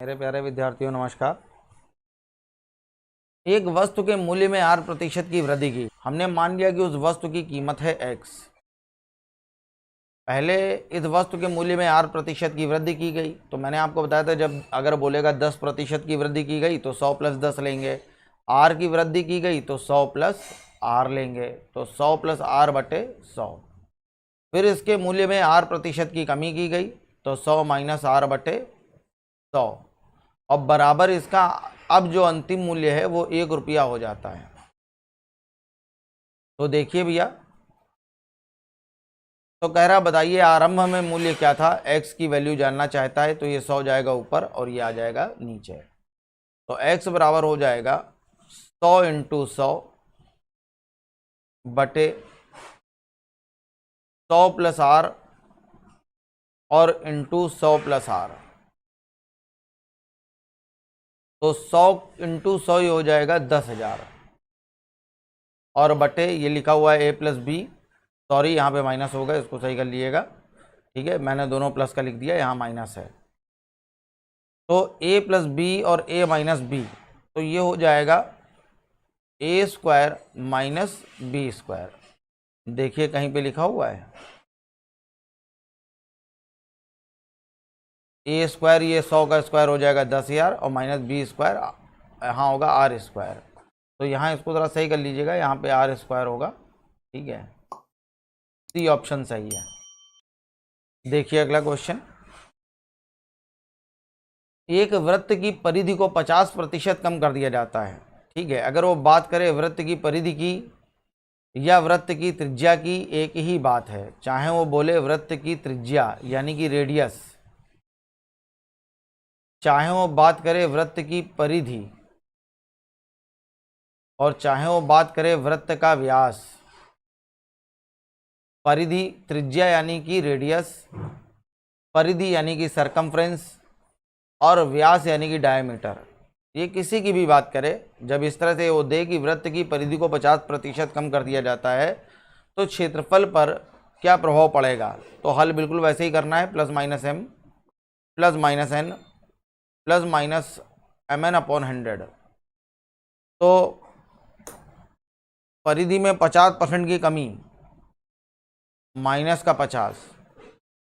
मेरे प्यारे विद्यार्थियों नमस्कार। एक वस्तु के मूल्य में 8% की वृद्धि की। हमने मान लिया कि उस वस्तु की कीमत है x। पहले इस वस्तु के मूल्य में 8% की वृद्धि की गई, तो मैंने आपको बताया था जब अगर बोलेगा 10% की वृद्धि की गई तो 100 + 10 लेंगे। r की वृद्धि की गई तो 100 + r लेंगे, तो 100 + r/100। फिर इसके मूल्य में 8% की कमी की गई तो 100 - r/100। अब बराबर इसका अब जो अंतिम मूल्य है वो 1 रुपया हो जाता है। तो देखिए भैया, तो कह रहा बताइए आरंभ में मूल्य क्या था, x की वैल्यू जानना चाहता है, तो ये 100 जाएगा ऊपर और ये आ जाएगा नीचे। तो x बराबर हो जाएगा 100 × 100 बटे 100 + r और इंटू 100 + r। तो 100 × 100 ही हो जाएगा 10,000 और बटे ये लिखा हुआ है a + b, सॉरी यहाँ पे माइनस होगा, इसको सही कर लीजिएगा। ठीक है, मैंने दोनों प्लस का लिख दिया, यहाँ माइनस है। तो a + b और a - b, तो ये हो जाएगा a² - b²। देखिए कहीं पे लिखा हुआ है a², ये 100 का स्क्वायर हो जाएगा 10,000 और -b² यहाँ होगा r²। तो यहाँ इसको ज़रा सही कर लीजिएगा, यहाँ पे r² होगा। ठीक है, सी ऑप्शन सही है। देखिए अगला क्वेश्चन, एक वृत्त की परिधि को 50% कम कर दिया जाता है। ठीक है, अगर वो बात करें वृत्त की परिधि की या वृत्त की त्रिज्या की, एक ही बात है। चाहे वो बोले वृत्त की त्रिज्या यानी कि रेडियस, चाहे वो बात करे वृत्त की परिधि, और चाहे वो बात करे वृत्त का व्यास। परिधि त्रिज्या यानी कि रेडियस, परिधि यानी कि सरकमफ्रेंस, और व्यास यानी कि डायमीटर। ये किसी की भी बात करे, जब इस तरह से वो दे कि वृत्त की परिधि को 50% कम कर दिया जाता है तो क्षेत्रफल पर क्या प्रभाव पड़ेगा, तो हल बिल्कुल वैसे ही करना है, +-m +-n +-mn/100। तो परिधि में 50% की कमी, माइनस का 50,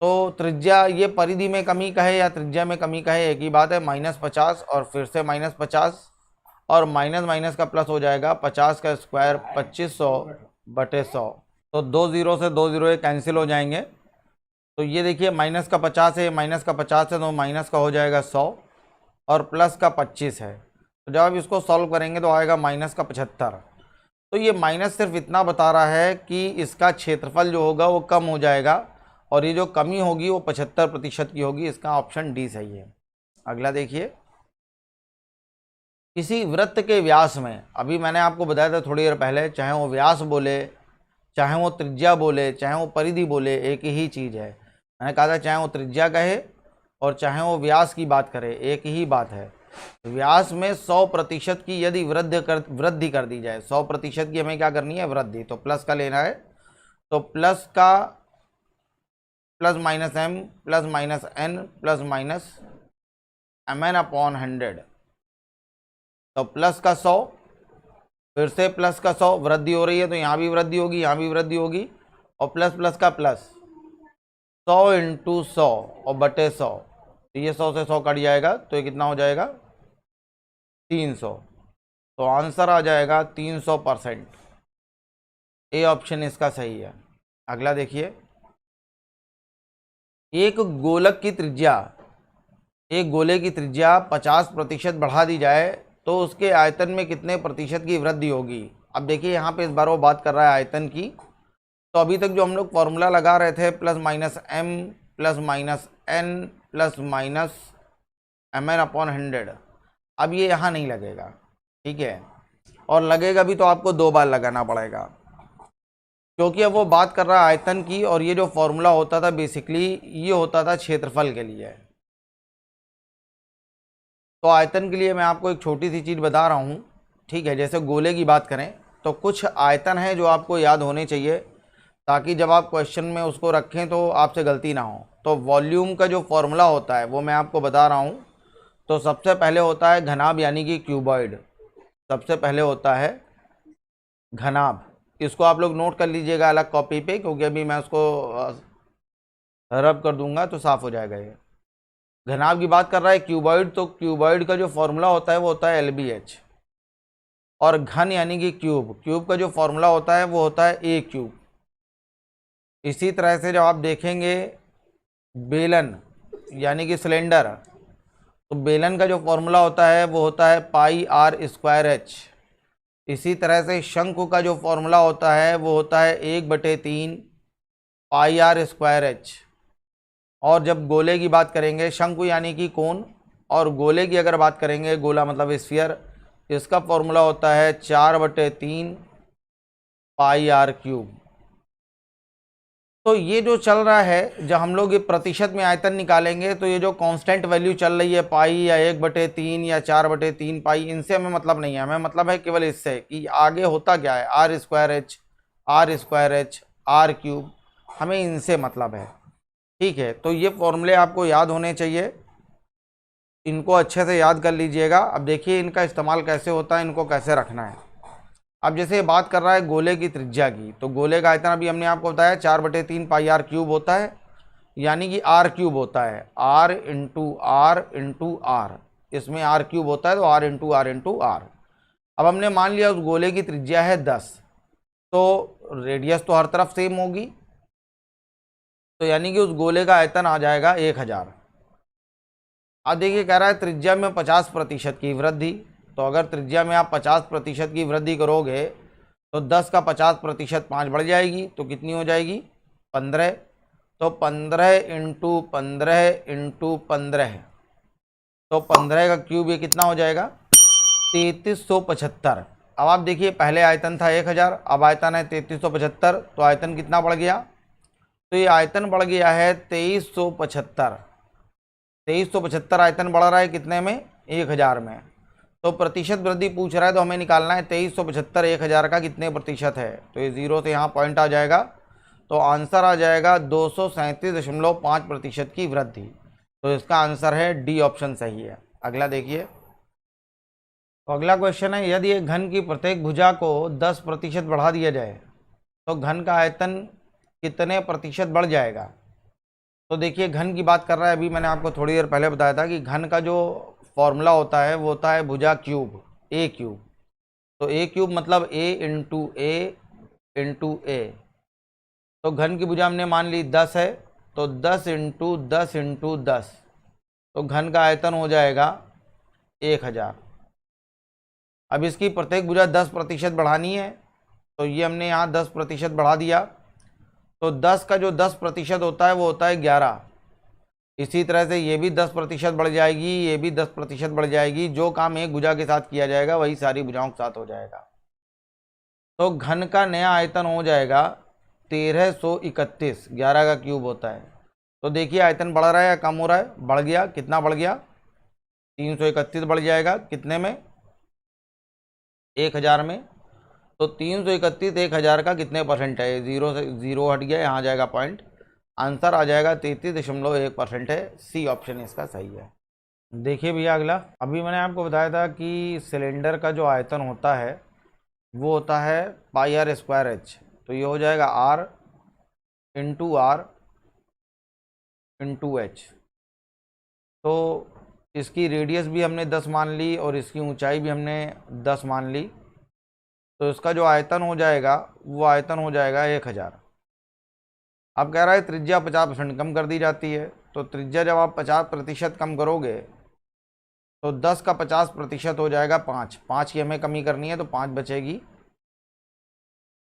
तो त्रिज्या, ये परिधि में कमी कहे या त्रिज्या में कमी कहे एक ही बात है। -50 और फिर से -50 और माइनस माइनस का प्लस हो जाएगा, 50 का स्क्वायर 2500/100। तो 2 0 से 2 0 ये कैंसिल हो जाएंगे। तो ये देखिए माइनस का 50 है, माइनस का 50 है, तो माइनस का हो जाएगा 100 और प्लस का 25 है। तो जब आप इसको सॉल्व करेंगे तो आएगा -75। तो ये माइनस सिर्फ इतना बता रहा है कि इसका क्षेत्रफल जो होगा वो कम हो जाएगा और ये जो कमी होगी वो 75% की होगी। इसका ऑप्शन डी सही है। अगला देखिए, किसी वृत्त के व्यास में, अभी मैंने आपको बताया था थोड़ी देर पहले, चाहे वो व्यास बोले, चाहे वो त्रिज्या बोले, चाहे वो परिधि बोले, एक ही चीज़ है। मैंने कहा था चाहे वो त्रिज्या कहे और चाहे वो व्यास की बात करे, एक ही बात है। व्यास में 100% की यदि वृद्धि कर दी जाए, 100% की हमें क्या करनी है, वृद्धि, तो प्लस का लेना है। तो प्लस का +-m +-n +-mn/100। तो प्लस का 100, फिर से प्लस का 100, वृद्धि हो रही है तो यहाँ भी वृद्धि होगी, यहाँ भी वृद्धि होगी, और प्लस प्लस का प्लस, 100 × 100 और बटे 100। तो ये 100 से 100 कट जाएगा, तो ये कितना हो जाएगा, 300। तो आंसर आ जाएगा 300%। ए ऑप्शन इसका सही है। अगला देखिए, एक गोलक की त्रिज्या, एक गोले की त्रिज्या 50% बढ़ा दी जाए तो उसके आयतन में कितने प्रतिशत की वृद्धि होगी। अब देखिए यहाँ पे इस बार वो बात कर रहा है आयतन की। तो अभी तक जो हम लोग फॉर्मूला लगा रहे थे +-m +-n +-mn/100, अब ये यहाँ नहीं लगेगा। ठीक है, और लगेगा भी तो आपको 2 बार लगाना पड़ेगा, क्योंकि अब वो बात कर रहा है आयतन की, और ये जो फॉर्मूला होता था बेसिकली ये होता था क्षेत्रफल के लिए। तो आयतन के लिए मैं आपको एक छोटी सी चीज़ बता रहा हूँ। ठीक है, जैसे गोले की बात करें तो कुछ आयतन है जो आपको याद होने चाहिए, ताकि जब आप क्वेश्चन में उसको रखें तो आपसे गलती ना हो। तो वॉल्यूम का जो फॉर्मूला होता है वो मैं आपको बता रहा हूँ। तो सबसे पहले होता है घनाभ यानी कि क्यूबॉइड, सबसे पहले होता है घनाभ। इसको आप लोग नोट कर लीजिएगा अलग कॉपी पे, क्योंकि अभी मैं उसको रब कर दूंगा तो साफ हो जाएगा। ये घनाभ की बात कर रहा है क्यूबॉइड, तो क्यूबॉइड का जो फॉर्मूला होता है वो होता है LBH। और घन यानी कि क्यूब, क्यूब का जो फॉर्मूला होता है वो होता है A क्यूब। इसी तरह से जब आप देखेंगे बेलन यानी कि सिलेंडर, तो बेलन का जो फॉर्मूला होता है वो होता है πr²h। इसी तरह से शंकु का जो फॉर्मूला होता है वो होता है 1/3 πr²h। और जब गोले की बात करेंगे, शंकु यानी कि कोन, और गोले की अगर बात करेंगे, गोला मतलब स्फीयर, इसका फॉर्मूला होता है 4/3 πr³। तो ये जो चल रहा है, जब हम लोग ये प्रतिशत में आयतन निकालेंगे, तो ये जो कांस्टेंट वैल्यू चल रही है पाई या 1/3 या 4/3 पाई, इनसे हमें मतलब नहीं है। हमें मतलब है केवल इससे कि आगे होता क्या है, r²h r²h r³, हमें इनसे मतलब है। ठीक है, तो ये फॉर्मूले आपको याद होने चाहिए, इनको अच्छे से याद कर लीजिएगा। अब देखिए इनका इस्तेमाल कैसे होता है, इनको कैसे रखना है। अब जैसे बात कर रहा है गोले की त्रिज्या की, तो गोले का आयतन अभी हमने आपको बताया 4/3 πr³ होता है, यानी कि r³ होता है, r × r। इसमें r³ होता है तो r × r। अब हमने मान लिया उस गोले की त्रिज्या है 10, तो रेडियस तो हर तरफ सेम होगी, तो यानी कि उस गोले का आयतन आ जाएगा 1000। अब देखिए कह रहा है त्रिज्या में 50% की वृद्धि, तो अगर त्रिज्या में आप 50% की वृद्धि करोगे तो 10 का 50% 5 बढ़ जाएगी, तो कितनी हो जाएगी 15। तो 15 × 15 × 15, तो 15 का क्यूब ये कितना हो जाएगा 3375। अब आप देखिए पहले आयतन था 1000, अब आयतन है 3375, तो आयतन कितना बढ़ गया, तो ये आयतन बढ़ गया है 2375। 2375 आयतन बढ़ रहा है कितने में, 1000 में। तो प्रतिशत वृद्धि पूछ रहा है, तो हमें निकालना है 2375 1000 का कितने प्रतिशत है, तो ये 0 से यहाँ पॉइंट आ जाएगा, तो आंसर आ जाएगा 237.5% की वृद्धि। तो इसका आंसर है डी ऑप्शन सही है। अगला देखिए, तो अगला क्वेश्चन है, यदि एक घन की प्रत्येक भुजा को 10% बढ़ा दिया जाए तो घन का आयतन कितने प्रतिशत बढ़ जाएगा। तो देखिए घन की बात कर रहा है, अभी मैंने आपको थोड़ी देर पहले बताया था कि घन का जो फॉर्मूला होता है वो होता है भुजा क्यूब, A क्यूब। तो A क्यूब मतलब A × A। तो घन की भुजा हमने मान ली 10 है, तो 10 × 10 × 10, तो घन का आयतन हो जाएगा 1000। अब इसकी प्रत्येक भुजा 10% बढ़ानी है, तो ये हमने यहाँ 10% बढ़ा दिया, तो 10 का जो 10% होता है वो होता है 11। इसी तरह से ये भी 10% बढ़ जाएगी, ये भी 10% बढ़ जाएगी। जो काम एक भुजा के साथ किया जाएगा वही सारी भुजाओं के साथ हो जाएगा। तो घन का नया आयतन हो जाएगा 1331, 11 का क्यूब होता है। तो देखिए आयतन बढ़ रहा है या कम हो रहा है, बढ़ गया, कितना बढ़ गया 331 बढ़ जाएगा कितने में 1000 में। तो 331 1000 का कितने परसेंट है, 0 से 0 हट गया, यहाँ जाएगा पॉइंट, आंसर आ जाएगा 33.1% है। सी ऑप्शन इसका सही है। देखिए भैया अगला, अभी मैंने आपको बताया था कि सिलेंडर का जो आयतन होता है वो होता है πr²h, तो ये हो जाएगा r × h। तो इसकी रेडियस भी हमने 10 मान ली और इसकी ऊंचाई भी हमने 10 मान ली, तो इसका जो आयतन हो जाएगा वो आयतन हो जाएगा 1000। अब कह रहा है त्रिज्या 50% कम कर दी जाती है, तो त्रिज्या जब आप 50% कम करोगे तो 10 का 50% हो जाएगा 5 की हमें कमी करनी है, तो 5 बचेगी।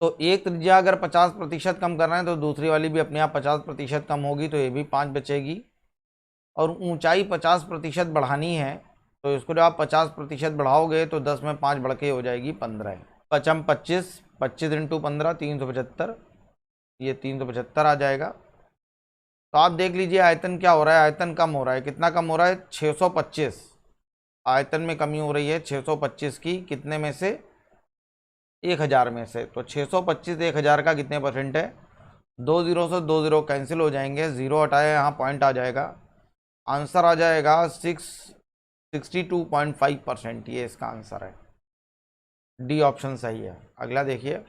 तो एक त्रिज्या अगर 50% कम करना है तो दूसरी वाली भी अपने आप 50% कम होगी, तो ये भी 5 बचेगी। और ऊंचाई 50% बढ़ानी है, तो इसको जब आप 50% बढ़ाओगे तो 10 में 5 बढ़ के हो जाएगी 15। 5 25, 25 × 15 375, ये 375 आ जाएगा। तो आप देख लीजिए आयतन क्या हो रहा है, आयतन कम हो रहा है, कितना कम हो रहा है 625, आयतन में कमी हो रही है 625 की, कितने में से 1000 में से। तो 625 1000 का कितने परसेंट है, 2 0 से 2 0 कैंसिल हो जाएंगे, 0 हटाए यहाँ पॉइंट आ जाएगा, आंसर आ जाएगा 62.5%, ये इसका आंसर है। डी ऑप्शन सही है। अगला देखिए,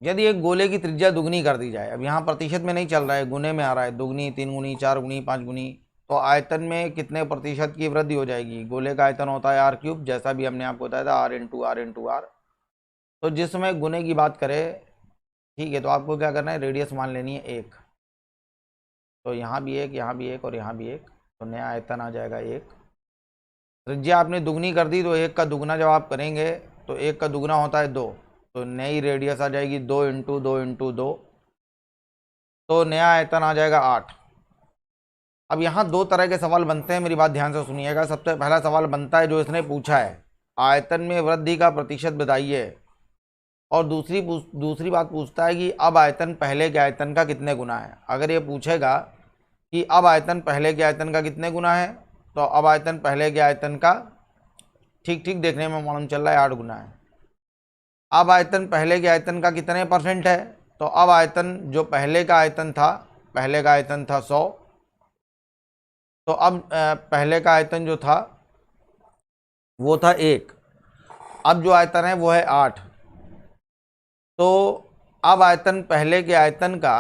यदि एक गोले की त्रिज्या दुगनी कर दी जाए, अब यहाँ प्रतिशत में नहीं चल रहा है, गुने में आ रहा है, दुगनी, 3 गुनी, 4 गुनी, 5 गुनी, तो आयतन में कितने प्रतिशत की वृद्धि हो जाएगी? गोले का आयतन होता है आर क्यूब, जैसा भी हमने आपको बताया था, r into r into r. तो जिसमें गुने की बात करें, ठीक है, तो आपको क्या करना है, रेडियस मान लेनी है 1। तो यहाँ भी 1, यहाँ भी 1 और यहाँ भी 1, तो नया आयतन आ जाएगा 1। त्रिज्या आपने दुगनी कर दी, तो 1 का दुगना जब आप करेंगे तो 1 का दुगना होता है 2, तो नई रेडियस आ जाएगी 2 इंटू 2 इंटू 2, तो नया आयतन आ जाएगा 8। अब यहाँ दो तरह के सवाल बनते हैं, मेरी बात ध्यान से सुनिएगा। सबसे पहला सवाल बनता है जो इसने पूछा है, आयतन में वृद्धि का प्रतिशत बताइए, और दूसरी बात पूछता है कि अब आयतन पहले के आयतन का कितने गुना है। अगर ये पूछेगा कि अब आयतन पहले के आयतन का कितने गुना है, तो अब आयतन पहले के आयतन का, ठीक ठीक देखने में मालूम चल रहा है 8 गुना है। अब आयतन पहले के आयतन का कितने % है, तो अब आयतन जो पहले का आयतन था 100, तो अब पहले का आयतन जो था वो था 1, अब जो आयतन है वो है 8। तो अब आयतन पहले के आयतन का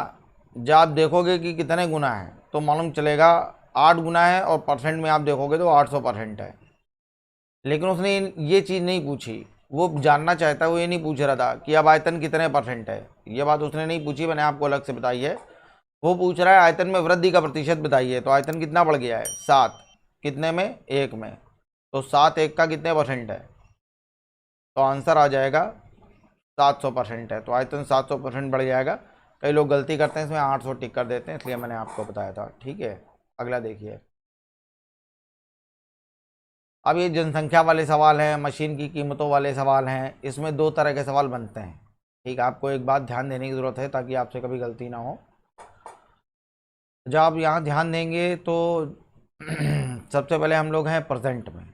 जब आप देखोगे कि कितने गुना है, तो मालूम चलेगा 8 गुना है, और परसेंट में आप देखोगे तो 800% है। लेकिन उसने ये चीज़ नहीं पूछी, वो जानना चाहता है, वो ये नहीं पूछ रहा था कि अब आयतन कितने % है, ये बात उसने नहीं पूछी, मैंने आपको अलग से बताई है। वो पूछ रहा है आयतन में वृद्धि का प्रतिशत बताइए, तो आयतन कितना बढ़ गया है, 7, कितने में, 1 में, तो 7 1 का कितने % है, तो आंसर आ जाएगा 700% है। तो आयतन 700% बढ़ जाएगा। कई लोग गलती करते हैं, इसमें 800 टिक कर देते हैं, इसलिए मैंने आपको बताया था, ठीक है। अगला देखिए, अब ये जनसंख्या वाले सवाल हैं, मशीन की कीमतों वाले सवाल हैं, इसमें दो तरह के सवाल बनते हैं, ठीक है। आपको एक बात ध्यान देने की ज़रूरत है ताकि आपसे कभी गलती ना हो। जब आप यहाँ ध्यान देंगे तो सबसे पहले हम लोग हैं प्रेजेंट में,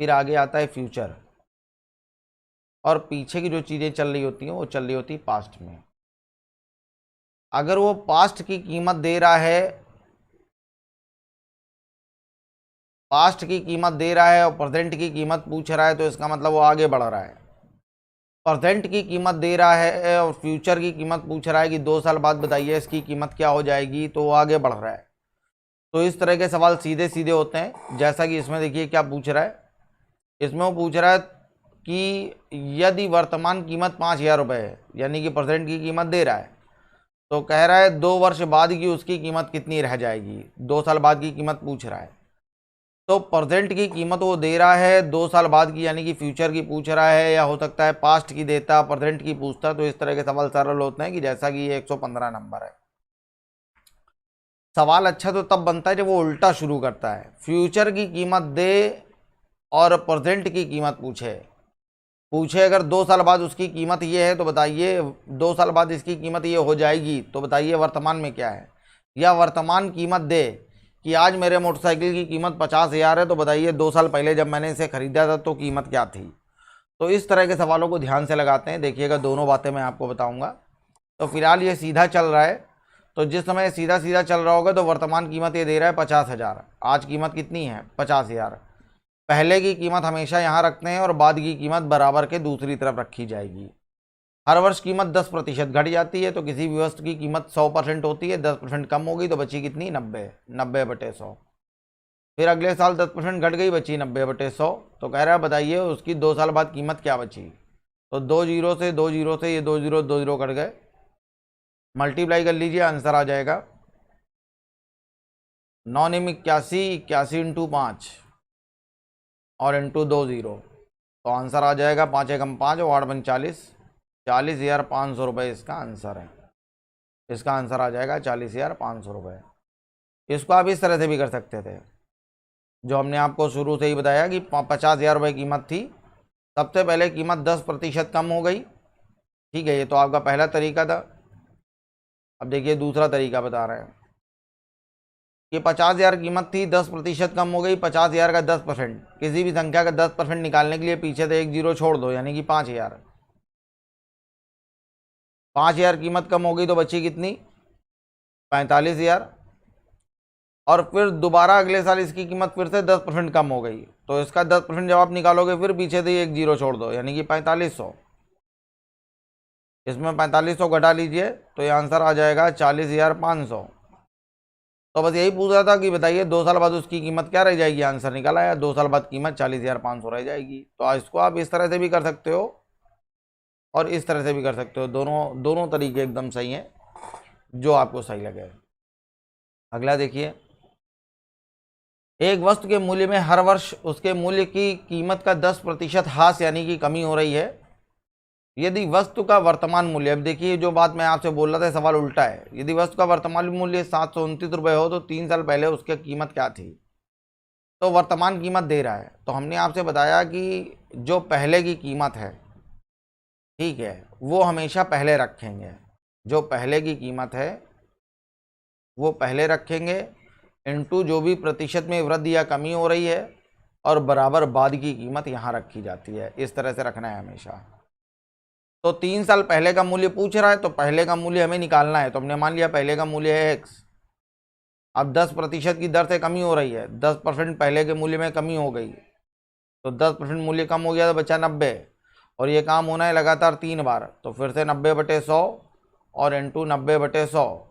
फिर आगे आता है फ्यूचर, और पीछे की जो चीज़ें चल रही होती हैं वो चल रही होती पास्ट में। अगर वो पास्ट की कीमत दे रहा है, और प्रेजेंट की कीमत पूछ रहा है, तो इसका मतलब वो आगे बढ़ रहा है। प्रेजेंट की कीमत दे रहा है और फ्यूचर की कीमत पूछ रहा है कि 2 साल बाद बताइए इसकी कीमत क्या हो जाएगी, तो वो आगे बढ़ रहा है। तो इस तरह के सवाल सीधे सीधे होते हैं। जैसा कि इसमें देखिए क्या पूछ रहा है, इसमें वो पूछ रहा है कि यदि वर्तमान कीमत 5,000 रुपये है, यानी कि प्रेजेंट की कीमत दे रहा है, तो कह रहा है 2 वर्ष बाद की उसकी कीमत कितनी रह जाएगी, 2 साल बाद की कीमत पूछ रहा है। तो प्रेजेंट की कीमत वो दे रहा है 2 साल बाद की, यानी कि फ्यूचर की पूछ रहा है, या हो सकता है पास्ट की देता, प्रेजेंट की पूछता। तो इस तरह के सवाल सरल होते हैं, कि जैसा कि ये 115 नंबर है। सवाल अच्छा तो तब बनता है जब वो उल्टा शुरू करता है, फ्यूचर की कीमत दे और प्रेजेंट की कीमत पूछे अगर 2 साल बाद उसकी कीमत ये है, तो बताइए 2 साल बाद इसकी कीमत ये हो जाएगी, तो बताइए वर्तमान में क्या है। या वर्तमान कीमत दे कि आज मेरे मोटरसाइकिल की कीमत 50,000 है, तो बताइए 2 साल पहले जब मैंने इसे ख़रीदा था तो कीमत क्या थी। तो इस तरह के सवालों को ध्यान से लगाते हैं। देखिएगा, दोनों बातें मैं आपको बताऊंगा। तो फिलहाल ये सीधा चल रहा है, तो जिस समय सीधा सीधा चल रहा होगा तो वर्तमान कीमत ये दे रहा है 50,000। आज कीमत कितनी है, 50,000। पहले की कीमत हमेशा यहाँ रखते हैं और बाद की कीमत बराबर के दूसरी तरफ रखी जाएगी। हर वर्ष कीमत 10% घट जाती है, तो किसी भी वस्तु की कीमत 100% होती है, 10% कम होगी तो बची कितनी, 90/100। फिर अगले साल 10% घट गई, बची 90/100। तो कह रहा है बताइए उसकी 2 साल बाद कीमत क्या बची। तो 2 जीरो से ये 2 जीरो कट गए, मल्टीप्लाई कर लीजिए, आंसर आ जाएगा 9 निम 81 इंटू 5 और इंटू 2 जीरो, तो आंसर आ जाएगा 5 एकम 5 और 8 बन 40,500 रुपये इसका आंसर है। इसका आंसर आ जाएगा 40,500 रुपये। इसको आप इस तरह से भी कर सकते थे, जो हमने आपको शुरू से ही बताया कि 50,000 रुपये कीमत थी, सबसे पहले कीमत 10% कम हो गई, ठीक है। ये तो आपका पहला तरीका था। अब देखिए दूसरा तरीका बता रहे हैं कि 50,000 कीमत थी, 10% कम हो गई, 50,000 का 10%, किसी भी संख्या का 10% निकालने के लिए पीछे से 1 जीरो छोड़ दो, यानी कि 5,000। 5,000 कीमत कम हो गई तो बची कितनी, 45,000। और फिर दोबारा अगले साल इसकी कीमत फिर से 10% कम हो गई, तो इसका 10% जब आप निकालोगे फिर पीछे से एक जीरो छोड़ दो, यानी कि 4500। इसमें 4500 घटा लीजिए तो ये आंसर आ जाएगा 40,500। तो बस यही पूछ रहा था कि बताइए 2 साल बाद उसकी कीमत क्या रह जाएगी, आंसर निकल आया 2 साल बाद कीमत 40,500 रह जाएगी। तो इसको आप इस तरह से भी कर सकते हो और इस तरह से भी कर सकते हो, दोनों तरीके एकदम सही हैं, जो आपको सही लगे। अगला देखिए, एक वस्तु के मूल्य में हर वर्ष उसके मूल्य की कीमत का 10% ह्रास यानी कि कमी हो रही है। यदि वस्तु का वर्तमान मूल्य, अब देखिए जो बात मैं आपसे बोल रहा था सवाल उल्टा है, यदि वस्तु का वर्तमान मूल्य 729 रुपये हो तो 3 साल पहले उसकी कीमत क्या थी, तो वर्तमान कीमत दे रहा है। तो हमने आपसे बताया कि जो पहले की कीमत है, ठीक है, वो हमेशा पहले रखेंगे, जो पहले की कीमत है वो पहले रखेंगे, इनटू जो भी प्रतिशत में वृद्धि या कमी हो रही है, और बराबर बाद की कीमत यहाँ रखी जाती है। इस तरह से रखना है हमेशा। तो 3 साल पहले का मूल्य पूछ रहा है, तो पहले का मूल्य हमें निकालना है। तो हमने मान लिया पहले का मूल्य है x, अब 10% की दर से कमी हो रही है, 10% पहले के मूल्य में कमी हो गई, तो 10% मूल्य कम हो गया तो बचा 90, और ये काम होना है लगातार 3 बार, तो फिर से 90/100 और इंटू 90/100,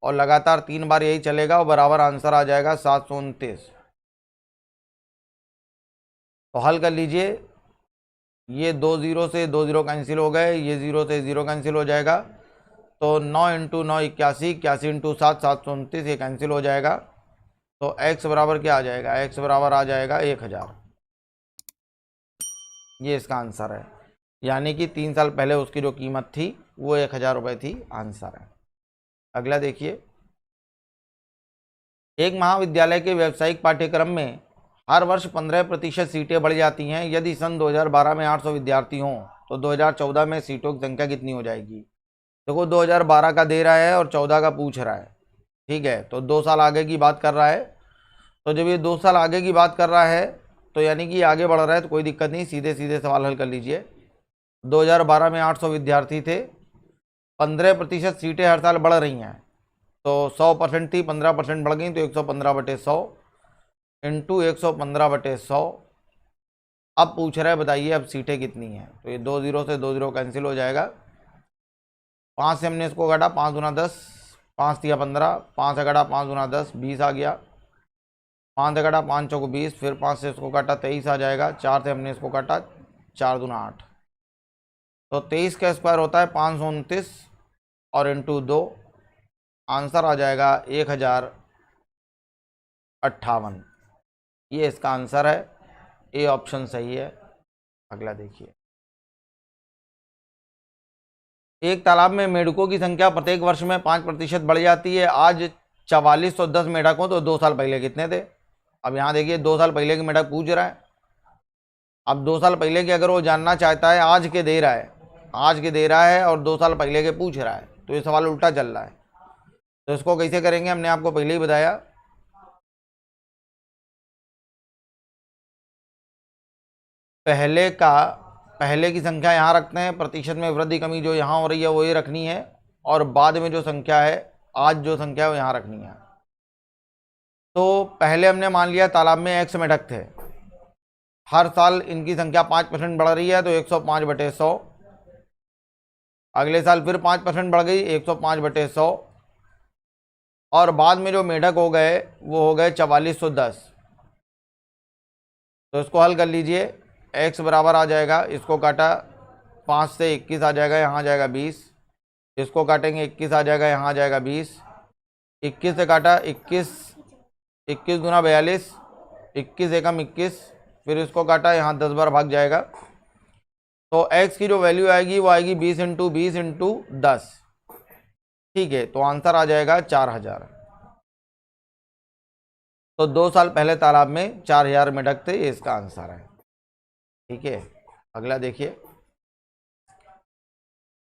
और लगातार 3 बार यही चलेगा, और बराबर आंसर आ जाएगा 729। तो हल कर लीजिए, ये 2 जीरो से 2 जीरो कैंसिल हो गए, ये 0 से 0 कैंसिल हो जाएगा, तो 9 इंटू 9 81, 81 इंटू 7 729, ये कैंसिल हो जाएगा। तो x बराबर क्या आ जाएगा, x बराबर आ जाएगा 1000। ये इसका आंसर है, यानी कि 3 साल पहले उसकी जो कीमत थी वो 1000 रुपये थी, आंसर है। अगला देखिए, एक महाविद्यालय के व्यावसायिक पाठ्यक्रम में हर वर्ष 15% सीटें बढ़ जाती हैं। यदि सन 2012 में 800 विद्यार्थी हों तो 2014 में सीटों की संख्या कितनी हो जाएगी। देखो 2012 का दे रहा है और 14 का पूछ रहा है, ठीक है, तो 2 साल आगे की बात कर रहा है। तो जब ये 2 साल आगे की बात कर रहा है तो यानी कि आगे बढ़ रहा है, तो कोई दिक्कत नहीं, सीधे सीधे सवाल हल कर लीजिए। 2012 में 800 विद्यार्थी थे, 15% सीटें हर साल बढ़ रही हैं, तो 100% थी, 15% बढ़ गई, तो 115/100 इंटू 115/100। अब पूछ रहा है बताइए अब सीटें कितनी हैं, तो ये 2 जीरो से 2 जीरो कैंसिल हो जाएगा। 5 से हमने इसको काटा, 5 दूना 10, 5 तिया 15, 5 से काटा 5 दूना 10, 20 आ गया। 5 से काटा 5 चौको 20, फिर 5 से इसको काटा 23 आ जाएगा। 4 से हमने इसको काटा, 4 दूना 8, तो 23 का स्क्वायर होता है 529, और इंटू 2, आंसर आ जाएगा 1058। ये इसका आंसर है, ए ऑप्शन सही है। अगला देखिए, एक तालाब में मेढकों की संख्या प्रत्येक वर्ष में 5% बढ़ जाती है। आज 4410 मेढक हो तो 2 साल पहले कितने थे। अब यहाँ देखिए 2 साल पहले के मेढक पूछ रहा है। अब 2 साल पहले के अगर वो जानना चाहता है, आज के दे रहा है, आज के दे रहा है और 2 साल पहले के पूछ रहा है, तो ये सवाल उल्टा चल रहा है। तो इसको कैसे करेंगे, हमने आपको पहले ही बताया। पहले की संख्या यहाँ रखते हैं, प्रतिशत में वृद्धि कमी जो यहाँ हो रही है वो ये रखनी है, और बाद में जो संख्या है, आज जो संख्या है वो यहाँ रखनी है। तो पहले हमने मान लिया तालाब में x मेढक थे, हर साल इनकी संख्या 5% बढ़ रही है, तो 105/100। अगले साल फिर 5% बढ़ गई, 105/100, और बाद में जो मेढक हो गए वो हो गए 4410। तो इसको हल कर लीजिए, x बराबर आ जाएगा, इसको काटा 5 से 21 आ जाएगा, यहाँ आ जाएगा 20, इसको काटेंगे 21 आ जाएगा, यहाँ आ जाएगा 20, 21 से काटा 21, 21 दूना 42, 21 एकम 21, फिर इसको काटा, यहाँ 10 बार भाग जाएगा, तो x की जो वैल्यू आएगी वो आएगी 20 इंटू 20 इंटू 10, ठीक है, तो आंसर आ जाएगा 4000। तो 2 साल पहले तालाब में 4000 मेढक थे, ये इसका आंसर है, ठीक है। अगला देखिए,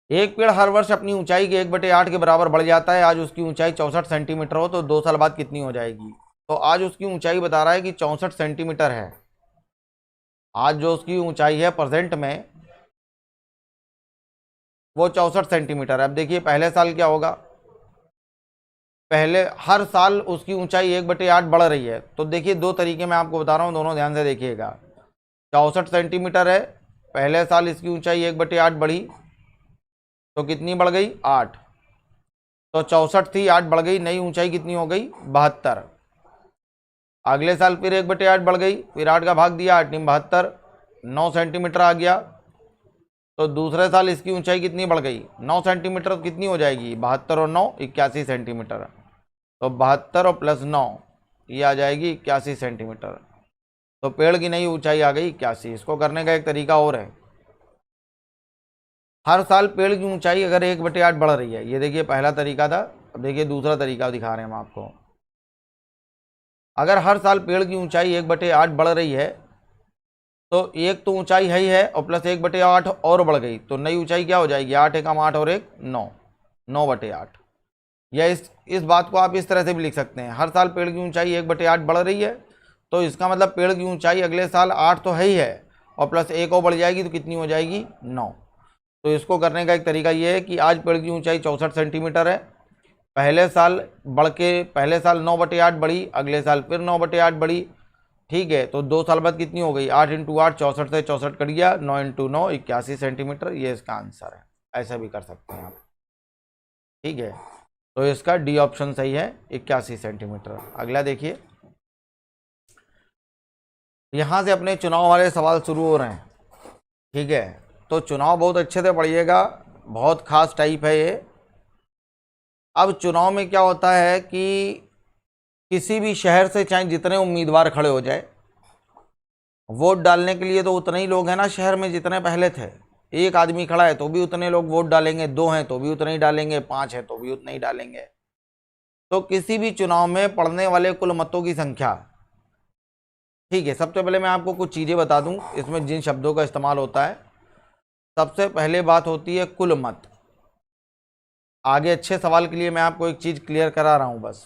एक पेड़ हर वर्ष अपनी ऊंचाई के 1/8 के बराबर बढ़ जाता है। आज उसकी ऊंचाई 64 सेंटीमीटर हो तो 2 साल बाद कितनी हो जाएगी। तो आज उसकी ऊंचाई बता रहा है कि 64 सेंटीमीटर है। आज जो उसकी ऊंचाई है प्रेजेंट में वो 64 सेंटीमीटर है। अब देखिए पहले साल क्या होगा, पहले हर साल उसकी ऊंचाई 1/8 बढ़ रही है। तो देखिए दो तरीके मैं आपको बता रहा हूँ, दोनों ध्यान से देखिएगा। 64 सेंटीमीटर है, पहले साल इसकी ऊंचाई 1/8 बढ़ी तो कितनी बढ़ गई 8, तो 64 थी 8 बढ़ गई, नई ऊंचाई कितनी हो गई 72। अगले साल फिर 1/8 बढ़ गई, फिर 8 का भाग दिया 8 × 72, 9 सेंटीमीटर आ गया। तो दूसरे साल इसकी ऊंचाई कितनी बढ़ गई 9 सेंटीमीटर, कितनी हो जाएगी 72 और 9 81 सेंटीमीटर। तो 72 और +9 ये आ जाएगी 81 सेंटीमीटर। तो पेड़ की नई ऊंचाई आ गई 81। इसको करने का एक तरीका और है, हर साल पेड़ की ऊंचाई अगर 1/8 बढ़ रही है, ये देखिए पहला तरीका था। अब देखिए दूसरा तरीका दिखा रहे हैं हम आपको। अगर हर साल पेड़ की ऊंचाई 1/8 बढ़ रही है तो एक तो ऊंचाई है ही है और प्लस 1/8 और बढ़ गई, तो नई ऊंचाई क्या हो जाएगी 8 × 8 और 1 9, 9/8। या इस बात को आप इस तरह से भी लिख सकते हैं, हर साल पेड़ की ऊंचाई 1/8 बढ़ रही है तो इसका मतलब पेड़ की ऊंचाई अगले साल 8 तो है ही है और प्लस 1 और बढ़ जाएगी तो कितनी हो जाएगी 9। तो इसको करने का एक तरीका ये है कि आज पेड़ की ऊंचाई 64 सेंटीमीटर है, पहले साल बढ़ के पहले साल 9/8 बढ़ी, अगले साल फिर 9/8 बढ़ी, ठीक है। तो 2 साल बाद कितनी हो गई 8 × 8 64 से 64 कट गया, 9 × 9 81 सेंटीमीटर, ये इसका आंसर है। ऐसा भी कर सकते हैं आप, ठीक है। तो इसका डी ऑप्शन सही है 81 सेंटीमीटर। अगला देखिए, यहाँ से अपने चुनाव वाले सवाल शुरू हो रहे हैं, ठीक है। तो चुनाव बहुत अच्छे से पढ़िएगा, बहुत खास टाइप है ये। अब चुनाव में क्या होता है कि किसी भी शहर से चाहे जितने उम्मीदवार खड़े हो जाए, वोट डालने के लिए तो उतने ही लोग हैं ना शहर में जितने पहले थे। एक आदमी खड़ा है तो भी उतने लोग वोट डालेंगे, 2 हैं तो भी उतने ही डालेंगे, 5 हैं तो भी उतने ही डालेंगे। तो किसी भी चुनाव में पड़ने वाले कुल मतों की संख्या, ठीक है। सबसे पहले मैं आपको कुछ चीज़ें बता दूं इसमें जिन शब्दों का इस्तेमाल होता है। सबसे पहले बात होती है कुल मत। आगे अच्छे सवाल के लिए मैं आपको एक चीज़ क्लियर करा रहा हूं बस।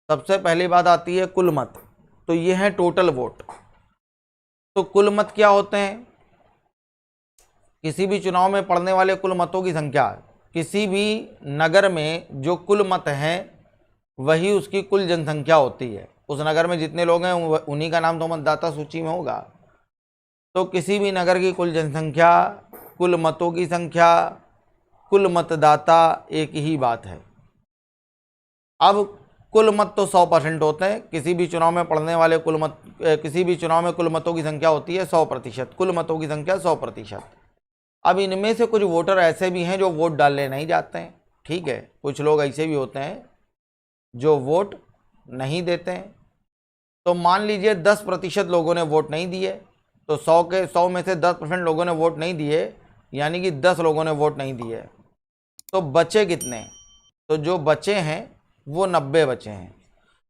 सबसे पहली बात आती है कुल मत, तो ये है टोटल वोट। तो कुल मत क्या होते हैं, किसी भी चुनाव में पड़ने वाले कुल मतों की संख्या। किसी भी नगर में जो कुल मत हैं वही उसकी कुल जनसंख्या होती है। उस नगर में जितने लोग हैं उन्हीं का नाम तो मतदाता सूची में होगा। तो किसी भी नगर की कुल जनसंख्या, कुल मतों की संख्या, कुल मतदाता एक ही बात है। अब कुल मत तो 100% होते हैं। किसी भी चुनाव में पड़ने वाले किसी भी चुनाव में कुल मतों की संख्या होती है 100%, कुल मतों की संख्या 100%। अब इनमें से कुछ वोटर ऐसे भी हैं जो वोट डालने नहीं जाते हैं, ठीक है। कुछ लोग ऐसे भी होते हैं जो वोट नहीं देते हैं। तो मान लीजिए 10% लोगों ने वोट नहीं दिए, तो 100 में से 10% लोगों ने वोट नहीं दिए, यानी कि 10 लोगों ने वोट नहीं दिए। तो बचे कितने, तो जो बचे हैं वो 90 बचे हैं।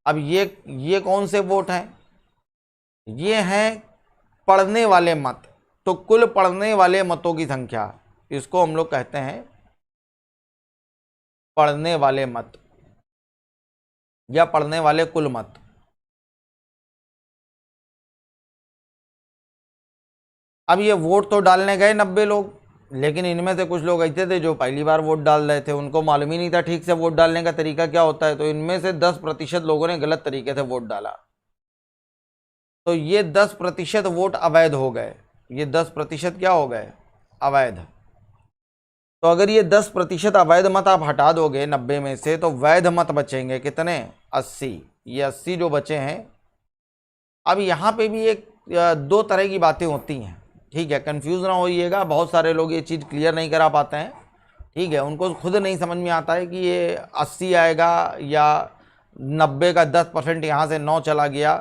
अब ये कौन से वोट हैं, ये हैं पढ़ने वाले मत। तो कुल पढ़ने वाले मतों की संख्या, इसको हम लोग कहते हैं पढ़ने वाले मत या पढ़ने वाले कुल मत। अब ये वोट तो डालने गए 90 लोग, लेकिन इनमें से कुछ लोग ऐसे थे जो पहली बार वोट डाल रहे थे, उनको मालूम ही नहीं था ठीक से वोट डालने का तरीका क्या होता है। तो इनमें से 10% लोगों ने गलत तरीके से वोट डाला, तो ये 10% वोट अवैध हो गए। ये 10% क्या हो गए अवैध। तो अगर ये 10% अवैध मत आप हटा दोगे 90 में से, तो वैध मत बचेंगे कितने 80। ये 80 जो बचे हैं। अब यहाँ पे भी एक 2 तरह की बातें होती हैं, ठीक है। कंफ्यूज ना होइएगा, बहुत सारे लोग ये चीज़ क्लियर नहीं करा पाते हैं, ठीक है। उनको खुद नहीं समझ में आता है कि ये 80 आएगा या 90 का 10% यहाँ से 9 चला गया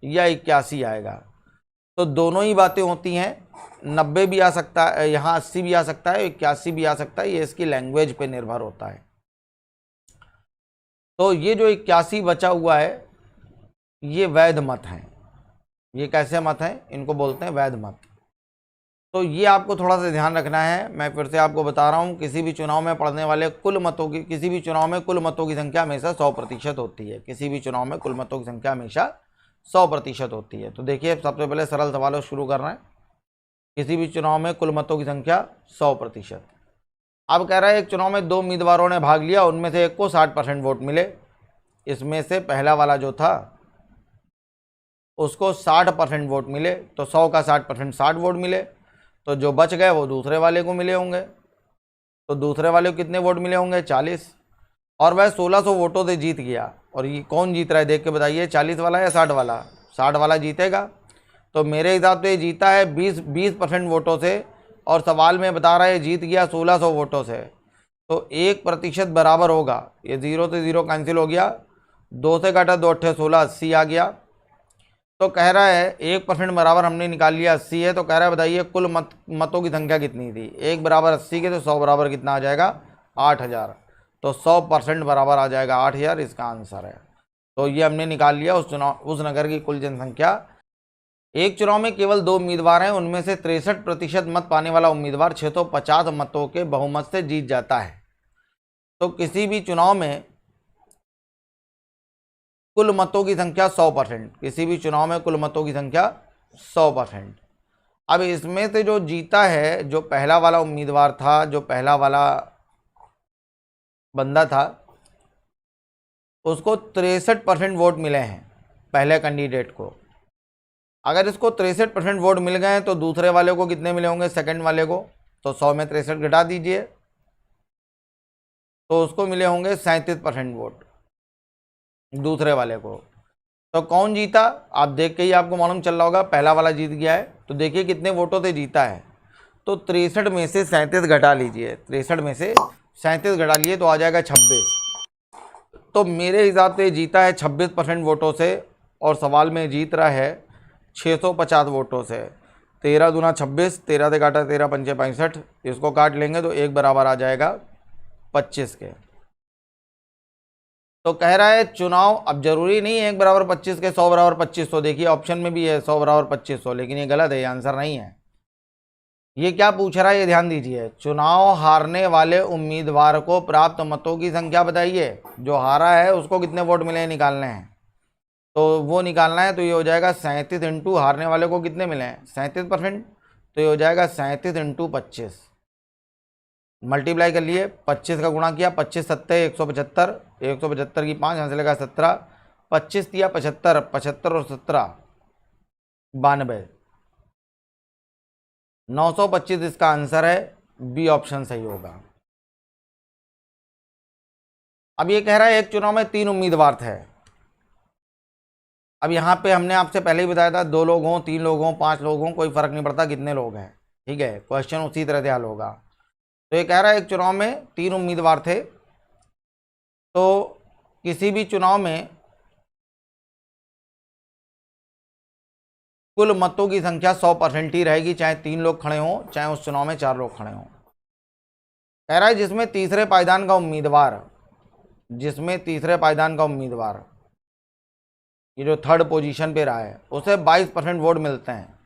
या 81 आएगा। तो दोनों ही बातें होती हैं, 90 भी आ सकता है, यहाँ 80 भी आ सकता है, 81 भी आ सकता है। ये इसकी लैंग्वेज पे निर्भर होता है। तो ये जो 81 बचा हुआ है ये वैध मत हैं। ये कैसे मत हैं, इनको बोलते हैं वैध मत। तो ये आपको थोड़ा सा ध्यान रखना है। मैं फिर से आपको बता रहा हूँ, किसी भी चुनाव में पड़ने वाले कुल मतों की, किसी भी चुनाव में कुल मतों की संख्या हमेशा 100% होती है। किसी भी चुनाव में कुल मतों की संख्या हमेशा 100% होती है। तो देखिए सबसे पहले सरल सवालों शुरू कर रहे हैं। किसी भी चुनाव में कुल मतों की संख्या 100%। अब कह रहा है एक चुनाव में 2 उम्मीदवारों ने भाग लिया, उनमें से एक को 60% वोट मिले। इसमें से पहला वाला जो था उसको 60% वोट मिले, तो 100 का 60% 60 वोट मिले, तो जो बच गए वो दूसरे वाले को मिले होंगे। तो दूसरे वाले को कितने वोट मिले होंगे? 40। और वह 1600 वोटों से जीत गया। और ये कौन जीत रहा है देख के बताइए, 40 वाला या 60 वाला? 60 वाला जीतेगा। तो मेरे हिसाब से ये जीता है 20% वोटों से, और सवाल में बता रहा है जीत गया 1600 वोटों से। तो 1% बराबर होगा, ये 0 से 0 कैंसिल हो गया, 2 से काटा 2 अट्ठे 16, 80 आ गया। तो कह रहा है 1% बराबर हमने निकाल लिया 80 है। तो कह रहा है बताइए कुल मतों की संख्या कितनी थी? 1 बराबर 80 के, तो 100 बराबर कितना आ जाएगा? 8000। तो 100% बराबर आ जाएगा 8000, इसका आंसर है। तो ये हमने निकाल लिया उस नगर की कुल जनसंख्या। एक चुनाव में केवल 2 उम्मीदवार हैं, उनमें से 63% मत पाने वाला उम्मीदवार 650 मतों के बहुमत से जीत जाता है। तो किसी भी चुनाव में कुल मतों की संख्या 100%, किसी भी चुनाव में कुल मतों की संख्या 100%। अब इसमें से जो जीता है, जो पहला वाला उम्मीदवार था, जो पहला वाला बंदा था, उसको 63% वोट मिले हैं पहले कैंडिडेट को। अगर इसको 63% वोट मिल गए तो दूसरे वाले को कितने मिले होंगे? सेकंड वाले को। तो 100 में 63 घटा दीजिए, तो उसको मिले होंगे 37% वोट दूसरे वाले को। तो कौन जीता? आप देख के ही आपको मालूम चल रहा होगा, पहला वाला जीत गया है। तो देखिए कितने वोटों से जीता है। तो 63 में से 37 घटा लीजिए, 63 में से 37 घटा लिए तो आ जाएगा 26। तो मेरे हिसाब से जीता है 26% वोटों से, और सवाल में जीत रहा है 650 वोटों से। 13 दूना 26, 13 से काटा 13 पंचे 65, इसको काट लेंगे तो 1 बराबर आ जाएगा 25 के। तो कह रहा है चुनाव, अब जरूरी नहीं है 1 बराबर 25 के 100 बराबर 2500, देखिए ऑप्शन में भी है 100 बराबर 2500, लेकिन ये गलत है, ये आंसर नहीं है। ये क्या पूछ रहा है ये ध्यान दीजिए, चुनाव हारने वाले उम्मीदवार को प्राप्त मतों की संख्या बताइए। जो हारा है उसको कितने वोट मिले हैं निकालने हैं, तो वो निकालना है। तो ये हो जाएगा 37 इंटू हारने वाले को कितने मिले हैं? 37%। तो ये हो जाएगा 37 इंटू 25, मल्टीप्लाई कर लिए, 25 का गुणा किया, 25 सत्ते 175, 175 की 5 यहाँ से लगा 17, 25 दिया 75, 75 और 17 92, 925 इसका आंसर है। बी ऑप्शन सही होगा। अब ये कह रहा है एक चुनाव में 3 उम्मीदवार थे। अब यहाँ पे हमने आपसे पहले ही बताया था 2 लोग हों, 3 लोग हों, 5 लोग हों, कोई फर्क नहीं पड़ता कितने लोग हैं, ठीक है, क्वेश्चन उसी तरह से हल होगा। तो ये कह रहा है एक चुनाव में 3 उम्मीदवार थे, तो किसी भी चुनाव में कुल मतों की संख्या 100% ही रहेगी, चाहे 3 लोग खड़े हों, चाहे उस चुनाव में 4 लोग खड़े हों। कह रहा है जिसमें तीसरे पायदान का उम्मीदवार, जिसमें तीसरे पायदान का उम्मीदवार, ये जो थर्ड पोजीशन पे रहा है, उसे 22% वोट मिलते हैं।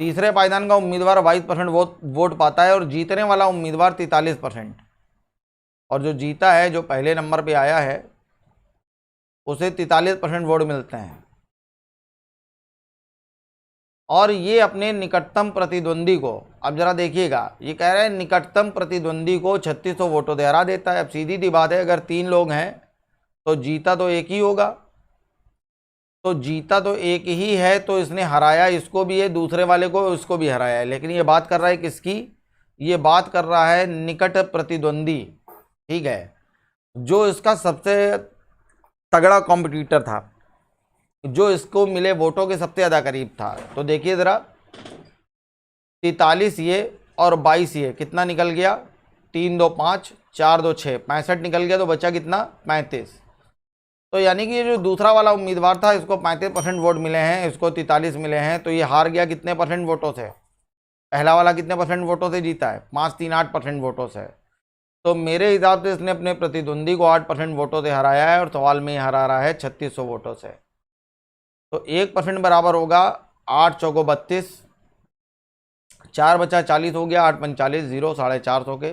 तीसरे पायदान का उम्मीदवार 22% वोट पाता है, और जीतने वाला उम्मीदवार 43%। और जो जीता है, जो पहले नंबर पे आया है, उसे 43% वोट मिलते हैं। और ये अपने निकटतम प्रतिद्वंदी को, अब जरा देखिएगा, ये कह रहे हैं निकटतम प्रतिद्वंदी को 3600 वोटों से हरा देता है। अब सीधी सी बात है, अगर 3 लोग हैं तो जीता तो एक ही होगा, तो जीता तो एक ही है, तो इसने हराया इसको भी है, दूसरे वाले को इसको भी हराया है। लेकिन ये बात कर रहा है किसकी? ये बात कर रहा है निकट प्रतिद्वंदी, ठीक है, जो इसका सबसे तगड़ा कॉम्पिटिटर था, जो इसको मिले वोटों के सबसे ज़्यादा करीब था। तो देखिए ज़रा, 43 ये और 22 ये, कितना निकल गया? 3 2 5, 4 2 6, 65 निकल गया, तो बचा कितना? 35। तो यानी कि ये जो दूसरा वाला उम्मीदवार था, इसको 35% वोट मिले हैं, इसको 43 मिले हैं, तो ये हार गया कितने परसेंट वोटों से? पहला वाला कितने परसेंट वोटों से जीता है? 538% वोटों से। तो मेरे हिसाब से इसने अपने प्रतिद्वंदी को 8% वोटों से हराया है, और सवाल में हरा रहा है 3600 वोटों से। तो 1% बराबर होगा 8 चौको 32, 4 बचा 40 हो गया, 8 पंच 40, 0 450 के।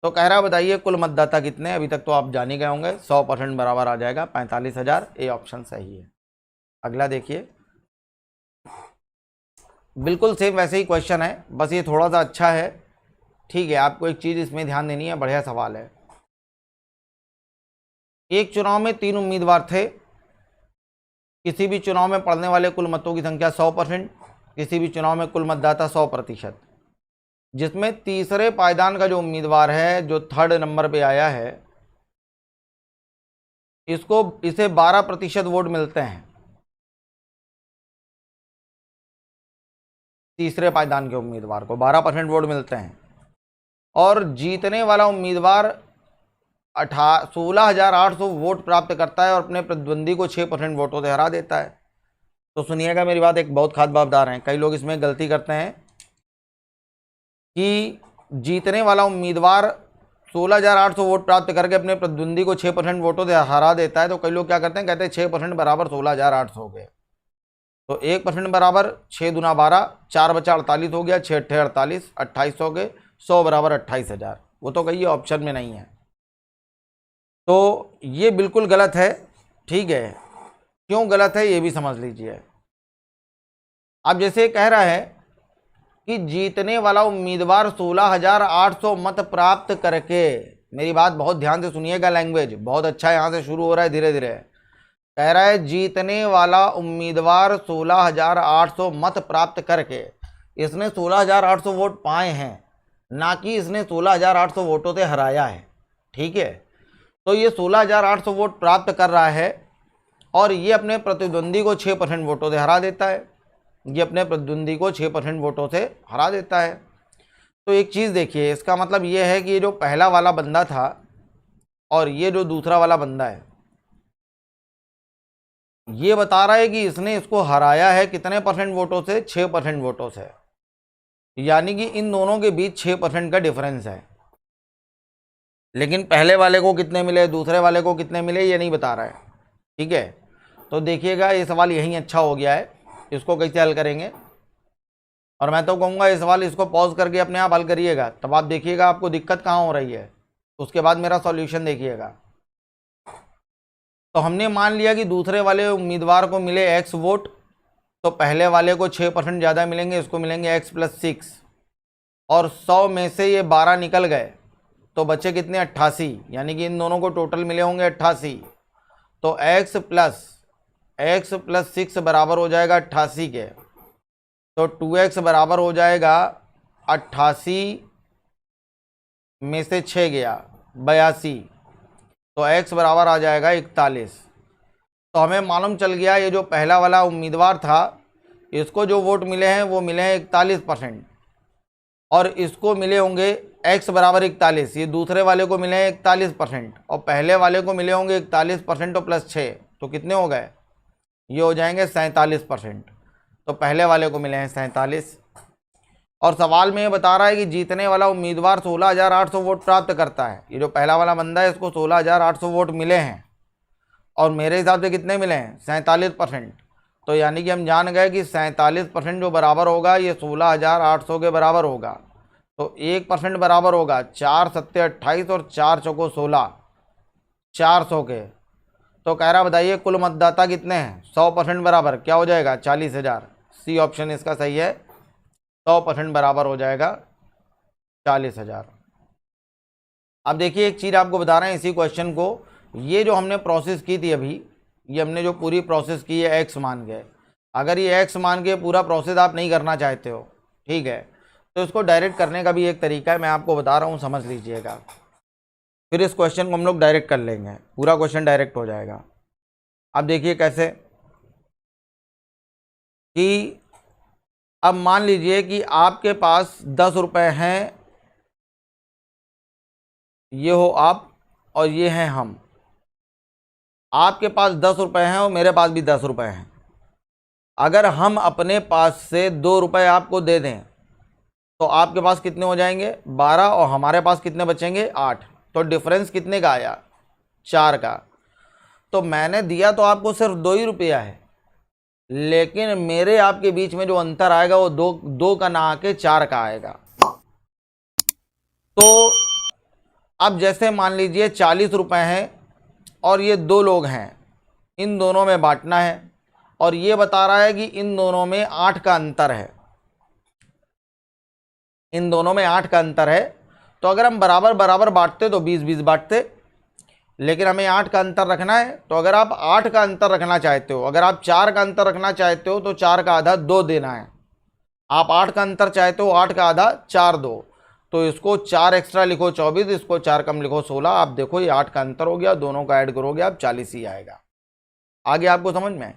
तो कह रहा बताइए कुल मतदाता कितने? अभी तक तो आप जान ही गए होंगे, 100% बराबर आ जाएगा 45,000। ए ऑप्शन सही है। अगला देखिए, बिल्कुल सेम वैसे ही क्वेश्चन है, बस ये थोड़ा सा अच्छा है। ठीक है, आपको एक चीज़ इसमें ध्यान देनी है, बढ़िया सवाल है। एक चुनाव में 3 उम्मीदवार थे। किसी भी चुनाव में पड़ने वाले कुल मतों की संख्या 100%, किसी भी चुनाव में कुल मतदाता 100%, जिसमें तीसरे पायदान का जो उम्मीदवार है, जो थर्ड नंबर पे आया है, इसे 12% वोट मिलते हैं। तीसरे पायदान के उम्मीदवार को 12% वोट मिलते हैं और जीतने वाला उम्मीदवार 16,800 वोट प्राप्त करता है और अपने प्रतिद्वंदी को 6% वोटों से हरा देता है। तो सुनिएगा मेरी बात, एक बहुत खास बातदार हैं, कई लोग इसमें गलती करते हैं कि जीतने वाला उम्मीदवार 16,800 वोट प्राप्त करके अपने प्रतिद्वंदी को 6% वोटों से हरा देता है। तो कई लोग क्या करते हैं, कहते हैं 6% बराबर 16,800 हो गए। तो 1% बराबर 6 दूना 12, 4 बचा 48 हो गया, 6 अट्ठे 48, 28 हो गए, 100 बराबर 28,000। वो तो कहिए ऑप्शन में नहीं है, तो ये बिल्कुल गलत है। ठीक है, क्यों गलत है ये भी समझ लीजिए। अब जैसे कह रहा है कि जीतने वाला उम्मीदवार 16,800 मत प्राप्त करके, मेरी बात बहुत ध्यान से सुनिएगा, लैंग्वेज बहुत अच्छा यहाँ से शुरू हो रहा है धीरे धीरे। कह रहा है जीतने वाला उम्मीदवार 16,800 मत प्राप्त करके, इसने 16,800 वोट पाए हैं, ना कि इसने 16,800 वोटों से हराया है। ठीक है, तो ये 16,800 वोट प्राप्त कर रहा है और ये अपने प्रतिद्वंदी को 6% वोटों से हरा देता है। ये अपने प्रतिद्वंदी को 6% वोटों से हरा देता है। तो एक चीज़ देखिए, इसका मतलब ये है कि ये जो पहला वाला बंदा था और ये जो दूसरा वाला बंदा है, ये बता रहा है कि इसने इसको हराया है कितने परसेंट वोटों से, 6% वोटों से। यानी कि इन दोनों के बीच 6% का डिफरेंस है। लेकिन पहले वाले को कितने मिले, दूसरे वाले को कितने मिले, ये नहीं बता रहा है। ठीक है, तो देखिएगा ये सवाल यहीं अच्छा हो गया है। इसको कैसे हल करेंगे, और मैं तो कहूँगा ये सवाल इसको पॉज करके अपने आप हल करिएगा, तब आप देखिएगा आपको दिक्कत कहाँ हो रही है, उसके बाद मेरा सॉल्यूशन देखिएगा। तो हमने मान लिया कि दूसरे वाले उम्मीदवार को मिले x वोट, तो पहले वाले को 6% ज़्यादा मिलेंगे, इसको मिलेंगे x + 6, और 100 में से ये 12 निकल गए तो बचे कितने, 88। यानी कि इन दोनों को टोटल मिले होंगे 88। तो x + 6 बराबर हो जाएगा 88 के, तो 2x बराबर हो जाएगा 88 में से 6 गया 82, तो x बराबर आ जाएगा 41। तो हमें मालूम चल गया ये जो पहला वाला उम्मीदवार था, इसको जो वोट मिले हैं वो मिले हैं 41%, और इसको मिले होंगे x बराबर 41। ये दूसरे वाले को मिले हैं 41% और पहले वाले को मिले होंगे 41% और प्लस 6, तो कितने हो गए, ये हो जाएंगे 47%। तो पहले वाले को मिले हैं 47, और सवाल में ये बता रहा है कि जीतने वाला उम्मीदवार 16,800 वोट प्राप्त करता है। ये जो पहला वाला बंदा है इसको 16,800 वोट मिले हैं और मेरे हिसाब से कितने मिले हैं, 47%। तो यानी कि हम जान गए कि 47% जो बराबर होगा ये 16,800 के बराबर होगा। तो 1% बराबर होगा 4 सत्ते 28 और 4 चौको 16, 400 के। तो कह रहा बताइए कुल मतदाता कितने हैं, 100% बराबर क्या हो जाएगा, 40,000। सी ऑप्शन इसका सही है, 100% बराबर हो जाएगा 40,000। अब देखिए एक चीज़ आपको बता रहे हैं इसी क्वेश्चन को, ये जो हमने प्रोसेस की थी अभी, ये हमने जो पूरी प्रोसेस की है x मान के, अगर ये x मान के पूरा प्रोसेस आप नहीं करना चाहते हो, ठीक है, तो इसको डायरेक्ट करने का भी एक तरीका है, मैं आपको बता रहा हूँ, समझ लीजिएगा। फिर इस क्वेश्चन को हम लोग डायरेक्ट कर लेंगे, पूरा क्वेश्चन डायरेक्ट हो जाएगा। अब देखिए कैसे, कि अब मान लीजिए कि आपके पास 10 रुपये हैं, ये हो आप और ये हैं हम। आपके पास 10 रुपये हैं और मेरे पास भी 10 रुपये हैं। अगर हम अपने पास से 2 रुपये आपको दे दें तो आपके पास कितने हो जाएंगे, 12, और हमारे पास कितने बचेंगे, 8। तो डिफरेंस कितने का आया, 4 का। तो मैंने दिया तो आपको सिर्फ 2 ही रुपया है, लेकिन मेरे आपके बीच में जो अंतर आएगा वो दो का ना आके 4 का आएगा। तो अब जैसे मान लीजिए 40 रुपये हैं और ये 2 लोग हैं, इन दोनों में बांटना है, और ये बता रहा है कि इन दोनों में 8 का अंतर है। इन दोनों में 8 का अंतर है, तो अगर हम बराबर बराबर बांटते तो 20-20 बांटते, लेकिन हमें 8 का अंतर रखना है। तो अगर आप 8 का अंतर रखना चाहते हो, अगर आप 4 का अंतर रखना चाहते हो तो 4 का आधा 2 देना है। आप 8 का अंतर चाहते हो, 8 का आधा 4 दो, तो इसको 4 एक्स्ट्रा लिखो 24, इसको 4 कम लिखो 16। आप देखो ये 8 का अंतर हो गया, दोनों का ऐड करोगे आप 40 ही आएगा। आगे आपको समझ में?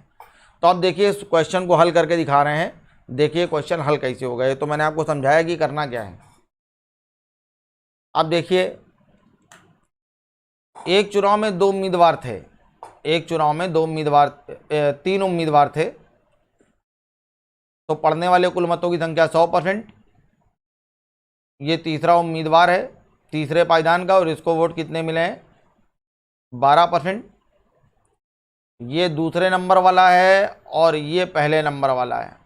तो आप देखिए इस क्वेश्चन को हल करके दिखा रहे हैं। देखिए क्वेश्चन हल कैसे हो गए, तो मैंने आपको समझाया कि करना क्या है। अब देखिए एक चुनाव में 2 उम्मीदवार थे, एक चुनाव में 2 उम्मीदवार 3 उम्मीदवार थे, तो पढ़ने वाले कुल मतों की संख्या 100%। ये तीसरा उम्मीदवार है तीसरे पायदान का, और इसको वोट कितने मिले हैं? 12%। ये दूसरे नंबर वाला है और ये पहले नंबर वाला है।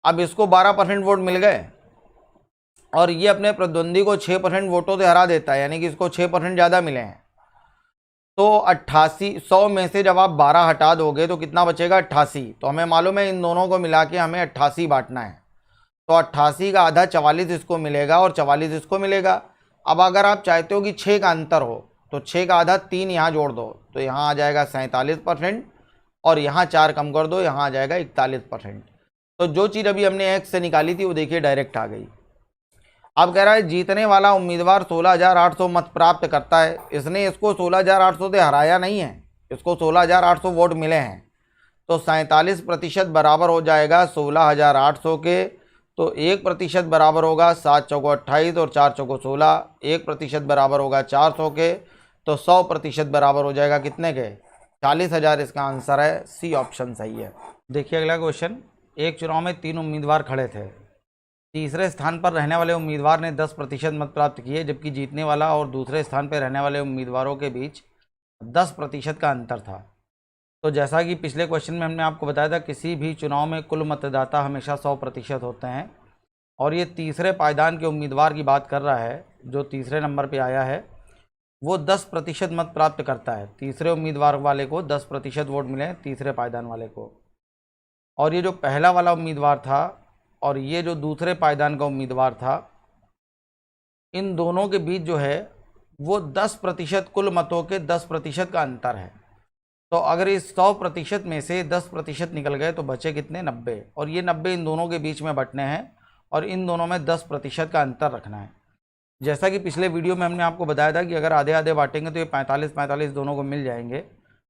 अब इसको 12% वोट मिल गए और ये अपने प्रतिद्वंदी को 6% वोटों से हरा देता है, यानी कि इसको 6% ज़्यादा मिले हैं। तो 88 100 में से जब आप 12 हटा दोगे तो कितना बचेगा? 88। तो हमें मालूम है इन दोनों को मिला के हमें 88 बांटना है, तो 88 का आधा 44 इसको मिलेगा और 44 इसको मिलेगा। अब अगर आप चाहते हो कि 6 का अंतर हो तो 6 का आधा 3 यहाँ जोड़ दो, तो यहाँ आ जाएगा 47%, और यहाँ 4 कम कर दो, यहाँ आ जाएगा 41%। तो जो चीज़ अभी हमने x से निकाली थी वो देखिए डायरेक्ट आ गई। अब कह रहा है जीतने वाला उम्मीदवार 16,800 मत प्राप्त करता है। इसने इसको 16,800 से हराया नहीं है, इसको 16,800 वोट मिले हैं, तो 47% बराबर हो जाएगा 16,800 के। तो 1% बराबर होगा 7 चौको 28 और 4 चौको 16। 1% बराबर होगा 400 के, तो 100% बराबर हो जाएगा कितने के? 40,000। इसका आंसर है सी ऑप्शन सही है। देखिए अगला क्वेश्चन। एक चुनाव में 3 उम्मीदवार खड़े थे। तीसरे स्थान पर रहने वाले उम्मीदवार ने 10% मत प्राप्त किए, जबकि जीतने वाला और दूसरे स्थान पर रहने वाले उम्मीदवारों के बीच 10% का अंतर था। तो जैसा कि पिछले क्वेश्चन में हमने आपको बताया था, किसी भी चुनाव में कुल मतदाता हमेशा 100% होते हैं, और ये तीसरे पायदान के उम्मीदवार की बात कर रहा है। जो तीसरे नंबर पे आया है वो 10% मत प्राप्त करता है। तीसरे उम्मीदवार वाले को 10% वोट मिले, तीसरे पायदान वाले को। और ये जो पहला वाला उम्मीदवार था और ये जो दूसरे पायदान का उम्मीदवार था, इन दोनों के बीच जो है वो 10%, कुल मतों के 10% का अंतर है। तो अगर इस 100% में से 10% निकल गए तो बचे कितने? 90। और ये 90 इन दोनों के बीच में बंटने हैं और इन दोनों में 10% का अंतर रखना है। जैसा कि पिछले वीडियो में हमने आपको बताया था कि अगर आधे आधे बांटेंगे तो ये 45-45 दोनों को मिल जाएंगे।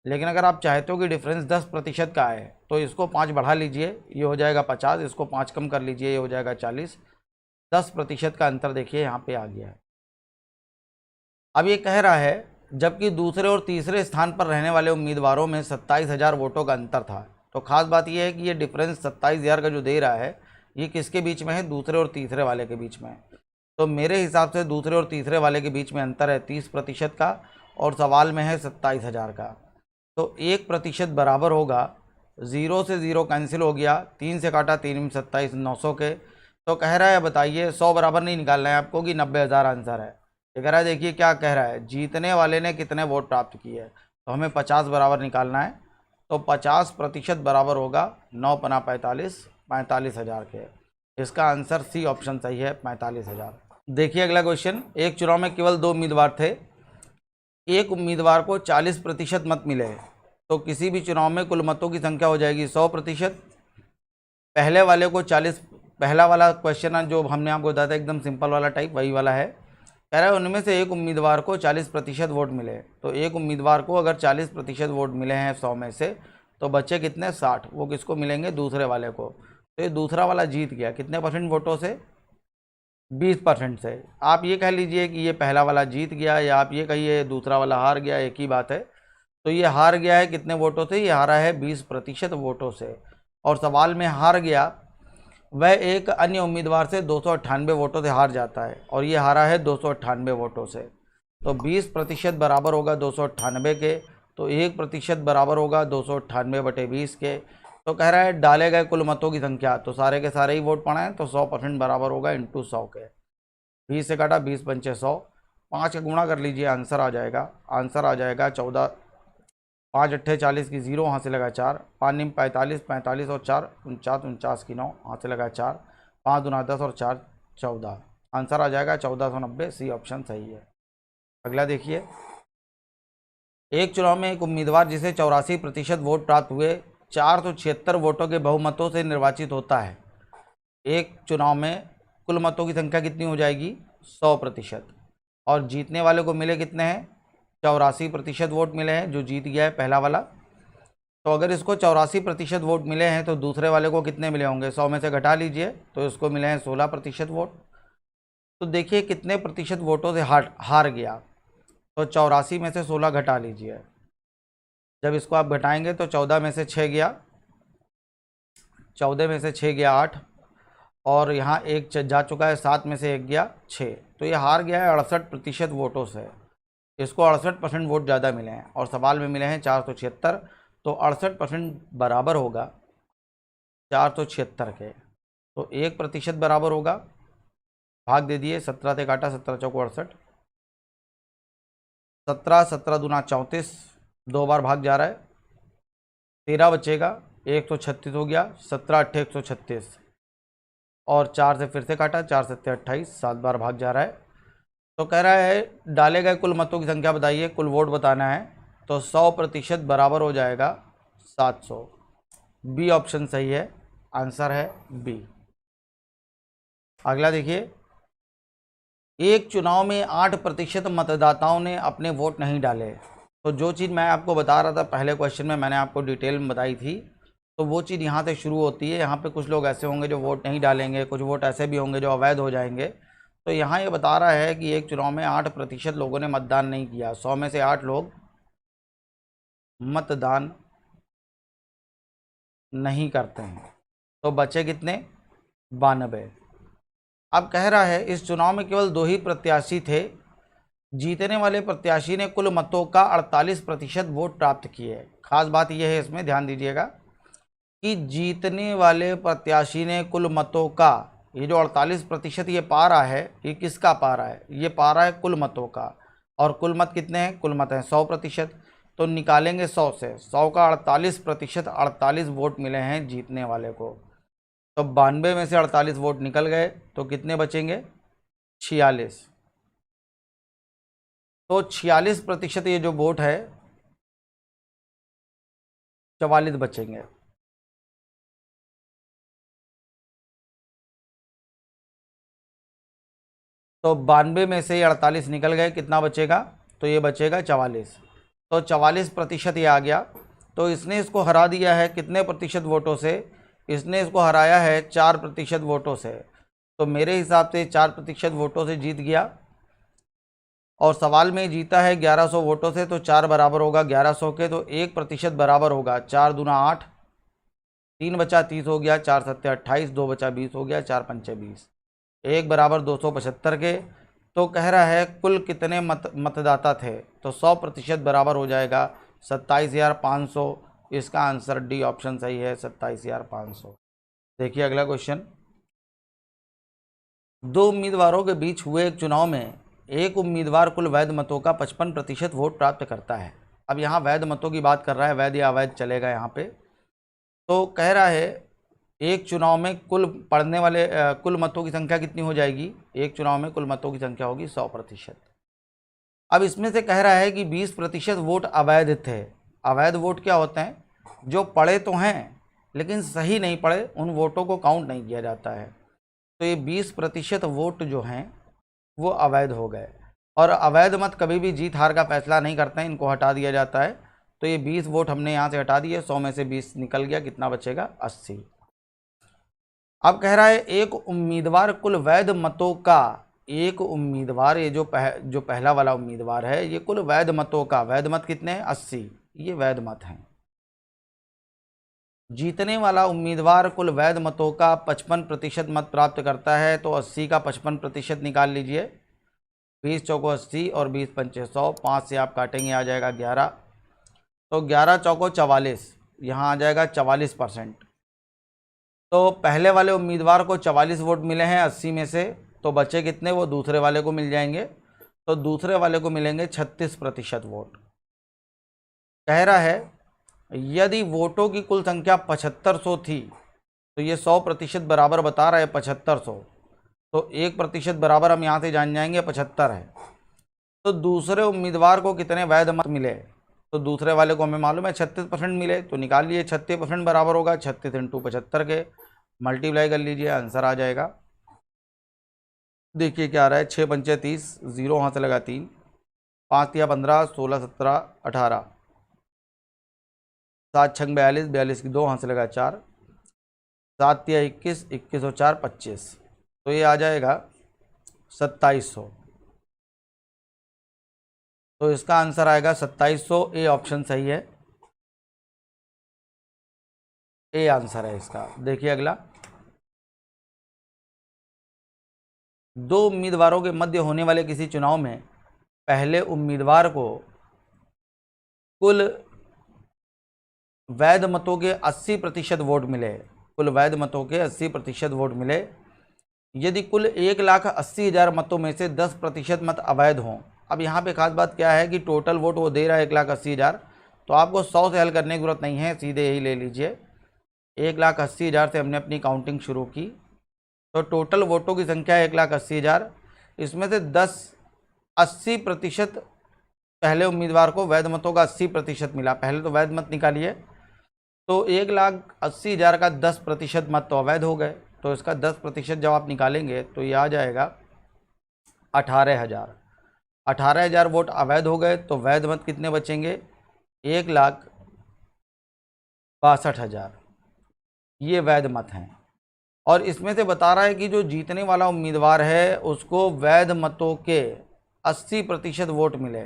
लेकिन अगर आप चाहते हो कि डिफरेंस 10% का आए तो इसको 5 बढ़ा लीजिए, ये हो जाएगा 50। इसको 5 कम कर लीजिए, ये हो जाएगा 40। 10% का अंतर देखिए यहाँ पे आ गया है। अब ये कह रहा है जबकि दूसरे और तीसरे स्थान पर रहने वाले उम्मीदवारों में 27,000 वोटों का अंतर था। तो खास बात यह है कि ये डिफरेंस 27,000 का जो दे रहा है ये किसके बीच में है? दूसरे और तीसरे वाले के बीच में। तो मेरे हिसाब से दूसरे और तीसरे वाले के बीच में अंतर है 30% का, और सवाल में है 27,000 का। तो 1% बराबर होगा 0 से 0 कैंसिल हो गया, 3 से काटा 3 27 900 के। तो कह रहा है बताइए 100 बराबर नहीं निकालना है आपको कि 90,000 आंसर है। ये कह रहा है, देखिए क्या कह रहा है, जीतने वाले ने कितने वोट प्राप्त किए हैं, तो हमें 50 बराबर निकालना है। तो 50% बराबर होगा 9 पना 45, 45,000 के। इसका आंसर सी ऑप्शन सही है, 45,000। देखिए अगला क्वेश्चन। एक चुनाव में केवल 2 उम्मीदवार थे। एक उम्मीदवार को 40% मत मिले, तो किसी भी चुनाव में कुल मतों की संख्या हो जाएगी 100%। पहले वाले को 40, पहला वाला क्वेश्चन जो हमने आपको बताया था एकदम सिंपल वाला टाइप, वही वाला है। कह रहा है उनमें से एक उम्मीदवार को 40% वोट मिले। तो एक उम्मीदवार को अगर 40% वोट मिले हैं 100 में से, तो बच्चे कितने? 60। वो किसको मिलेंगे? दूसरे वाले को। तो ये दूसरा वाला जीत गया कितने % वोटों से? 20% से। आप ये कह लीजिए कि ये पहला वाला जीत गया, या आप ये कहिए दूसरा वाला हार गया, एक ही बात है। तो ये हार गया है कितने वोटों से? ये हारा है 20% वोटों से। और सवाल में हार गया वह एक अन्य उम्मीदवार से 298 वोटों से हार जाता है, और ये हारा है 298 वोटों से। तो 20% बराबर होगा 298 के, तो 1% बराबर होगा 298/20 के। तो कह रहा है डाले गए कुल मतों की संख्या, तो सारे के सारे ही वोट पड़े हैं, तो 100% बराबर होगा इंटू 100 के। 20 से काटा 20 पंचे 100, 5 का गुणा कर लीजिए, आंसर आ जाएगा। आंसर आ जाएगा 14 5 अट्ठे 40 की 0, वहाँ से लगा 4, 5 निम 45, 45 और 4 49, 49 की 9, वहाँ से लगा 4, 5 दूना 10 और 4 14। आंसर आ जाएगा 1490, सी ऑप्शन सही है। अगला देखिए, एक चुनाव में एक उम्मीदवार जिसे 84% वोट प्राप्त हुए 476 वोटों के बहुमतों से निर्वाचित होता है। एक चुनाव में कुल मतों की संख्या कितनी हो जाएगी? 100%। और जीतने वाले को मिले कितने हैं? 84% वोट मिले हैं, जो जीत गया है पहला वाला। तो अगर इसको 84% वोट मिले हैं तो दूसरे वाले को कितने मिले होंगे? 100 में से घटा लीजिए, तो इसको मिले हैं 16% वोट। तो देखिए कितने प्रतिशत वोटों से हार गया। तो 84 में से 16 घटा लीजिए, जब इसको आप घटाएंगे तो 14 में से 6 गया, 14 में से 6 गया 8, और यहाँ एक जा चुका है, 7 में से 1 गया 6। तो ये हार गया है 68% वोटों से। इसको 68% वोट ज़्यादा मिले हैं और सवाल में मिले हैं 476, तो 68% बराबर होगा 476 के। तो 1% बराबर होगा, भाग दे दिए, 17 से काटा, 17 चौको 68, 17 17 दूना 34, 2 बार भाग जा रहा है, 13 बचेगा, 136 हो गया, 17 अट्ठे 136, और 4 से फिर से काटा, 4 सत्ते 28, 7 बार भाग जा रहा है। तो कह रहा है डाले गए कुल मतों की संख्या बताइए, कुल वोट बताना है। तो 100% बराबर हो जाएगा 700। बी ऑप्शन सही है, आंसर है बी। अगला देखिए, एक चुनाव में 8% मतदाताओं ने अपने वोट नहीं डाले। तो जो चीज़ मैं आपको बता रहा था पहले क्वेश्चन में, मैंने आपको डिटेल में बताई थी, तो वो चीज़ यहाँ से शुरू होती है। यहाँ पे कुछ लोग ऐसे होंगे जो वोट नहीं डालेंगे, कुछ वोट ऐसे भी होंगे जो अवैध हो जाएंगे। तो यहाँ ये बता रहा है कि एक चुनाव में 8% लोगों ने मतदान नहीं किया, 100 में से 8 लोग मतदान नहीं करते हैं, तो बचे कितने? 92। अब कह रहा है इस चुनाव में केवल 2 ही प्रत्याशी थे, जीतने वाले प्रत्याशी ने कुल मतों का 48% वोट प्राप्त किए। खास बात यह है, इसमें ध्यान दीजिएगा कि जीतने वाले प्रत्याशी ने कुल मतों का, ये जो 48% ये पा रहा है, ये किसका पा रहा है? ये पा रहा है कुल मतों का। और कुल मत कितने हैं? कुल मत हैं 100%। तो निकालेंगे 100 से, 100 का 48%, 48 वोट मिले हैं जीतने वाले को। तो 92 में से 48 वोट निकल गए, तो कितने बचेंगे? 46। तो 46% ये जो वोट है 44 बचेंगे। तो 92 में से 48 निकल गए, कितना बचेगा? तो ये बचेगा 44। तो 44% ये आ गया। तो इसने इसको हरा दिया है कितने प्रतिशत वोटों से? इसने इसको हराया है 4% वोटों से। तो मेरे हिसाब से 4% वोटों से जीत गया। और सवाल में जीता है 1100 वोटों से, तो 4 बराबर होगा 1100 के, तो 1% बराबर होगा 4 दूना 8, 3 बचा 30 हो गया, 4 सत्ते 28, 2 बचा 20 हो गया, 4 पंचे 20, 1 बराबर 275 के। तो कह रहा है कुल कितने मतदाता थे? तो 100% बराबर हो जाएगा 27,500। इसका आंसर डी ऑप्शन सही है, 27,500। देखिए अगला क्वेश्चन, 2 उम्मीदवारों के बीच हुए एक चुनाव में एक उम्मीदवार कुल वैध मतों का 55% वोट प्राप्त करता है। अब यहाँ वैध मतों की बात कर रहा है, वैध या अवैध चलेगा यहाँ पे। तो कह रहा है एक चुनाव में कुल पड़ने वाले कुल मतों की संख्या कितनी हो जाएगी? एक चुनाव में कुल मतों की संख्या होगी 100%। अब इसमें से कह रहा है कि 20% वोट अवैध थे। अवैध वोट क्या होते हैं? जो पड़े तो हैं लेकिन सही नहीं पड़े, उन वोटों को काउंट नहीं किया जाता है। तो ये 20% वोट जो हैं वो अवैध हो गए। और अवैध मत कभी भी जीत हार का फैसला नहीं करते हैं, इनको हटा दिया जाता है। तो ये 20 वोट हमने यहाँ से हटा दिए, 100 में से 20 निकल गया, कितना बचेगा? 80। अब कह रहा है एक उम्मीदवार कुल वैध मतों का, एक उम्मीदवार, ये जो पहला वाला उम्मीदवार है, ये कुल वैध मतों का, वैध मत कितने हैं? 80, ये वैध मत हैं। जीतने वाला उम्मीदवार कुल वैध मतों का 55% मत प्राप्त करता है। तो 80 का 55% निकाल लीजिए, 20 चौको 80 और 20 पंचे 100, 5 से आप काटेंगे आ जाएगा 11। तो 11 चौको 44, यहाँ आ जाएगा 44%। तो पहले वाले उम्मीदवार को 44 वोट मिले हैं 80 में से, तो बचे कितने? वो दूसरे वाले को मिल जाएंगे। तो दूसरे वाले को मिलेंगे 36% वोट। कह रहा है यदि वोटों की कुल संख्या 7500 थी, तो ये 100% बराबर बता रहा है 7500, तो 1% बराबर हम यहाँ से जान जाएंगे 75 है। तो दूसरे उम्मीदवार को कितने वैध मत मिले, तो दूसरे वाले को हमें मालूम है 36% मिले, तो निकाल लिए 36% बराबर होगा 36 × 75 के, मल्टीप्लाई कर लीजिए, आंसर आ जाएगा। देखिए क्या आ रहा है, 6 पंचे 30, 0 वहाँ से लगा 3, 5 या 15, 16 17 18, 7 6 42, 42 की 2 वहाँ से लगा 4, 7 या 21, 21 और 4 25, तो ये आ जाएगा 2700। तो इसका आंसर आएगा 2700, ए ऑप्शन सही है, ए आंसर है इसका। देखिए अगला, दो उम्मीदवारों के मध्य होने वाले किसी चुनाव में पहले उम्मीदवार को कुल वैध मतों के 80% वोट मिले, कुल वैध मतों के 80% वोट मिले। यदि कुल 1,80,000 मतों में से 10% मत अवैध हों। अब यहाँ पे खास बात क्या है कि टोटल वोट वो दे रहा है 1,80,000, तो आपको 100 से हल करने की जरूरत नहीं है, सीधे यही ले लीजिए। 1,80,000 से हमने अपनी काउंटिंग शुरू की, तो टोटल वोटों की संख्या 1,80,000, इसमें से 80% पहले उम्मीदवार को वैध मतों का 80% मिला। पहले तो वैध मत निकालिए, तो 1,80,000 का 10% मत तो अवैध हो गए, तो इसका 10% जब आप निकालेंगे तो ये आ जाएगा 18,000। 18,000 वोट अवैध हो गए, तो वैध मत कितने बचेंगे, 1,62,000, ये वैध मत हैं। और इसमें से बता रहा है कि जो जीतने वाला उम्मीदवार है उसको वैध मतों के 80% वोट मिले,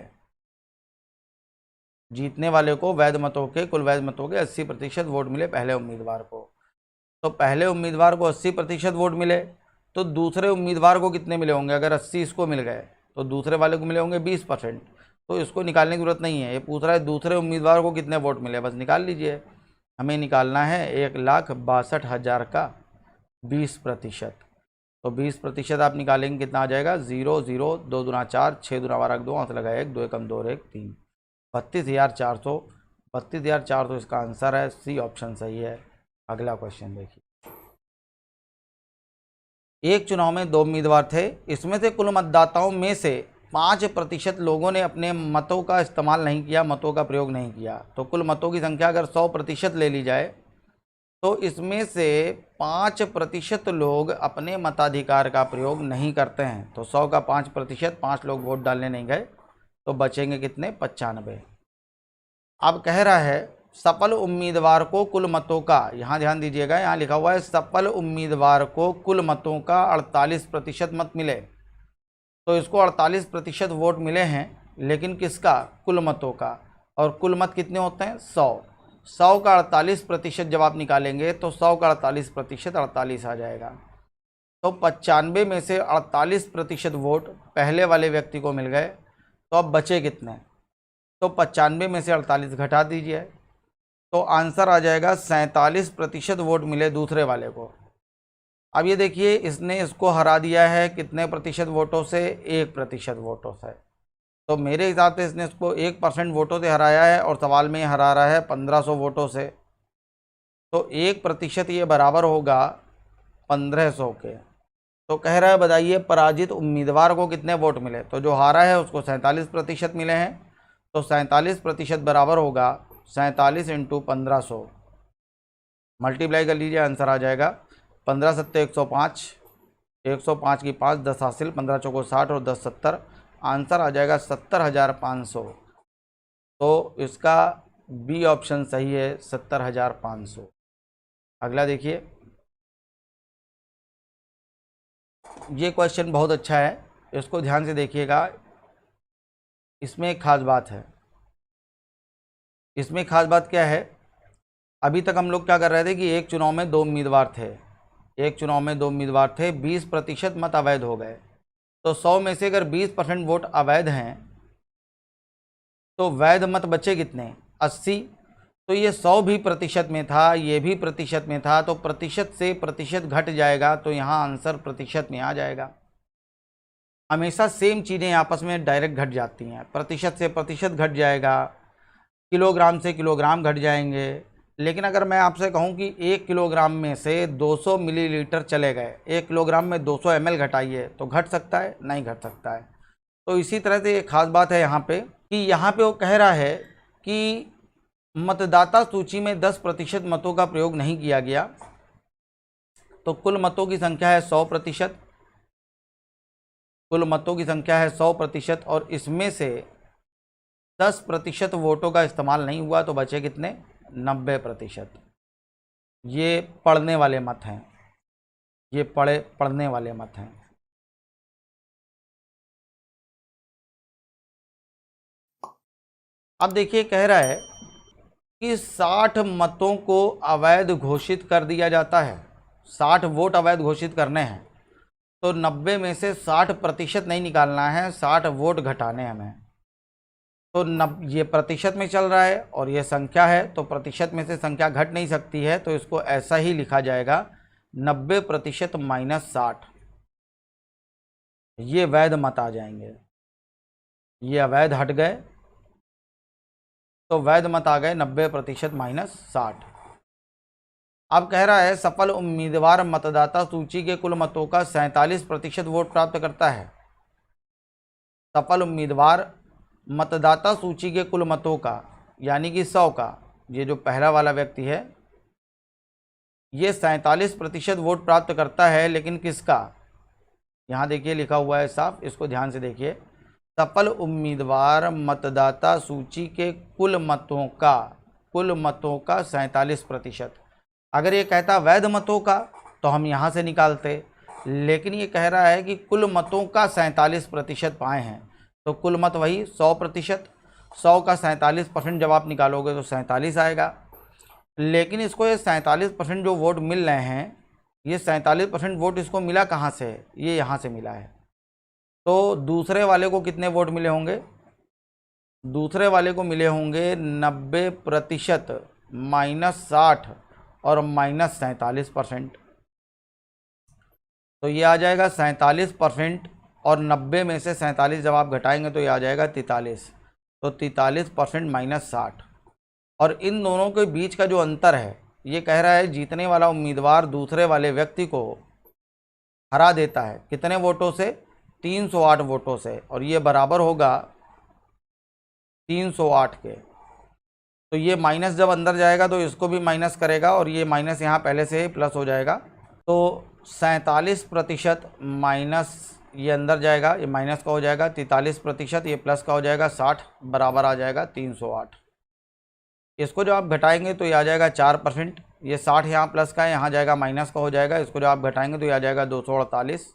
जीतने वाले को वैध मतों के, कुल वैध मतों के 80% वोट मिले पहले उम्मीदवार को। तो पहले उम्मीदवार को 80% वोट मिले, तो दूसरे उम्मीदवार को कितने मिले होंगे, अगर 80 इसको मिल गए तो दूसरे वाले को मिले होंगे 20%, तो इसको निकालने की जरूरत नहीं है। ये पूछ रहा है दूसरे उम्मीदवार को कितने वोट मिले, बस निकाल लीजिए। हमें निकालना है 1,62,000 का 20%, तो 20% आप निकालेंगे कितना आ जाएगा, 0 0 2 दूना 4, 6 दूना 12 2, वहाँ से लगा 1, 2 एकम 2 1 3, 32,400। 32,400 इसका आंसर है, सी ऑप्शन सही है। अगला क्वेश्चन देखिए, एक चुनाव में 2 उम्मीदवार थे, इसमें से कुल मतदाताओं में से 5% लोगों ने अपने मतों का इस्तेमाल नहीं किया, मतों का प्रयोग नहीं किया। तो कुल मतों की संख्या अगर 100% ले ली जाए, तो इसमें से 5% लोग अपने मताधिकार का प्रयोग नहीं करते हैं। तो 100 का 5%, 5 लोग वोट डालने नहीं गए, तो बचेंगे कितने, 95। अब कह रहा है सफल उम्मीदवार को कुल मतों का, यहाँ ध्यान दीजिएगा, यहाँ लिखा हुआ है सफल उम्मीदवार को कुल मतों का 48% मत मिले। तो इसको 48% वोट मिले हैं, लेकिन किसका, कुल मतों का। और कुल मत कितने होते हैं, 100। 100 का 48% जब आप निकालेंगे तो 100 का 48% 48 आ जाएगा। तो 95 में से 48% वोट पहले वाले व्यक्ति को मिल गए, तो अब बचे कितने, तो 95 में से 48 घटा दीजिए, तो आंसर आ जाएगा 47% वोट मिले दूसरे वाले को। अब ये देखिए, इसने इसको हरा दिया है कितने प्रतिशत वोटों से, 1% वोटों से। तो मेरे हिसाब से इसने इसको 1% वोटों से हराया है, और सवाल में हरा रहा है 1500 वोटों से। तो 1% ये बराबर होगा 1500 के। तो कह रहा है बताइए पराजित उम्मीदवार को कितने वोट मिले। तो जो हारा है उसको 47% मिले हैं, तो 47% बराबर होगा 47 × 1500, मल्टीप्लाई कर लीजिए, आंसर आ जाएगा 15 7 105, 105 की 5, 10 हासिल, 15 चौको 60 और 10 70, आंसर आ जाएगा 70,500। तो इसका बी ऑप्शन सही है, 70,500। अगला देखिए, ये क्वेश्चन बहुत अच्छा है, इसको ध्यान से देखिएगा। इसमें एक खास बात है। इसमें खास बात क्या है, अभी तक हम लोग क्या कर रहे थे कि एक चुनाव में 2 उम्मीदवार थे, एक चुनाव में 2 उम्मीदवार थे, 20% मत अवैध हो गए। तो 100 में से अगर 20% वोट अवैध हैं, तो वैध मत बचे कितने, 80। तो ये 100 भी प्रतिशत में था, ये भी प्रतिशत में था, तो प्रतिशत से प्रतिशत घट जाएगा, तो यहाँ आंसर प्रतिशत में आ जाएगा। हमेशा सेम चीज़ें आपस में डायरेक्ट घट जाती हैं, प्रतिशत से प्रतिशत घट जाएगा, किलोग्राम से किलोग्राम घट जाएंगे। लेकिन अगर मैं आपसे कहूं कि 1 किलोग्राम में से 200 मिलीलीटर चले गए, 1 किलोग्राम में 200 ml घटाइए, तो घट सकता है? नहीं घट सकता है। तो इसी तरह से एक खास बात है यहाँ पे कि यहाँ पे वो कह रहा है कि मतदाता सूची में 10% मतों का प्रयोग नहीं किया गया, तो कुल मतों की संख्या है 100%। कुल मतों की संख्या है 100% और इसमें से 10% वोटों का इस्तेमाल नहीं हुआ, तो बचे कितने? 90%। ये पढ़ने वाले मत हैं, ये पढ़ने वाले मत हैं। अब देखिए कह रहा है कि 60 मतों को अवैध घोषित कर दिया जाता है। 60 वोट अवैध घोषित करने हैं, तो 90 में से 60% नहीं निकालना है, 60 वोट घटाने हमें। तो ये प्रतिशत में चल रहा है और ये संख्या है, तो प्रतिशत में से संख्या घट नहीं सकती है, तो इसको ऐसा ही लिखा जाएगा 90% माइनस 60। ये वैध मत आ जाएंगे, ये अवैध हट गए, तो वैध मत आ गए 90% माइनस 60। अब कह रहा है सफल उम्मीदवार मतदाता सूची के कुल मतों का 47% वोट प्राप्त करता है। सफल उम्मीदवार मतदाता सूची के कुल मतों का, यानी कि 100 का, ये जो पहला वाला व्यक्ति है, ये 47% वोट प्राप्त करता है। लेकिन किसका? यहाँ देखिए लिखा हुआ है साफ, इसको ध्यान से देखिए। सफल उम्मीदवार मतदाता सूची के कुल मतों का 47%। अगर ये कहता वैध मतों का तो हम यहाँ से निकालते, लेकिन ये कह रहा है कि कुल मतों का 47% पाए हैं, तो कुल मत वही 100%। 100 का 47% जब आप निकालोगे तो 47 आएगा। लेकिन इसको ये 47% जो वोट मिल रहे हैं, ये 47% वोट इसको मिला कहाँ से? ये यहाँ से मिला है। तो दूसरे वाले को कितने वोट मिले होंगे? दूसरे वाले को मिले होंगे 90% माइनस 60 और माइनस 47%। तो ये आ जाएगा 47%, और 90 में से 47 जब आप घटाएंगे तो ये आ जाएगा 43। तो 43% माइनस 60। और इन दोनों के बीच का जो अंतर है, ये कह रहा है जीतने वाला उम्मीदवार दूसरे वाले व्यक्ति को हरा देता है। कितने वोटों से? 308 वोटों से, और ये बराबर होगा 308 के। तो ये माइनस जब अंदर जाएगा तो इसको भी माइनस करेगा, और ये माइनस यहाँ पहले से ही प्लस हो जाएगा। तो 47% माइनस ये अंदर जाएगा, ये माइनस का हो जाएगा। 43% ये प्लस का हो जाएगा। 60 बराबर आ जाएगा 308। इसको जो आप घटाएंगे तो ये आ जाएगा 4%। ये 60 यहाँ प्लस का है, यहाँ जाएगा माइनस का हो जाएगा। इसको जो आप घटाएंगे तो ये आ जाएगा 248।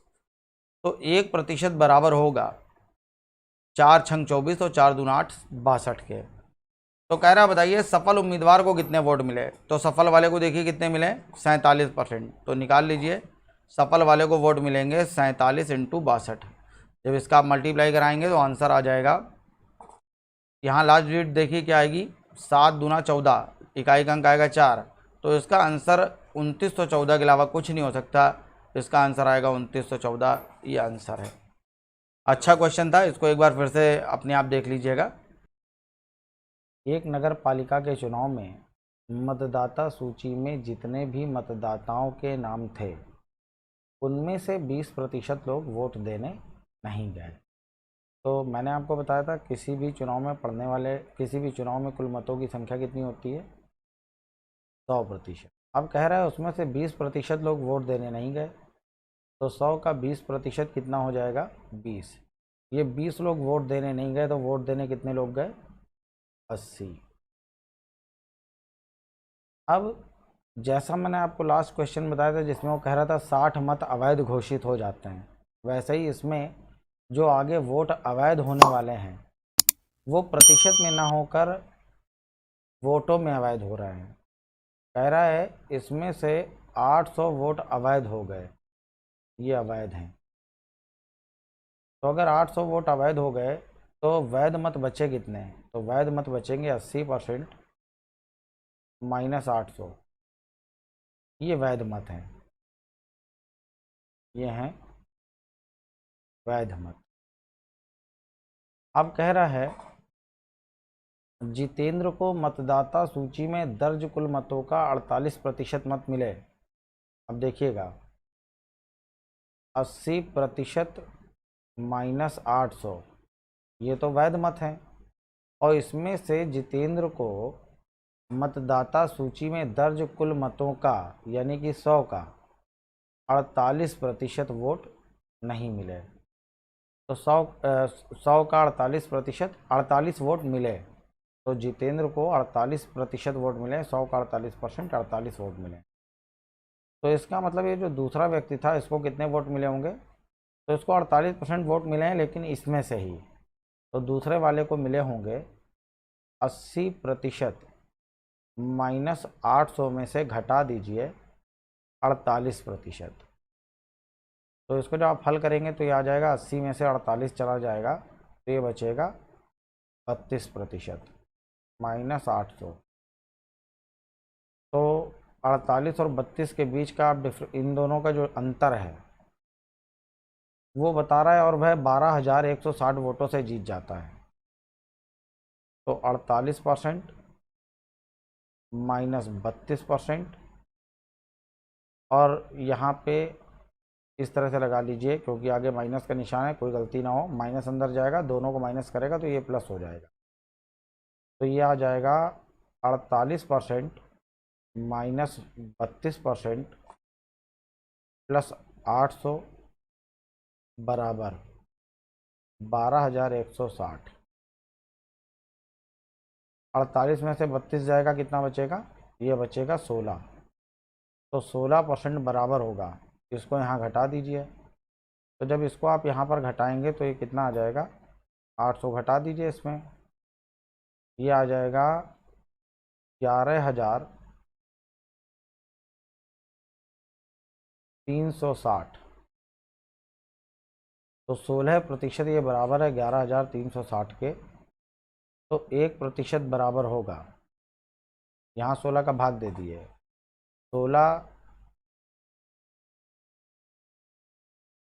तो 1% बराबर होगा 4 छंग 24 और 4 दूना 8, 62 के। तो कह रहा बताइए सफल उम्मीदवार को कितने वोट मिले? तो सफल वाले को देखिए कितने मिले, 47%। तो निकाल लीजिए, सफल वाले को वोट मिलेंगे 47 इंटू 62। जब इसका आप मल्टीप्लाई कराएंगे तो आंसर आ जाएगा, यहाँ लास्ट डिजिट देखिए क्या आएगी, 7 दूना 14, इकाई का अंक आएगा 4। तो इसका आंसर 2914 के अलावा कुछ नहीं हो सकता। इसका आंसर आएगा 2914, ये आंसर है। अच्छा क्वेश्चन था, इसको एक बार फिर से अपने आप देख लीजिएगा। एक नगर पालिका के चुनाव में मतदाता सूची में जितने भी मतदाताओं के नाम थे, उनमें से 20% लोग वोट देने नहीं गए। तो मैंने आपको बताया था किसी भी चुनाव में पड़ने वाले किसी भी चुनाव में कुल मतों की संख्या कितनी होती है? 100%। अब कह रहा है उसमें से 20% लोग वोट देने नहीं गए, तो 100 का 20% कितना हो जाएगा? 20। ये 20 लोग वोट देने नहीं गए, तो वोट देने कितने लोग गए? 80। अब जैसा मैंने आपको लास्ट क्वेश्चन बताया था जिसमें वो कह रहा था 60 मत अवैध घोषित हो जाते हैं, वैसे ही इसमें जो आगे वोट अवैध होने वाले हैं वो प्रतिशत में ना होकर वोटों में अवैध हो रहे हैं। कह रहा है इसमें से 800 वोट अवैध हो गए, ये अवैध हैं। तो अगर 800 वोट अवैध हो गए तो वैध मत बचे कितने? तो वैध मत बचेंगे 80% माइनस 800, ये वैध मत हैं, ये हैं वैध मत। अब कह रहा है जितेंद्र को मतदाता सूची में दर्ज कुल मतों का 48% मत मिले। अब देखिएगा 80% माइनस 800, ये तो वैध मत है, और इसमें से जितेंद्र को मतदाता सूची में दर्ज कुल मतों का यानी कि 100 का 48% वोट नहीं मिले। तो 100 का 48%, 48 वोट मिले, तो जितेंद्र को 48% वोट मिले, 100 का 48%, 48 वोट मिले। तो इसका मतलब ये जो दूसरा व्यक्ति था इसको कितने वोट मिले होंगे, तो इसको 48% वोट मिले हैं, लेकिन इसमें से ही तो दूसरे वाले को मिले होंगे 80% माइनस 800 में से घटा दीजिए 48%। तो इसको जब आप हल करेंगे तो ये आ जाएगा 80 में से 48 चला जाएगा तो ये बचेगा 32% माइनस 800। तो 48 और 32 के बीच का इन दोनों का जो अंतर है वो बता रहा है, और वह 12,160 वोटों से जीत जाता है। तो 48% माइनस 32%, और यहाँ पे इस तरह से लगा लीजिए क्योंकि आगे माइनस का निशान है, कोई गलती ना हो, माइनस अंदर जाएगा, दोनों को माइनस करेगा तो ये प्लस हो जाएगा। तो ये आ जाएगा 48% माइनस 32% प्लस 800 बराबर 12,160। 48 में से 32 जाएगा, कितना बचेगा, ये बचेगा 16। तो 16% बराबर होगा, इसको यहाँ घटा दीजिए। तो जब इसको आप यहाँ पर घटाएंगे तो ये कितना आ जाएगा, 800 घटा दीजिए इसमें, ये आ जाएगा 11,360। तो 16% ये बराबर है 11,360 के। तो 1% बराबर होगा, यहाँ 16 का भाग दे दिए, 16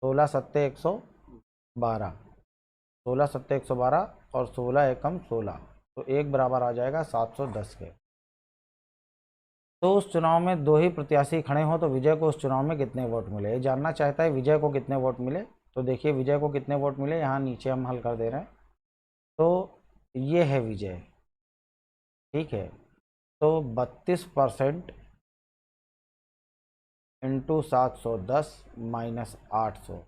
16 सत्ते 112, 16 सत्ते 112 और 16 एकम 16, तो एक बराबर आ जाएगा 710 के। तो उस चुनाव में दो ही प्रत्याशी खड़े हों तो विजय को उस चुनाव में कितने वोट मिले, ये जानना चाहता है विजय को कितने वोट मिले। तो देखिए विजय को कितने वोट मिले, यहाँ नीचे हम हल कर दे रहे हैं। तो ये है विजय, ठीक है। तो 32% इंटू 710 माइनस 800,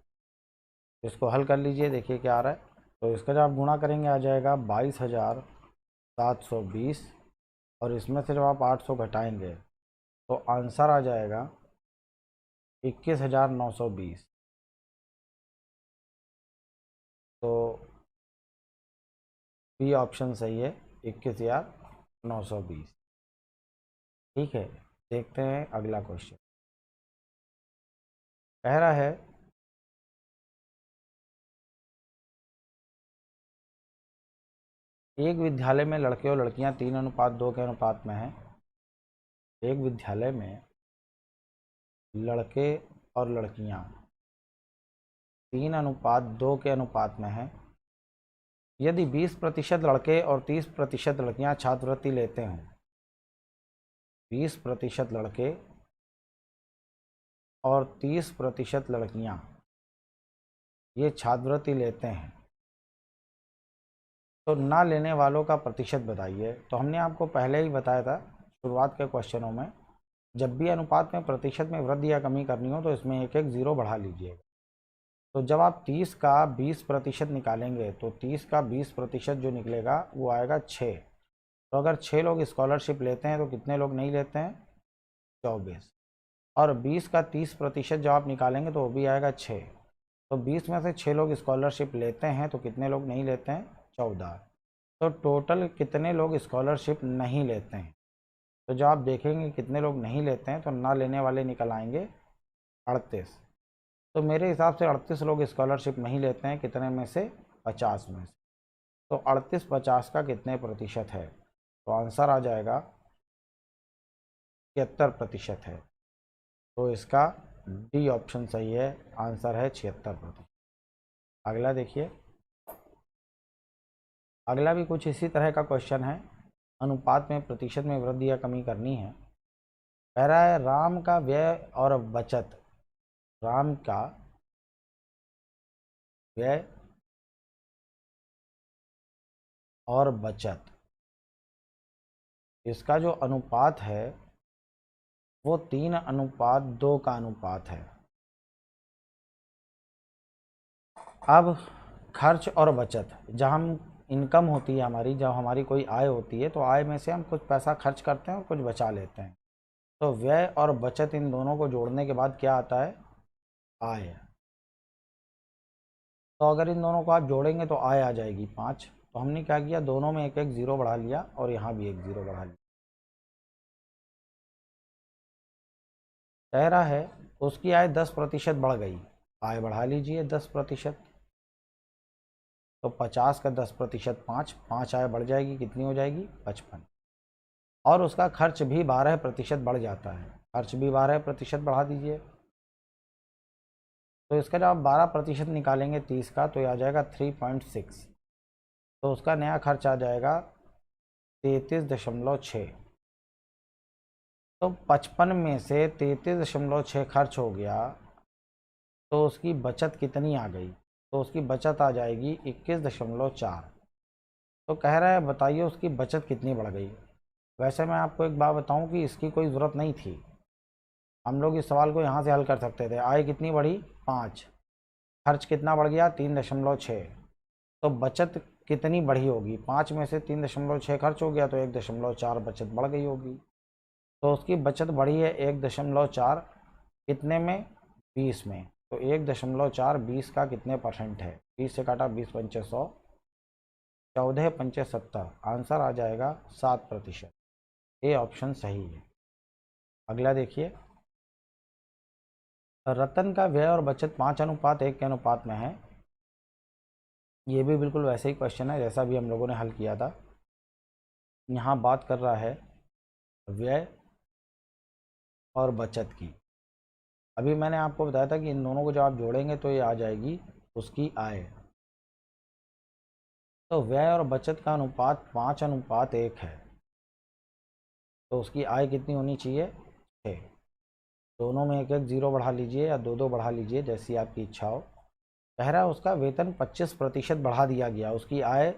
इसको हल कर लीजिए, देखिए क्या आ रहा है। तो इसका जब आप गुणा करेंगे आ जाएगा 22,720, और इसमें से जब आप 800 घटाएंगे तो आंसर आ जाएगा 21,920। तो बी ऑप्शन सही है, 21,920। ठीक है, देखते हैं अगला क्वेश्चन। कह रहा है एक विद्यालय में लड़के और लड़कियां 3:2 के अनुपात में हैं। एक विद्यालय में लड़के और लड़कियां 3:2 के अनुपात में हैं। यदि 20% लड़के और 30% लड़कियां छात्रवृत्ति लेते हैं, 20% लड़के और 30% लड़कियां ये छात्रवृत्ति लेते हैं, तो ना लेने वालों का प्रतिशत बताइए। तो हमने आपको पहले ही बताया था शुरुआत के क्वेश्चनों में, जब भी अनुपात में प्रतिशत में वृद्धि या कमी करनी हो तो इसमें एक एक ज़ीरो बढ़ा लीजिएगा। तो जब आप 30 का 20% निकालेंगे तो 30 का 20% जो निकलेगा वो आएगा 6। तो अगर 6 लोग स्कॉलरशिप लेते हैं तो कितने लोग नहीं लेते हैं, 24। और 20 का 30% जब आप निकालेंगे तो वो भी आएगा 6। तो 20 में से 6 लोग स्कॉलरशिप लेते हैं तो कितने लोग नहीं लेते हैं, 14। तो टोटल कितने लोग स्कॉलरशिप नहीं लेते हैं, तो जब आप देखेंगे कितने लोग नहीं लेते हैं तो ना लेने वाले निकल आएंगे 38। तो मेरे हिसाब से 38 लोग स्कॉलरशिप नहीं लेते हैं, कितने में से, 50 में से। तो 38 50 का कितने प्रतिशत है, तो आंसर आ जाएगा 76% है। तो इसका डी ऑप्शन सही है, आंसर है 76%। अगला देखिए, अगला भी कुछ इसी तरह का क्वेश्चन है। अनुपात में प्रतिशत में वृद्धि या कमी करनी है। कह रहा है राम का व्यय और बचत, राम का व्यय और बचत, इसका जो अनुपात है वो 3:2 का अनुपात है। अब खर्च और बचत, जब हम इनकम होती है हमारी, जब हमारी कोई आय होती है तो आय में से हम कुछ पैसा खर्च करते हैं और कुछ बचा लेते हैं। तो व्यय और बचत इन दोनों को जोड़ने के बाद क्या आता है? आय। तो अगर इन दोनों को आप जोड़ेंगे तो आय आ जाएगी 5। तो हमने क्या किया, दोनों में एक एक ज़ीरो बढ़ा लिया और यहाँ भी एक ज़ीरो बढ़ा लिया। कह रहा है उसकी आय 10% बढ़ गई, आय बढ़ा लीजिए 10%। तो 50 का 10% 5, 5 आय बढ़ जाएगी, कितनी हो जाएगी? 55। और उसका खर्च भी 12% बढ़ जाता है, खर्च भी 12% बढ़ा दीजिए। तो इसका जब आप 12% निकालेंगे 30 का तो ये आ जाएगा 3.6। तो उसका नया खर्च आ जाएगा 33.6। तो 55 में से 33.6 खर्च हो गया, तो उसकी बचत कितनी आ गई? तो उसकी बचत आ जाएगी 21.4। तो कह रहा है बताइए उसकी बचत कितनी बढ़ गई। वैसे मैं आपको एक बात बताऊं कि इसकी कोई ज़रूरत नहीं थी, हम लोग इस सवाल को यहाँ से हल कर सकते थे। आय कितनी बढ़ी? 5, खर्च कितना बढ़ गया? 3.6। तो बचत कितनी बढ़ी होगी? 5 में से 3.6 खर्च हो गया तो 1.4 बचत बढ़ गई होगी। तो उसकी बचत बढ़ी है 1.4, कितने में? 20 में। तो 1.4 20 का कितने परसेंट है? 20 से काटा 20 पंचे 100, 14 पंचे 70, आंसर आ जाएगा 7%। ये ऑप्शन सही है। अगला देखिए, रतन का व्यय और बचत 5:1 के अनुपात में है। ये भी बिल्कुल वैसे ही क्वेश्चन है जैसा भी हम लोगों ने हल किया था। यहाँ बात कर रहा है व्यय और बचत की। अभी मैंने आपको बताया था कि इन दोनों को जब आप जोड़ेंगे तो ये आ जाएगी उसकी आय। तो व्यय और बचत का अनुपात 5:1 है, तो उसकी आय कितनी होनी चाहिए? 6। दोनों में एक एक ज़ीरो बढ़ा लीजिए या दो दो बढ़ा लीजिए, जैसी आपकी इच्छा हो। कह रहा है उसका वेतन 25% बढ़ा दिया गया, उसकी आय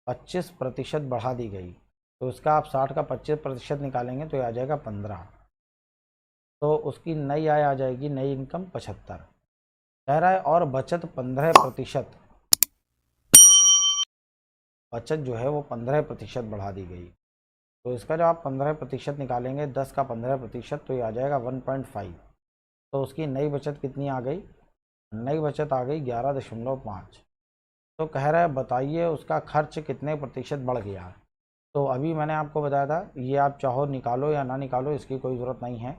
25% बढ़ा दी गई। तो उसका आप 60 का 25% निकालेंगे तो ये आ जाएगा 15। तो उसकी नई आय आ जाएगी, नई इनकम 75। कह रहा है और बचत 15%, बचत जो है वो 15% बढ़ा दी गई। तो इसका जब आप 15% निकालेंगे, 10 का 15%, तो ये आ जाएगा 1.5। तो उसकी नई बचत कितनी आ गई? नई बचत आ गई 11.5। तो कह रहा है बताइए उसका खर्च कितने प्रतिशत बढ़ गया। तो अभी मैंने आपको बताया था, ये आप चाहो निकालो या ना निकालो, इसकी कोई ज़रूरत नहीं है।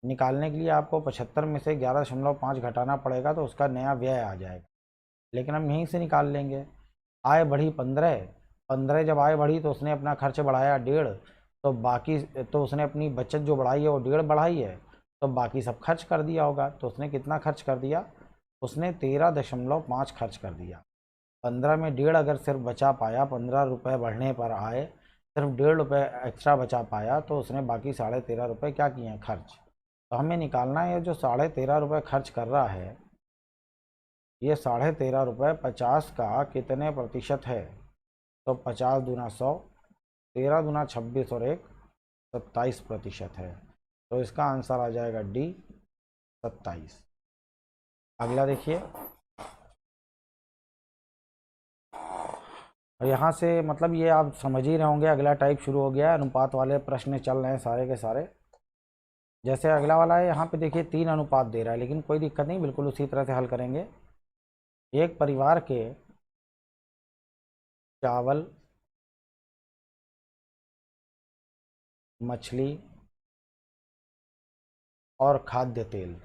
निकालने के लिए आपको 75 में से 11.5 घटाना पड़ेगा तो उसका नया व्यय आ जाएगा, लेकिन हम यहीं से निकाल लेंगे। आय बढ़ी 15, 15 जब आय बढ़ी तो उसने अपना खर्च बढ़ाया 1.5, तो बाकी तो उसने अपनी बचत जो बढ़ाई है वो 1.5 बढ़ाई है, तो बाकी सब खर्च कर दिया होगा। तो उसने कितना खर्च कर दिया? उसने 13.5 खर्च कर दिया। 15 में 1.5 अगर सिर्फ बचा पाया, 15 रुपये बढ़ने पर आए सिर्फ 1.5 रुपये एक्स्ट्रा बचा पाया, तो उसने बाकी 13.5 रुपये क्या किए हैं? खर्च। तो हमें निकालना है जो 13.5 रुपये खर्च कर रहा है, ये 13.5 रुपये 50 का कितने प्रतिशत है? तो 50 दूना 100, 13 दूना 26 और 1 27% है। तो इसका आंसर आ जाएगा डी, 27। अगला देखिए, और यहाँ से मतलब ये आप समझ ही रहे होंगे, अगला टाइप शुरू हो गया है, अनुपात वाले प्रश्न चल रहे हैं सारे के सारे। जैसे अगला वाला है, यहाँ पे देखिए 3 अनुपात दे रहा है, लेकिन कोई दिक्कत नहीं, बिल्कुल उसी तरह से हल करेंगे। एक परिवार के चावल, मछली और खाद्य तेल,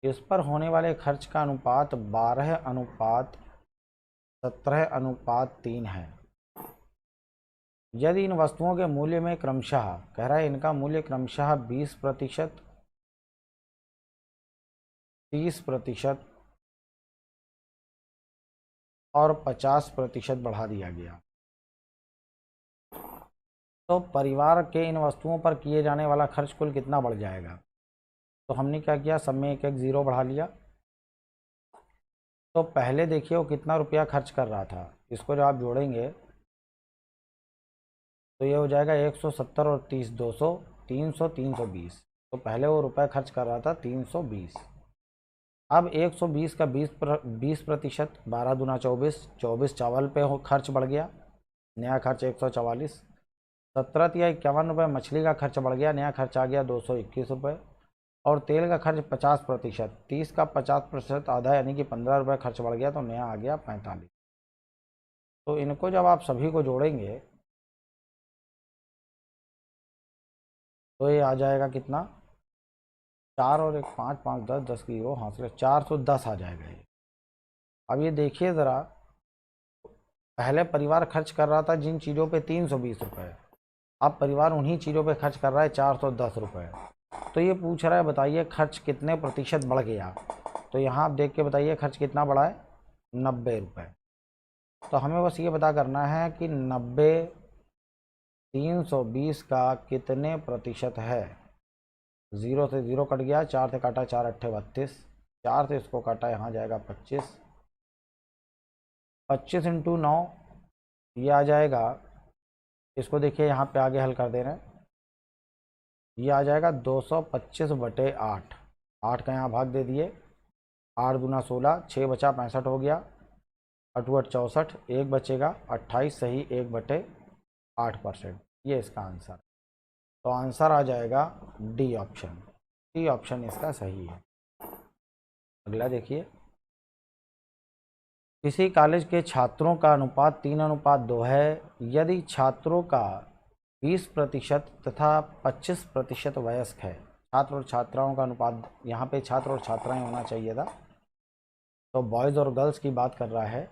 इस पर होने वाले खर्च का अनुपात 12:17:3 है। यदि इन वस्तुओं के मूल्य में क्रमशः, कह रहा है इनका मूल्य क्रमशः 20%, 30% और 50% बढ़ा दिया गया, तो परिवार के इन वस्तुओं पर किए जाने वाला खर्च कुल कितना बढ़ जाएगा। तो हमने क्या किया, सब में एक एक ज़ीरो बढ़ा लिया। तो पहले देखिए वो कितना रुपया खर्च कर रहा था, इसको जब आप जोड़ेंगे तो ये हो जाएगा 170 और 30 200 300 320। तो पहले वो रुपये खर्च कर रहा था 320। अब 120 का 20%, 12 दूना 24, 24 चावल पे हो खर्च बढ़ गया, नया खर्च 144। 17 या 51 रुपये मछली का खर्च बढ़ गया, नया खर्च आ गया 221 रुपये। और तेल का खर्च 50%, 30 का 50% आधा यानी कि 15 रुपये खर्च बढ़ गया, तो नया आ गया 45। तो इनको जब आप सभी को जोड़ेंगे तो ये आ जाएगा कितना, 4 और 1 5 5 10 10 की रो हासिल 410 आ जाएगा ये। अब ये देखिए ज़रा, पहले परिवार खर्च कर रहा था जिन चीज़ों पे 320 रुपये, अब परिवार उन्हीं चीज़ों पे खर्च कर रहा है 410 रुपये। तो ये पूछ रहा है बताइए खर्च कितने प्रतिशत बढ़ गया। तो यहाँ आप देख के बताइए खर्च कितना बढ़ा है, 90 रुपये। तो हमें बस ये पता करना है कि 90 320 का कितने प्रतिशत है। 0 से 0 कट गया, 4 से काटा 4 अट्ठे 32, 4 से इसको काटा यहाँ जाएगा 25, 25 इंटू 9 ये आ जाएगा, इसको देखिए यहाँ पे आगे हल कर दे रहे हैं, ये आ जाएगा 225/8। 8 का यहाँ भाग दे दिए, 8 दूना 16, 6 बचा 65 हो गया, 8 8 64, 1 बचेगा 28, सही 1/8%। ये इसका आंसर। तो आंसर आ जाएगा डी ऑप्शन, डी ऑप्शन इसका सही है। अगला देखिए, किसी कॉलेज के छात्रों का अनुपात 3:2 है। यदि छात्रों का 20% तथा 25% वयस्क है, छात्र और छात्राओं का अनुपात, यहाँ पे छात्र और छात्राएं होना चाहिए था, तो बॉयज़ और गर्ल्स की बात कर रहा है।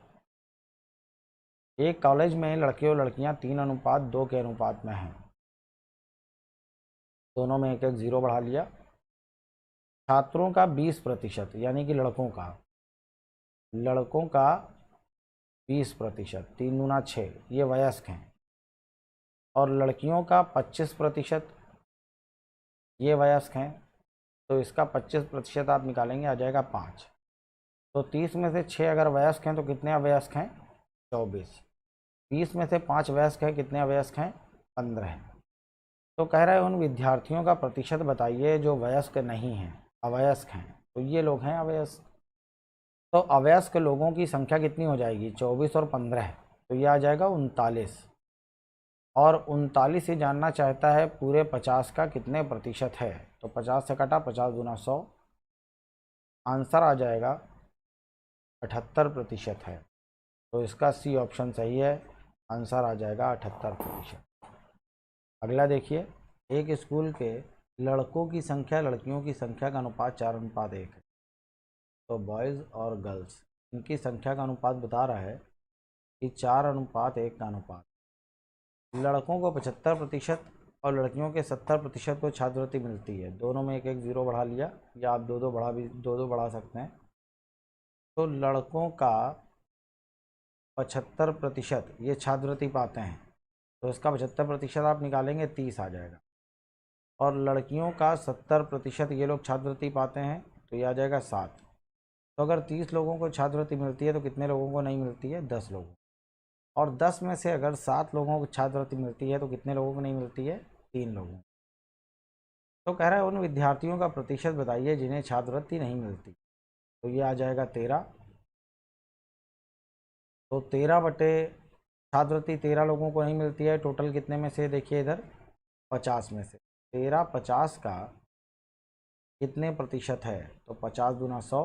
एक कॉलेज में लड़के और लड़कियाँ 3:2 के अनुपात में हैं, दोनों में एक एक ज़ीरो बढ़ा लिया। छात्रों का 20% यानी कि लड़कों का 20%, 3 दूना 6, ये वयस्क हैं। और लड़कियों का 25%, ये वयस्क हैं। तो इसका 25% आप निकालेंगे, आ जाएगा 5। तो 30 में से 6 अगर वयस्क हैं तो कितने अवयस्क हैं, 24। 20 में से 5 वयस्क हैं, कितने अवयस्क हैं, 15 हैं। तो कह रहा है उन विद्यार्थियों का प्रतिशत बताइए जो वयस्क नहीं हैं, अवयस्क हैं। तो ये लोग हैं अवयस्क। तो अवयस्क लोगों की संख्या कितनी हो जाएगी, 24 और 15, तो ये आ जाएगा 39। और 39 ये जानना चाहता है पूरे 50 का कितने प्रतिशत है। तो 50 से कटा, 50 दूना 100, आंसर आ जाएगा 78% है। तो इसका सी ऑप्शन सही है, आंसर आ जाएगा 78%। अगला देखिए, एक स्कूल के लड़कों की संख्या लड़कियों की संख्या का अनुपात 4:1 है। तो बॉयज़ और गर्ल्स इनकी संख्या का अनुपात बता रहा है कि 4:1 का अनुपात। लड़कों को 75% और लड़कियों के 70% को छात्रवृत्ति मिलती है, दोनों में एक एक ज़ीरो बढ़ा लिया, या आप दो दो बढ़ा सकते हैं। तो लड़कों का 75% ये छात्रवृत्ति पाते हैं, तो इसका 75% आप निकालेंगे 30 आ जाएगा। और लड़कियों का 70% ये लोग छात्रवृत्ति पाते हैं, तो ये आ जाएगा 7। तो अगर 30 लोगों को छात्रवृत्ति मिलती है तो कितने लोगों को नहीं मिलती है, 10 लोगों। और 10 में से अगर 7 लोगों को छात्रवृत्ति मिलती है तो कितने लोगों को नहीं मिलती है, 3 लोगों। तो कह रहा है उन विद्यार्थियों का प्रतिशत बताइए जिन्हें छात्रवृत्ति नहीं मिलती। तो ये आ जाएगा 13। तो 13 बटे छात्रवृत्ति 13 लोगों को नहीं मिलती है, टोटल कितने में से, देखिए इधर 50 में से 13 50 का कितने प्रतिशत है। तो 50 दूना 100,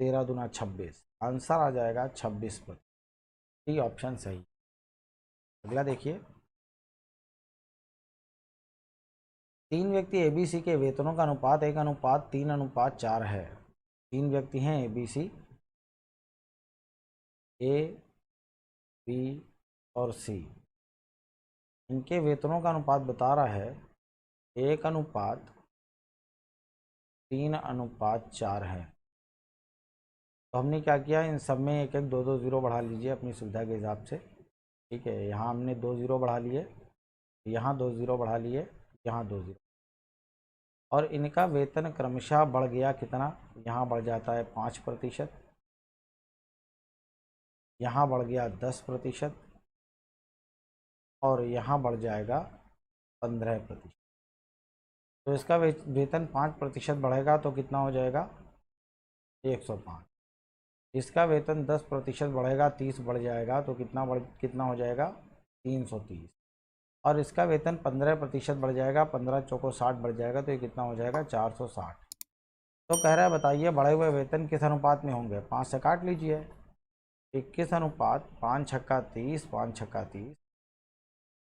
13 दूना 26, आंसर आ जाएगा 26%। डी ऑप्शन सही। अगला देखिए, 3 व्यक्ति एबीसी के वेतनों का अनुपात 1:3:4 है। 3 व्यक्ति हैं एबीसी, ए बी और सी। इनके वेतनों का अनुपात बता रहा है 1:3:4 है। तो हमने क्या किया, इन सब में एक एक दो दो ज़ीरो बढ़ा लीजिए अपनी सुविधा के हिसाब से। ठीक है, यहाँ हमने 2 ज़ीरो बढ़ा लिए, यहाँ 2 ज़ीरो बढ़ा लिए, यहाँ 2 ज़ीरो, और इनका वेतन क्रमशः बढ़ गया कितना, यहाँ बढ़ जाता है 5%, यहाँ बढ़ गया 10%, और यहाँ बढ़ जाएगा 15%। तो इसका वेतन 5% बढ़ेगा तो कितना हो जाएगा, 105। इसका वेतन 10% बढ़ेगा, 30 बढ़ जाएगा तो कितना हो जाएगा, 330। और इसका वेतन 15% बढ़ जाएगा, 15 चौको 60 बढ़ जाएगा तो ये कितना हो जाएगा, 460। तो कह रहा है बताइए बढ़े हुए वेतन किस अनुपात में होंगे, 5 से काट लीजिए, 21 अनुपात 5 छक्का 30, 5 छक्का 30,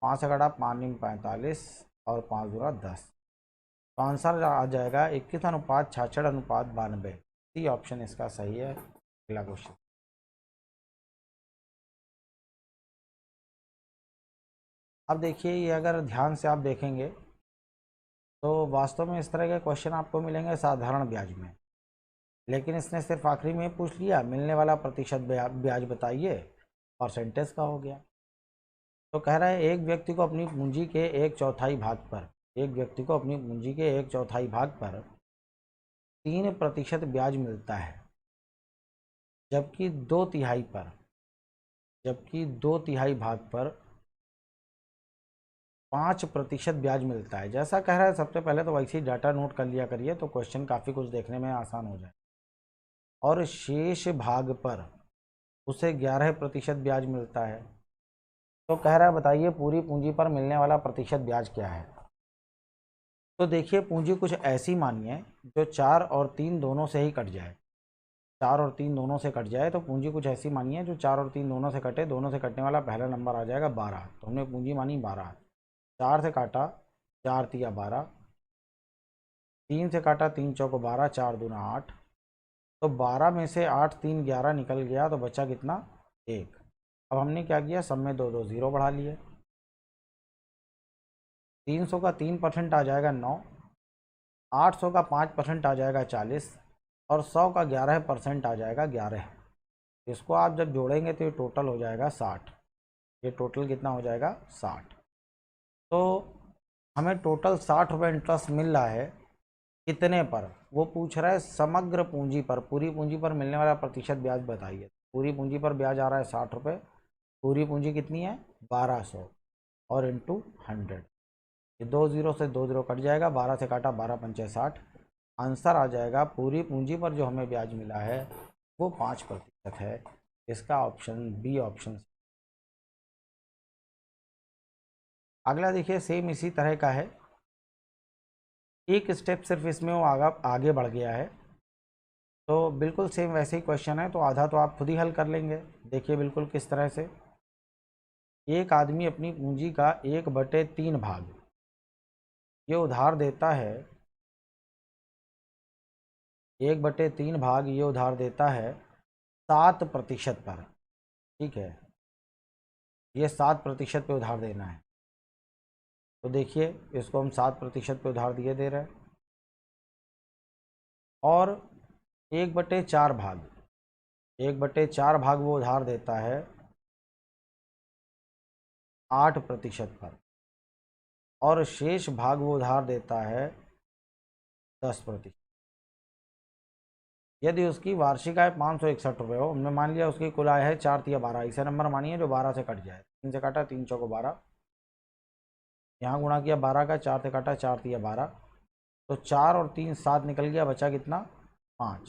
5 से काटा 5 नीम 45 और 5 दूना 10। तो आंसर आ जाएगा 21 अनुपात 66 अनुपात 92। सी ऑप्शन इसका सही है। अगला क्वेश्चन, अब देखिए ये अगर ध्यान से आप देखेंगे तो वास्तव में इस तरह के क्वेश्चन आपको मिलेंगे साधारण ब्याज में, लेकिन इसने सिर्फ आखिरी में पूछ लिया मिलने वाला प्रतिशत ब्याज बताइए, परसेंटेज का हो गया। तो कह रहा है एक व्यक्ति को अपनी पूंजी के 1/4 भाग पर, एक व्यक्ति को अपनी पूंजी के 1/4 भाग पर 3% ब्याज मिलता है, जबकि 2/3 पर, जबकि 2/3 भाग पर 5% ब्याज मिलता है। जैसा कह रहा है सबसे पहले तो वैसे ही डाटा नोट कर लिया करिए तो क्वेश्चन काफ़ी कुछ देखने में आसान हो जाए। और शेष भाग पर उसे 11% ब्याज मिलता है। तो कह रहा है बताइए पूरी पूंजी पर मिलने वाला प्रतिशत ब्याज क्या है। तो देखिए पूंजी कुछ ऐसी मानिए जो 4 और 3 दोनों से ही कट जाए, 4 और 3 दोनों से कट जाए। तो पूंजी कुछ ऐसी मानिए जो 4 और 3 दोनों से कटे, दोनों से कटने वाला पहला नंबर आ जाएगा 12। तो हमने पूंजी मानी 12, 4 से काटा 4 तिया 12, 3 से काटा 3 चौको 12, 4 दूना 8। तो 12 में से 8 3 11 निकल गया तो बचा कितना, 1। अब हमने क्या किया, सब में 2 2 ज़ीरो बढ़ा लिए। 300 का 3% आ जाएगा 9, 800 का 5% आ जाएगा 40, और 100 का 11% आ जाएगा 11। इसको आप जब जोड़ेंगे तो ये टोटल हो जाएगा 60। ये टोटल कितना हो जाएगा, 60। तो हमें टोटल 60 रुपये इंटरेस्ट मिल रहा है, कितने पर, वो पूछ रहा है समग्र पूंजी पर, पूरी पूंजी पर मिलने वाला प्रतिशत ब्याज बताइए। पूरी पूंजी पर ब्याज आ रहा है 60 रुपये, पूरी पूंजी कितनी है 1200 और इंटू 100। ये 2 ज़ीरो से 2 ज़ीरो कट जाएगा, 12 से काटा 12 पंचे 60। आंसर आ जाएगा पूरी पूंजी पर जो हमें ब्याज मिला है वो 5% है। इसका ऑप्शन बी ऑप्शन। अगला देखिए सेम इसी तरह का है, एक स्टेप सिर्फ इसमें वो आगे बढ़ गया है। तो बिल्कुल सेम वैसे ही क्वेश्चन है, तो आधा तो आप खुद ही हल कर लेंगे। देखिए बिल्कुल किस तरह से, एक आदमी अपनी पूंजी का 1/3 भाग ये उधार देता है, 1/3 भाग ये उधार देता है 7% पर। ठीक है, ये 7% पे उधार देना है। तो देखिए इसको हम 7% पे उधार दे रहे हैं। और 1/4 भाग, 1/4 भाग वो उधार देता है 8% पर, और शेष भाग वो उधार देता है 10%। यदि उसकी वार्षिक आय 561 रुपये हो, हमने मान लिया उसकी कुल आय है 4 तिया 12, इसे नंबर मानिए जो 12 से कट जाए। 3 से काटा 3 चौको 12, यहाँ गुणा किया 12 का, 4 से काटा 4 तिया 12। तो 4 और 3 7 निकल गया, बचा कितना 5।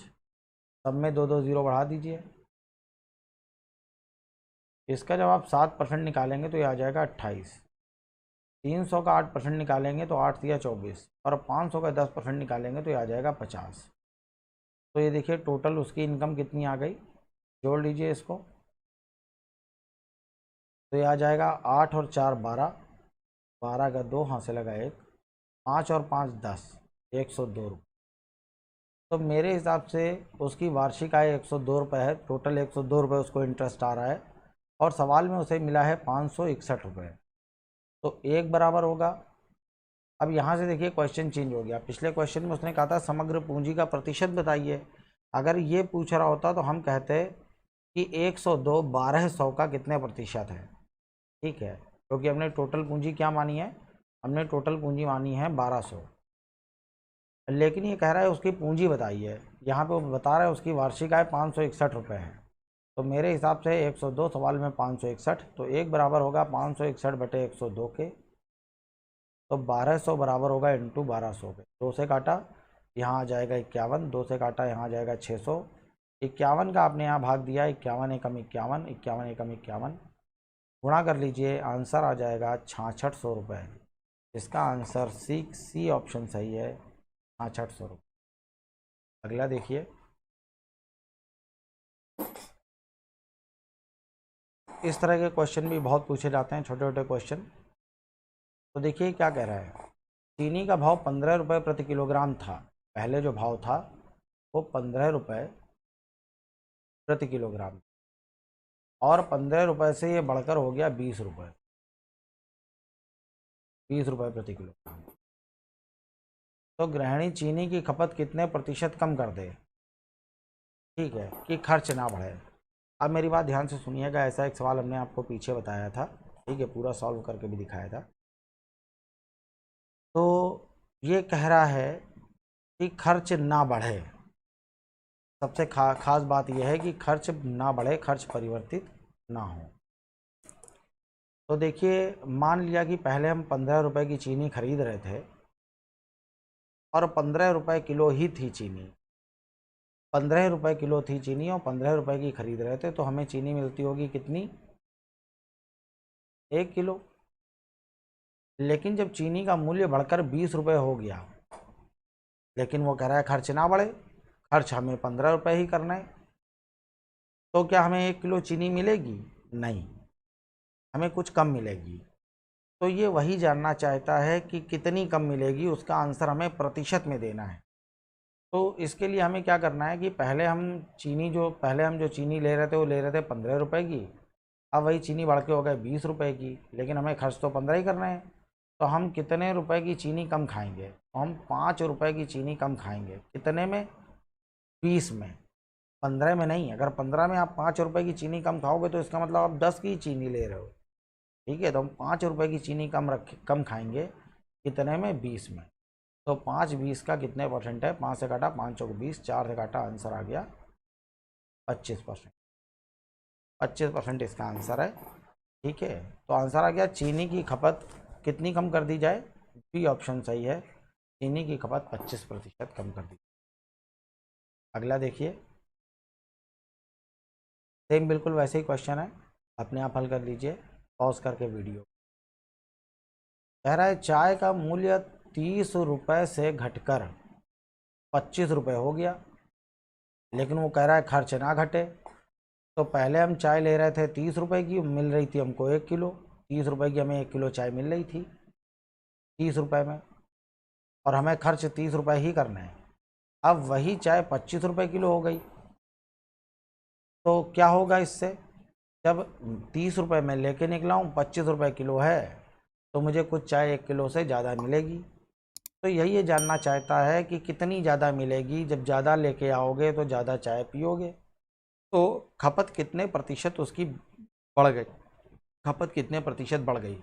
सब में 2 2 ज़ीरो बढ़ा दीजिए। इसका जब आप 7% निकालेंगे तो ये आ जाएगा 28। 300 का 8% निकालेंगे तो 8 तिया 24, और 500 का 10% निकालेंगे तो ये आ जाएगा 50। तो ये देखिए टोटल उसकी इनकम कितनी आ गई, जोड़ लीजिए इसको। तो ये आ जाएगा 8 और 4 12, 12 का 2 हाथ से लगा 1, 5 और 5 10, 102 रुपये। तो मेरे हिसाब से उसकी वार्षिक आय 102 रुपये है, टोटल 102 रुपये उसको इंटरेस्ट आ रहा है, और सवाल में उसे मिला है 561 रुपये। तो एक बराबर होगा। अब यहाँ से देखिए क्वेश्चन चेंज हो गया, पिछले क्वेश्चन में उसने कहा था समग्र पूंजी का प्रतिशत बताइए। अगर ये पूछ रहा होता तो हम कहते कि 102 1200 का कितने प्रतिशत है। ठीक है, क्योंकि हमने टोटल पूंजी क्या मानी है, हमने टोटल पूंजी मानी है 1200, लेकिन ये कह रहा है उसकी पूंजी बताइए, यहाँ पे वो बता रहा है उसकी वार्षिक आय 561 रुपये है। तो मेरे हिसाब से 102 सवाल में 561, तो एक बराबर होगा 561 बटे 102 के, तो 1200 बराबर होगा इंटू 1200 के। 2 से काटा, यहाँ आ जाएगा 51, 2 से काटा यहाँ आ जाएगा 600, 51 का आपने यहाँ भाग दिया, 51 एकम 51, 51 एकम 51, गुणा कर लीजिए, आंसर आ जाएगा 6600 रुपये। इसका आंसर सी ऑप्शन सही है, 6600 रुपये। अगला देखिए, इस तरह के क्वेश्चन भी बहुत पूछे जाते हैं, छोटे छोटे क्वेश्चन। तो देखिए क्या कह रहा है, चीनी का भाव 15 रुपये प्रति किलोग्राम था, पहले जो भाव था वो 15 रुपये प्रति किलोग्राम, और 15 रुपये से ये बढ़कर हो गया 20 रुपये, 20 रुपये प्रति किलोग्राम। तो गृहिणी चीनी की खपत कितने प्रतिशत कम कर दे, ठीक है, कि खर्च ना बढ़े। अब मेरी बात ध्यान से सुनिएगा, ऐसा एक सवाल हमने आपको पीछे बताया था, ठीक है, पूरा सॉल्व करके भी दिखाया था। तो ये कह रहा है कि खर्च ना बढ़े, सबसे खास बात यह है कि खर्च ना बढ़े, खर्च परिवर्तित ना हो। तो देखिए, मान लिया कि पहले हम 15 रुपये की चीनी खरीद रहे थे और 15 रुपये किलो ही थी चीनी, 15 रुपये किलो थी चीनी और 15 रुपये की खरीद रहे थे, तो हमें चीनी मिलती होगी कितनी, 1 किलो। लेकिन जब चीनी का मूल्य बढ़कर 20 रुपये हो गया, लेकिन वो कह रहा है खर्च ना बढ़े, खर्च हमें 15 रुपये ही करना है, तो क्या हमें 1 किलो चीनी मिलेगी, नहीं, हमें कुछ कम मिलेगी। तो ये वही जानना चाहता है कि कितनी कम मिलेगी, उसका आंसर हमें प्रतिशत में देना है। तो इसके लिए हमें क्या करना है कि पहले हम जो चीनी ले रहे थे वो ले रहे थे 15 रुपये की, अब वही चीनी बढ़ के हो गए 20 रुपये की, लेकिन हमें खर्च तो 15 ही करना है। तो हम कितने रुपए की चीनी कम खाएंगे, तो हम 5 रुपये की चीनी कम खाएंगे, कितने में, 20 में, 15 में नहीं। अगर 15 में आप 5 रुपये की चीनी कम खाओगे तो इसका मतलब आप 10 की चीनी ले रहे हो, ठीक है। तो हम 5 रुपये की चीनी कम खाएंगे, कितने में, 20 में। तो 5 20 का कितने परसेंट है, 5 से काटा 5 चौक 20, 4 से काटा, आंसर आ गया 25%। 25% इसका आंसर है, ठीक है। तो आंसर आ गया चीनी की खपत कितनी कम कर दी जाए, बी ऑप्शन सही है, चीनी की खपत 25% कम कर दी। अगला देखिए, सेम बिल्कुल वैसे ही क्वेश्चन है, अपने आप हल कर लीजिए, पॉज करके वीडियो। कह रहा है चाय का मूल्य 30 रुपये से घटकर 25 रुपये हो गया, लेकिन वो कह रहा है खर्च ना घटे। तो पहले हम चाय ले रहे थे 30 रुपये की, मिल रही थी हमको 1 किलो, 30 रुपये की हमें 1 किलो चाय मिल रही थी 30 रुपये में, और हमें खर्च 30 रुपये ही करना है। अब वही चाय 25 रुपये किलो हो गई, तो क्या होगा इससे, जब 30 रुपये में लेके निकला हूँ, 25 रुपये किलो है, तो मुझे कुछ चाय 1 किलो से ज़्यादा मिलेगी। तो यही ये जानना चाहता है कि कितनी ज़्यादा मिलेगी, जब ज़्यादा लेके आओगे तो ज़्यादा चाय पियोगे, तो खपत कितने प्रतिशत उसकी बढ़ गई, खपत कितने प्रतिशत बढ़ गई।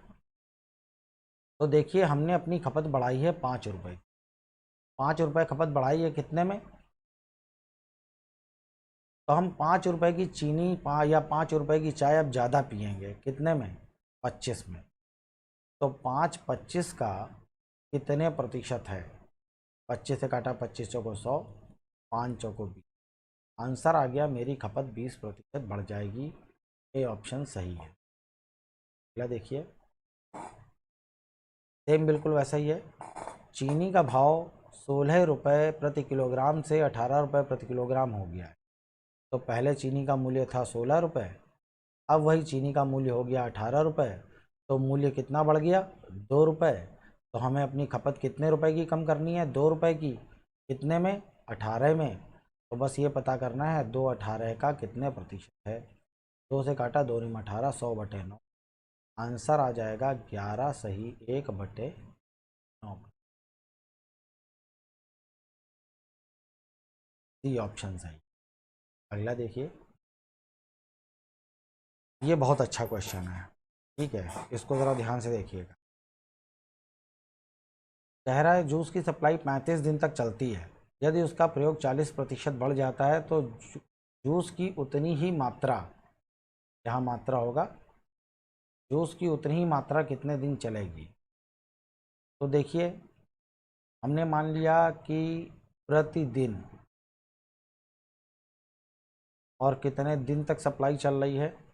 तो देखिए, हमने अपनी खपत बढ़ाई है 5 रुपये, 5 रुपये खपत बढ़ाई है कितने में, तो हम 5 रुपये की चीनी या 5 रुपये की चाय अब ज़्यादा पियेंगे, कितने में, 25 में। तो 5 25 का कितने प्रतिशत है, 25 से काटा, 25 चौको 100, 5 चौको 20, आंसर आ गया मेरी खपत 20% बढ़ जाएगी, ए ऑप्शन सही है। अगला देखिए, सेम बिल्कुल वैसा ही है, चीनी का भाव 16 रुपये प्रति किलोग्राम से 18 रुपये प्रति किलोग्राम हो गया है। तो पहले चीनी का मूल्य था 16 रुपये, अब वही चीनी का मूल्य हो गया 18 रुपये, तो मूल्य कितना बढ़ गया, 2 रुपये। तो हमें अपनी खपत कितने रुपए की कम करनी है, 2 रुपये की, कितने में, 18 में। तो बस ये पता करना है 2 18 का कितने प्रतिशत है, 2 से काटा, 2 में 18, 100 बटे 9, आंसर आ जाएगा 11 सही 1 बटे 9, सी ऑप्शन सही। अगला देखिए, ये बहुत अच्छा क्वेश्चन है, ठीक है, इसको ज़रा ध्यान से देखिएगा। कह रहा है जूस की सप्लाई 35 दिन तक चलती है, यदि उसका प्रयोग 40% बढ़ जाता है तो जूस की उतनी ही मात्रा, यहाँ मात्रा होगा, जूस की उतनी ही मात्रा कितने दिन चलेगी। तो देखिए, हमने मान लिया कि प्रतिदिन और कितने दिन तक सप्लाई चल रही है,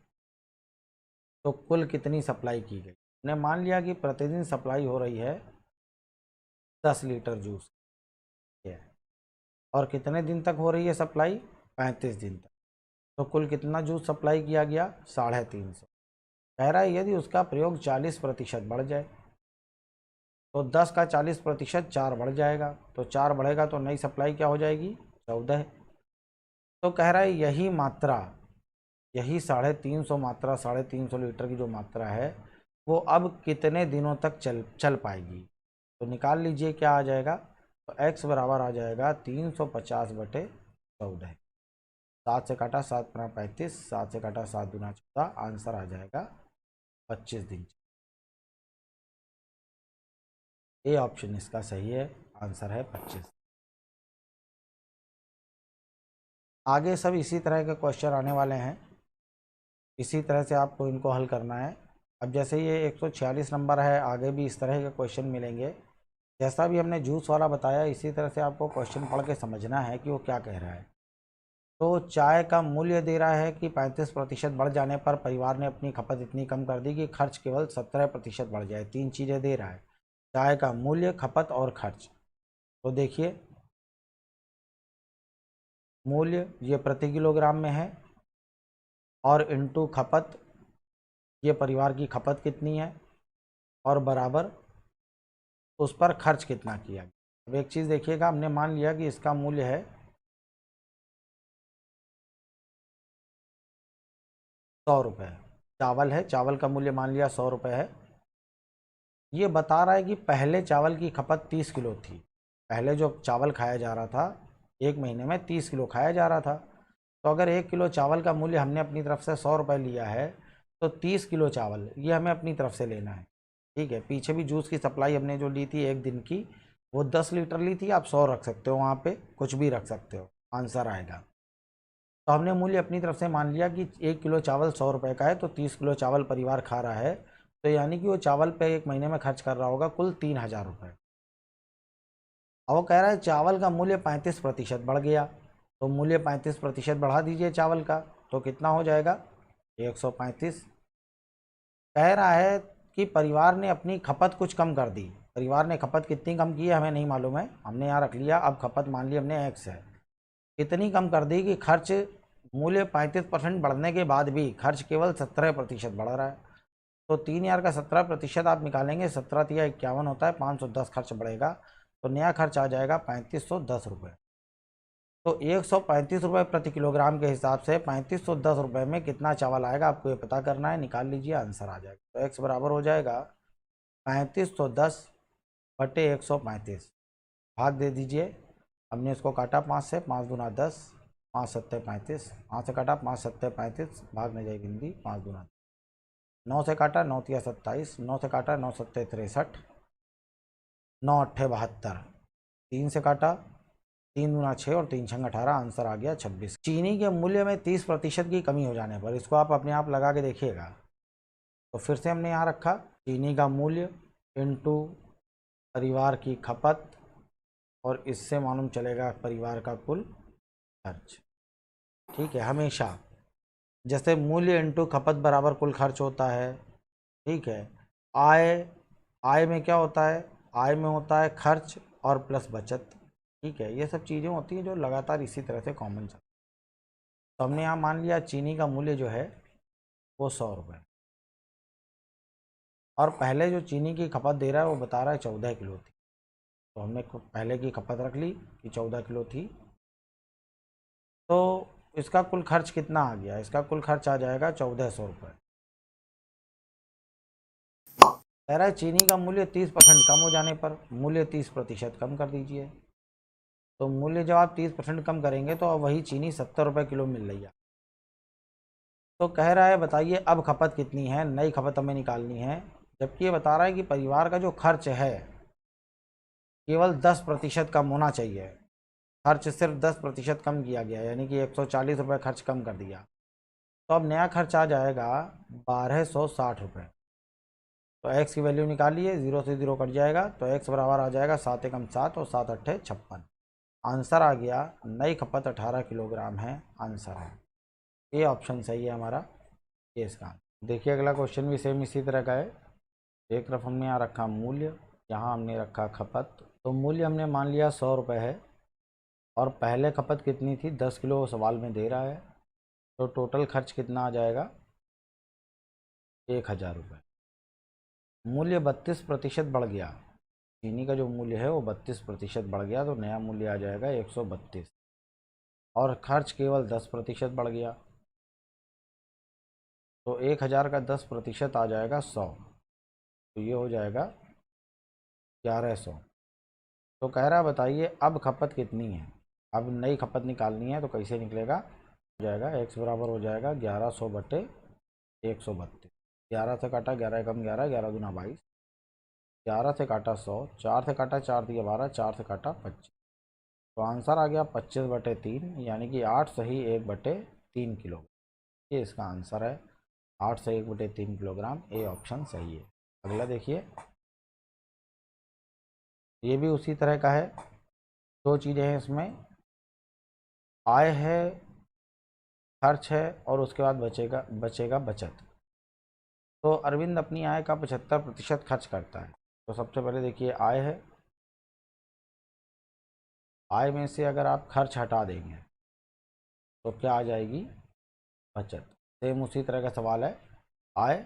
तो कुल कितनी सप्लाई की गई। हमने मान लिया कि प्रतिदिन सप्लाई हो रही है 10 लीटर जूस है, और कितने दिन तक हो रही है सप्लाई, 35 दिन तक। तो कुल कितना जूस सप्लाई किया गया, 350। कह रहा है यदि उसका प्रयोग 40% बढ़ जाए, तो 10 का 40% 4 बढ़ जाएगा, तो 4 बढ़ेगा तो नई सप्लाई क्या हो जाएगी, 14। तो कह रहा है यही मात्रा, यही 350 मात्रा, 350 लीटर की जो मात्रा है वो अब कितने दिनों तक चल पाएगी। तो निकाल लीजिए क्या आ जाएगा, तो x बराबर आ जाएगा 350/14। 7 से काटा 7 × 35, 7 से काटा 7 × 14, आंसर आ जाएगा 25 दिन। ए ऑप्शन इसका सही है, आंसर है 25। आगे सब इसी तरह के क्वेश्चन आने वाले हैं, इसी तरह से आपको इनको हल करना है। अब जैसे ये 146 नंबर है, आगे भी इस तरह के क्वेश्चन मिलेंगे। जैसा भी हमने जूस वाला बताया, इसी तरह से आपको क्वेश्चन पढ़ के समझना है कि वो क्या कह रहा है। तो चाय का मूल्य दे रहा है कि 35% बढ़ जाने पर परिवार ने अपनी खपत इतनी कम कर दी कि खर्च केवल 17% बढ़ जाए। 3 चीज़ें दे रहा है, चाय का मूल्य, खपत और खर्च। तो देखिए, मूल्य ये प्रति किलोग्राम में है, और इनटू खपत, ये परिवार की खपत कितनी है, और बराबर उस पर खर्च कितना किया। अब एक चीज़ देखिएगा, हमने मान लिया कि इसका मूल्य है 100 रुपये। चावल है, चावल का मूल्य मान लिया 100 रुपये है। ये बता रहा है कि पहले चावल की खपत 30 किलो थी। पहले जो चावल खाया जा रहा था, एक महीने में 30 किलो खाया जा रहा था। तो अगर 1 किलो चावल का मूल्य हमने अपनी तरफ से 100 रुपये लिया है, तो 30 किलो चावल ये हमें अपनी तरफ से लेना है। ठीक है, पीछे भी जूस की सप्लाई हमने जो ली थी एक दिन की, वो 10 लीटर ली थी। आप 100 रख सकते हो, वहाँ पे कुछ भी रख सकते हो, आंसर आएगा। तो हमने मूल्य अपनी तरफ से मान लिया कि 1 किलो चावल 100 रुपये का है, तो 30 किलो चावल परिवार खा रहा है, तो यानी कि वो चावल पे एक महीने में खर्च कर रहा होगा कुल 3000 रुपये। अब वो कह रहा है चावल का मूल्य 35% बढ़ गया, तो मूल्य 35% बढ़ा दीजिए चावल का, तो कितना हो जाएगा, 135। कह रहा है कि परिवार ने अपनी खपत कुछ कम कर दी। परिवार ने खपत कितनी कम की है हमें नहीं मालूम है, हमने यहाँ रख लिया। अब खपत मान ली हमने x है, कितनी कम कर दी कि खर्च, मूल्य 35% बढ़ने के बाद भी खर्च केवल 17% बढ़ रहा है। तो 3000 का 17% आप निकालेंगे, 17×3 = 51 होता है, 510 खर्च बढ़ेगा, तो नया खर्च आ जाएगा 3510 रुपये। तो 135 रुपये प्रति किलोग्राम के हिसाब से 3510 रुपये में कितना चावल आएगा, आपको ये पता करना है। निकाल लीजिए, आंसर आ जाएगा। तो x बराबर हो जाएगा 3510/135, भाग दे दीजिए। हमने इसको काटा 5 से, 5 दूना 10, 5 सत्ते 35, 5 से काटा 5 सत्ते 35, भाग में जाएगी हिंदी, 5 दूना 9 से काटा 9 तिया 27, 9 से काटा 9 सत्ते 63, 9 अट्ठे 72, 3 से काटा 3 दूना 6 और 3 छंग 18, आंसर आ गया 26। चीनी के मूल्य में 30% की कमी हो जाने पर, इसको आप अपने आप लगा के देखिएगा। तो फिर से हमने यहाँ रखा चीनी का मूल्य इनटू परिवार की खपत, और इससे मालूम चलेगा परिवार का कुल खर्च। ठीक है, हमेशा जैसे मूल्य इनटू खपत बराबर कुल खर्च होता है। ठीक है, आय, आय में क्या होता है, आय में होता है खर्च और प्लस बचत। ठीक है, ये सब चीज़ें होती हैं जो लगातार इसी तरह से कॉमन चलती। तो हमने यहाँ मान लिया चीनी का मूल्य जो है वो 100 रुपये, और पहले जो चीनी की खपत दे रहा है वो बता रहा है 14 किलो थी। तो हमने पहले की खपत रख ली कि 14 किलो थी। तो इसका कुल खर्च कितना आ गया, इसका कुल खर्च आ जाएगा 1400 रुपये। कह रहा है चीनी का मूल्य 30% कम हो जाने पर मूल्य 30% कम कर दीजिए। तो मूल्य जब आप 30% कम करेंगे तो अब वही चीनी 70 रुपये किलो मिल रही है। तो कह रहा है बताइए अब खपत कितनी है, नई खपत हमें निकालनी है, जबकि ये बता रहा है कि परिवार का जो खर्च है केवल 10% कम होना चाहिए। खर्च सिर्फ 10% कम किया गया, यानी कि 140 रुपये खर्च कम कर दिया। तो अब नया खर्च आ जाएगा 1260 रुपये। तो x की वैल्यू निकालिए, 0 से 0 कट जाएगा, तो x बराबर आ जाएगा 7 एकम 7 और 7 अट्ठे 56। आंसर आ गया नई खपत 18 किलोग्राम है, आंसर है ये ऑप्शन सही है हमारा, ये इसका। देखिए अगला क्वेश्चन भी सेम इसी तरह का है। एक तरफ हमने यहाँ रखा मूल्य, यहाँ हमने रखा खपत। तो मूल्य हमने मान लिया 100 रुपये है और पहले खपत कितनी थी 10 किलो सवाल में दे रहा है। तो टोटल खर्च कितना आ जाएगा 1000 रुपये। मूल्य 32% बढ़ गया, चीनी का जो मूल्य है वो 32% बढ़ गया, तो नया मूल्य आ जाएगा 132। और खर्च केवल 10% बढ़ गया, तो 1000 का 10% आ जाएगा 100, तो ये हो जाएगा 1100। तो कह रहा है बताइए अब खपत कितनी है। अब नई खपत निकालनी है, तो कैसे निकलेगा, हो जाएगा x बराबर हो जाएगा 1100 बटे 132। 11 से काटा 11 कम 11, 11 दूना 22, 11 से काटा 100, 4 से काटा 4 दिया 12, 4 से काटा 25। तो आंसर आ गया 25/3, यानी कि 8 सही 1/3 किलो। ये इसका आंसर है, 8 से 1/3 किलोग्राम, ए ऑप्शन सही है। अगला देखिए, ये भी उसी तरह का है। दो चीज़ें हैं इसमें, आय है, खर्च है, और उसके बाद बचेगा बचत। तो अरविंद अपनी आय का 75% खर्च करता है। तो सबसे पहले देखिए आय है, आय में से अगर आप खर्च हटा देंगे तो क्या आ जाएगी, बचत। सेम उसी तरह का सवाल है, आय,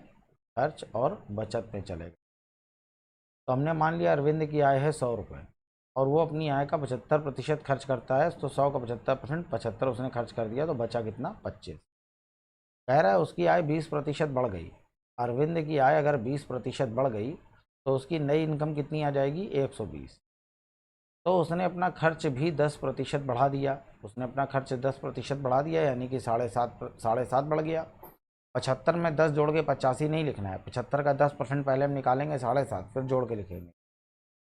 खर्च और बचत में चलेगा। तो हमने मान लिया अरविंद की आय है 100 रुपये और वो अपनी आय का 75% खर्च करता है। तो 100 का 75%, 75 उसने खर्च कर दिया, तो बचा कितना, 25। कह रहा है उसकी आय 20% बढ़ गई। अरविंद की आय अगर 20% बढ़ गई तो उसकी नई इनकम कितनी आ जाएगी, 120। तो उसने अपना खर्च भी 10% बढ़ा दिया। उसने अपना खर्च 10% बढ़ा दिया, यानी कि 7.5 बढ़ गया। 75 में 10 जोड़ के 85 नहीं लिखना है, 75 का 10% पहले हम निकालेंगे 7.5, फिर जोड़ के लिखेंगे।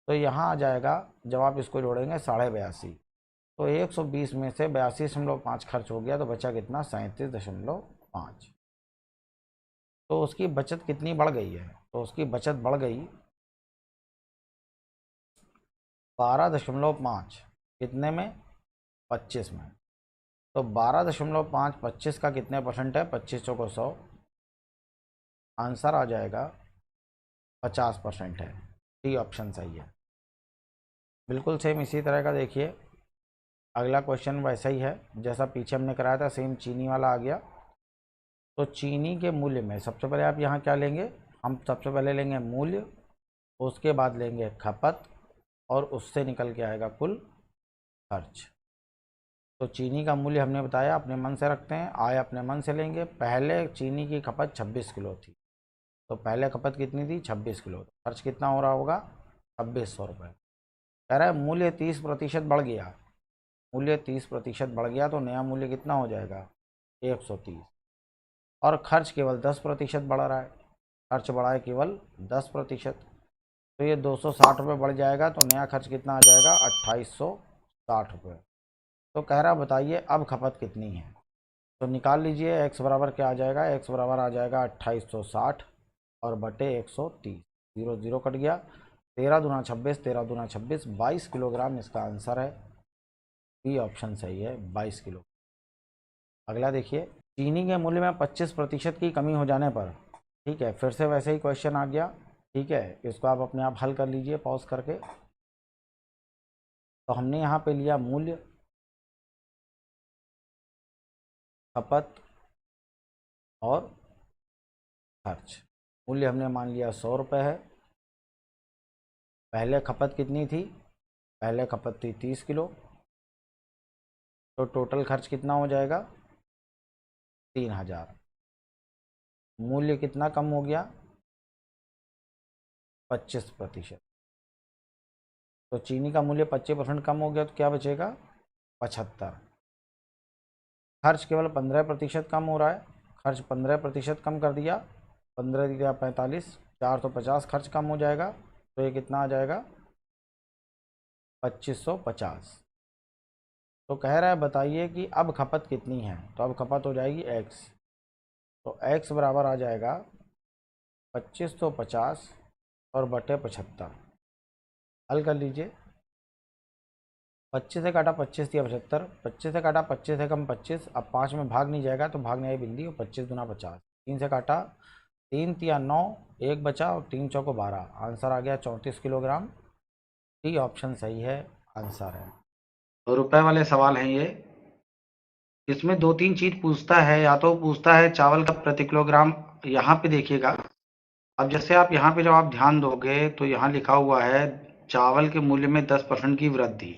तो यहाँ आ जाएगा, जब आप इसको जोड़ेंगे 82.5। तो 120 में से 82.5 खर्च हो गया, तो बचा कितना, 37.5। तो उसकी बचत कितनी बढ़ गई है, तो उसकी बचत बढ़ गई 12.5। कितने में, 25 में। तो 12.5 25 का कितने परसेंट है, 25 को 100, आंसर आ जाएगा 50% है। डी ऑप्शन सही है, बिल्कुल सेम इसी तरह का। देखिए अगला क्वेश्चन वैसा ही है जैसा पीछे हमने कराया था, सेम चीनी वाला आ गया। तो चीनी के मूल्य में सबसे पहले आप यहाँ क्या लेंगे, हम सबसे पहले लेंगे मूल्य, उसके बाद लेंगे खपत, और उससे निकल के आएगा कुल खर्च। तो चीनी का मूल्य हमने बताया अपने मन से रखते हैं, आय अपने मन से लेंगे। पहले चीनी की खपत 26 किलो थी, तो पहले खपत कितनी थी, 26 किलो। खर्च कितना हो रहा होगा, 2600 रुपये। कह रहा है मूल्य 30% बढ़ गया, मूल्य 30% बढ़ गया, तो नया मूल्य कितना हो जाएगा, 130। और खर्च केवल 10% बढ़ रहा है, खर्च बढ़ा है केवल 10%, तो ये 260 रुपये बढ़ जाएगा। तो नया खर्च कितना आ जाएगा, 2860 रुपये। तो कह रहा बताइए अब खपत कितनी है। तो निकाल लीजिए, x बराबर क्या आ जाएगा, x बराबर आ जाएगा 2860 और बटे 130, 0 0 कट गया, 13 दूना 26, 13 दूना 26, 22 किलोग्राम इसका आंसर है। बी ऑप्शन सही है, 22 किलो। अगला देखिए, चीनी के मूल्य में 25% की कमी हो जाने पर, ठीक है, फिर से वैसे ही क्वेश्चन आ गया, ठीक है, इसको आप अपने आप हल कर लीजिए पॉज करके। तो हमने यहाँ पे लिया मूल्य, खपत और खर्च। मूल्य हमने मान लिया 100 रुपये है। पहले खपत कितनी थी, पहले खपत थी 30 किलो, तो टोटल खर्च कितना हो जाएगा, 3000। मूल्य कितना कम हो गया, 25%। तो चीनी का मूल्य 25% कम हो गया, तो क्या बचेगा, 75। खर्च केवल 15% कम हो रहा है, खर्च 15% कम कर दिया, 15 दिया 45, 450 खर्च कम हो जाएगा, तो ये कितना आ जाएगा 2550। तो कह रहा है बताइए कि अब खपत कितनी है, तो अब खपत हो जाएगी x, तो x बराबर आ जाएगा 2550 और बटे 75। हल कर लीजिए, 25 से काटा 25 दिया 75, 25 से काटा 25 से कम 25, अब 5 में भाग नहीं जाएगा तो भाग नहीं आई बिंदी, और 25 दूना 50, 3 से काटा 3 तिया 9, 1 बचा और 3 चौको 12, आंसर आ गया 34 किलोग्राम। डी ऑप्शन सही है, आंसर है। तो रुपए वाले सवाल हैं ये। इसमें दो तीन चीज पूछता है, या तो पूछता है चावल का प्रति किलोग्राम, यहाँ पे देखिएगा। अब जैसे आप यहाँ पे जब आप ध्यान दोगे तो यहाँ लिखा हुआ है चावल के मूल्य में 10% की वृद्धि,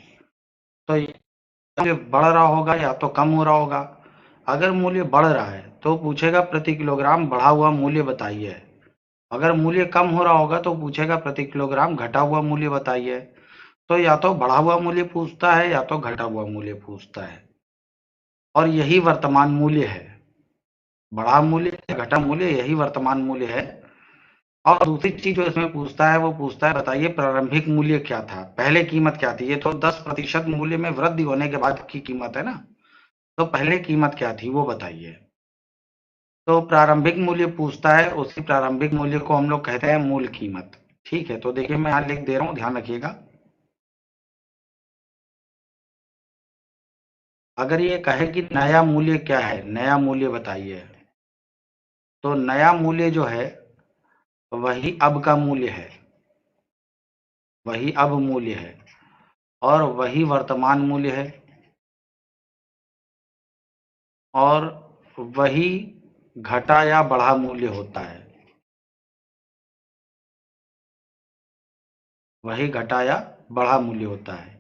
तो मूल्य बढ़ रहा होगा या तो कम हो रहा होगा। अगर मूल्य बढ़ रहा है तो पूछेगा प्रति किलोग्राम बढ़ा हुआ मूल्य बताइए, अगर मूल्य कम हो रहा होगा तो पूछेगा प्रति किलोग्राम घटा हुआ मूल्य बताइए। तो या तो बढ़ा हुआ मूल्य पूछता है या तो घटा हुआ मूल्य पूछता है, और यही वर्तमान मूल्य है। बढ़ा मूल्य घटा मूल्य यही वर्तमान मूल्य है। और दूसरी चीज जो इसमें पूछता है वो पूछता है बताइए प्रारंभिक मूल्य क्या था, पहले कीमत क्या थी। ये तो 10% मूल्य में वृद्धि होने के बाद की कीमत है ना, तो पहले कीमत क्या थी वो बताइए। तो प्रारंभिक मूल्य पूछता है, उसी प्रारंभिक मूल्य को हम लोग कहते हैं मूल कीमत। ठीक है, तो देखिए मैं यहाँ लिख दे रहा हूँ, ध्यान रखिएगा। अगर ये कहे कि नया मूल्य क्या है, नया मूल्य बताइए, तो नया मूल्य जो है वही अब का मूल्य है, वही अब मूल्य है, और वही वर्तमान मूल्य है, और वही घटा या बढ़ा मूल्य होता है, वही घटा या बढ़ा मूल्य होता है।